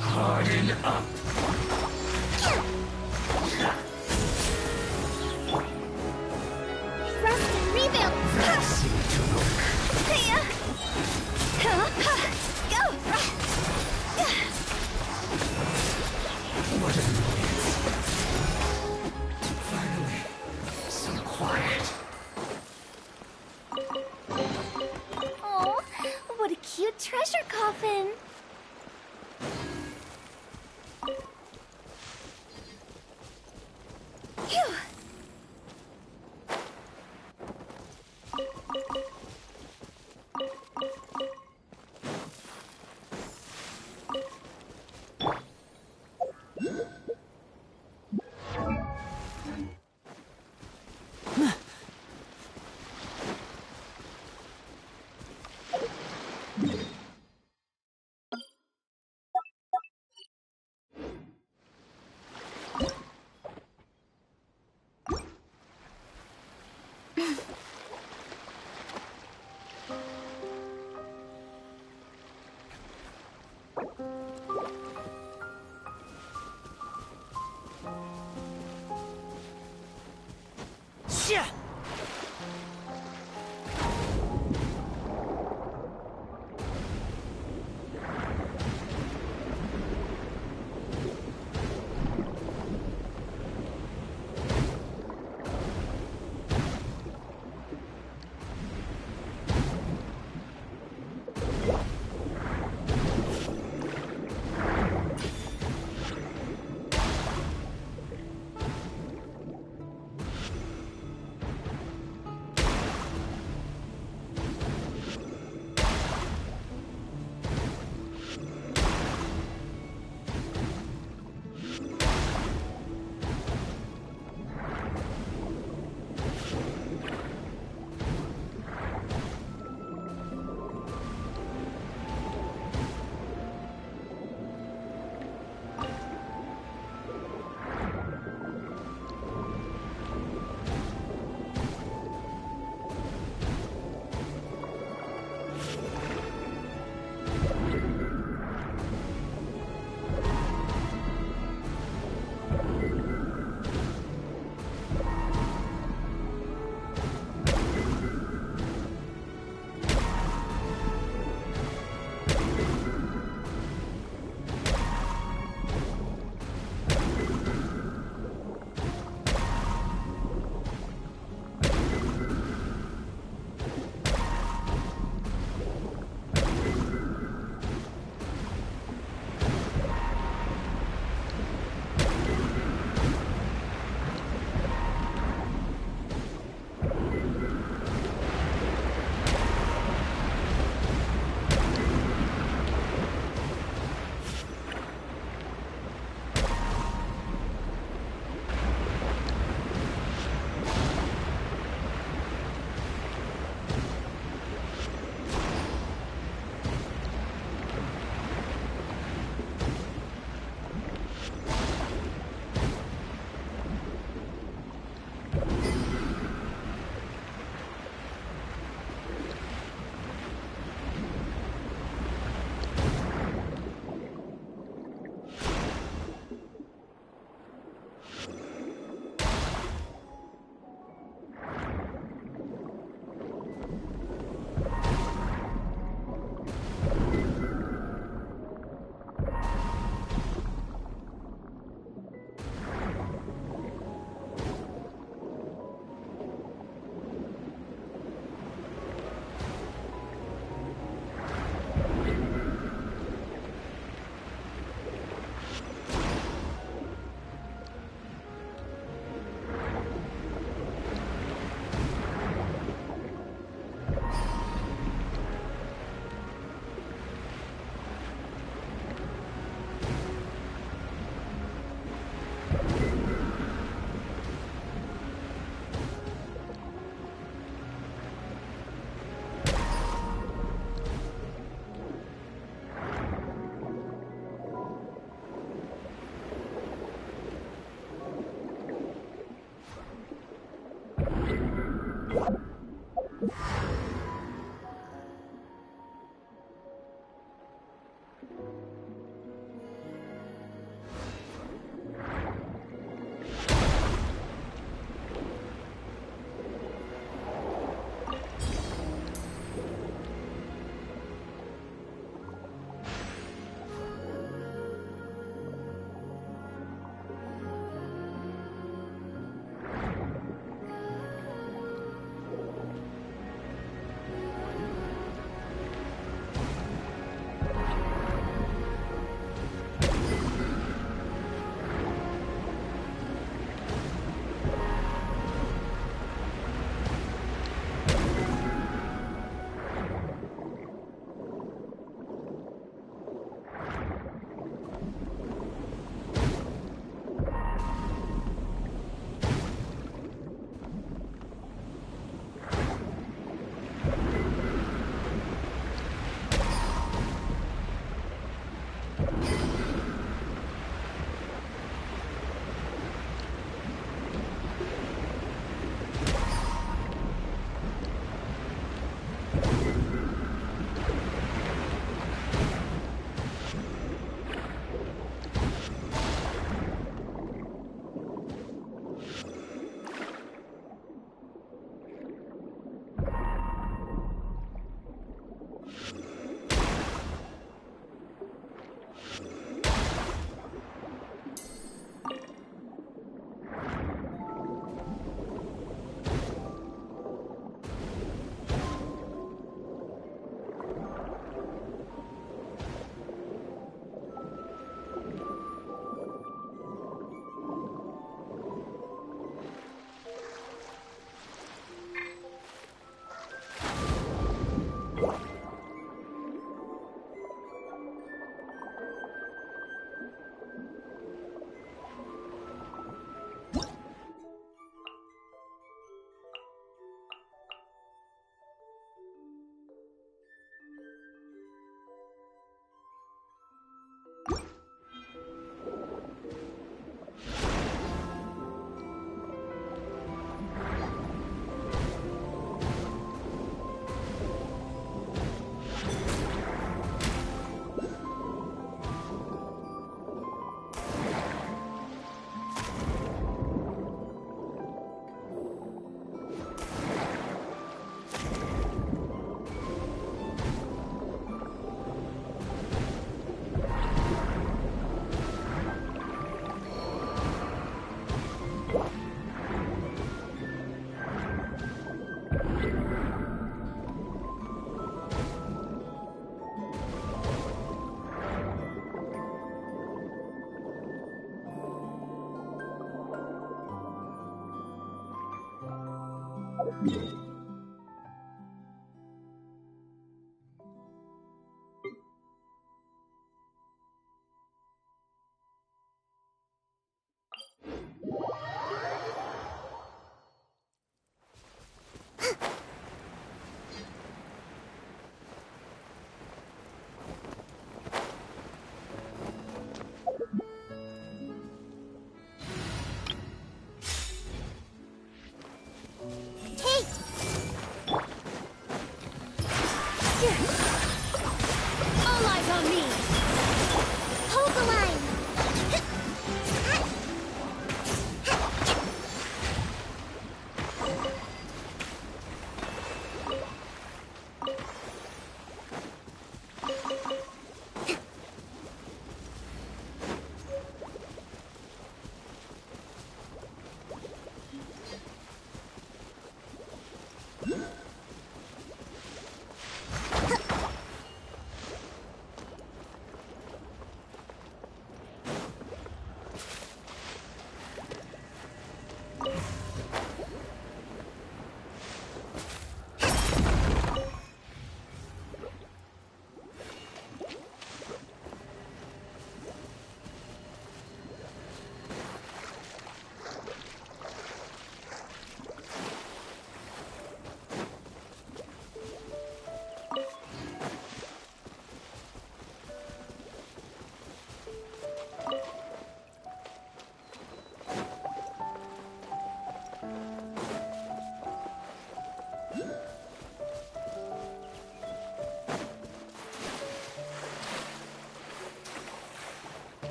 Harden up. Rest and rebuild. Go. What annoyance. Finally, some quiet. Oh, what a cute treasure coffin. Phew.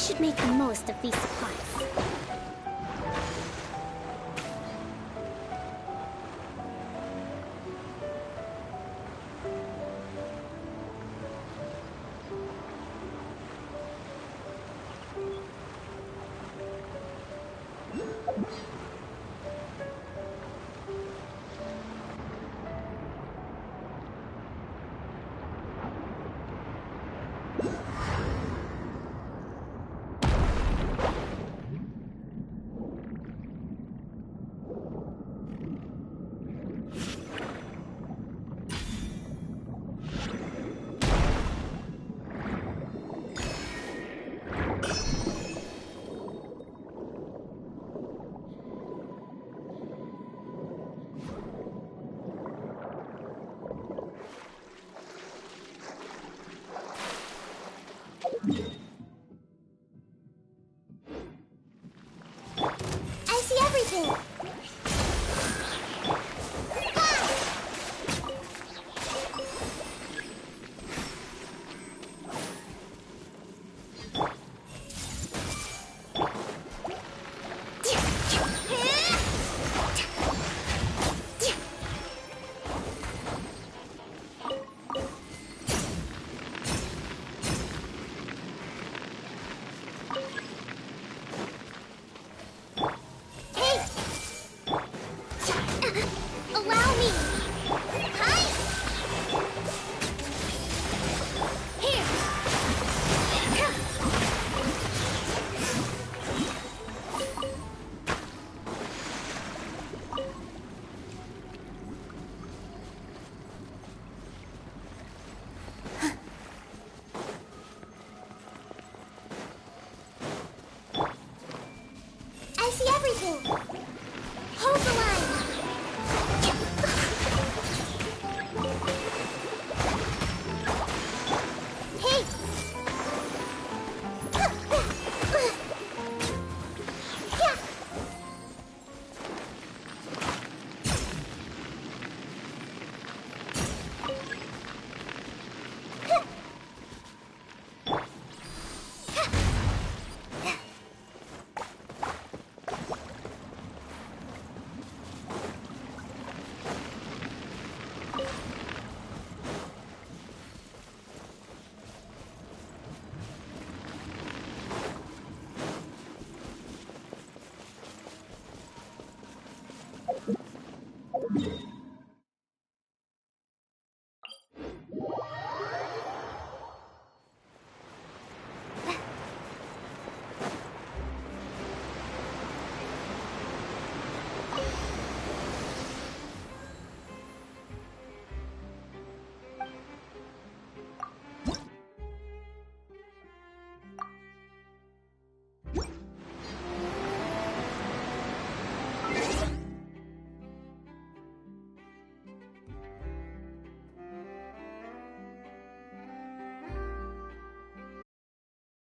should make the most of these supplies.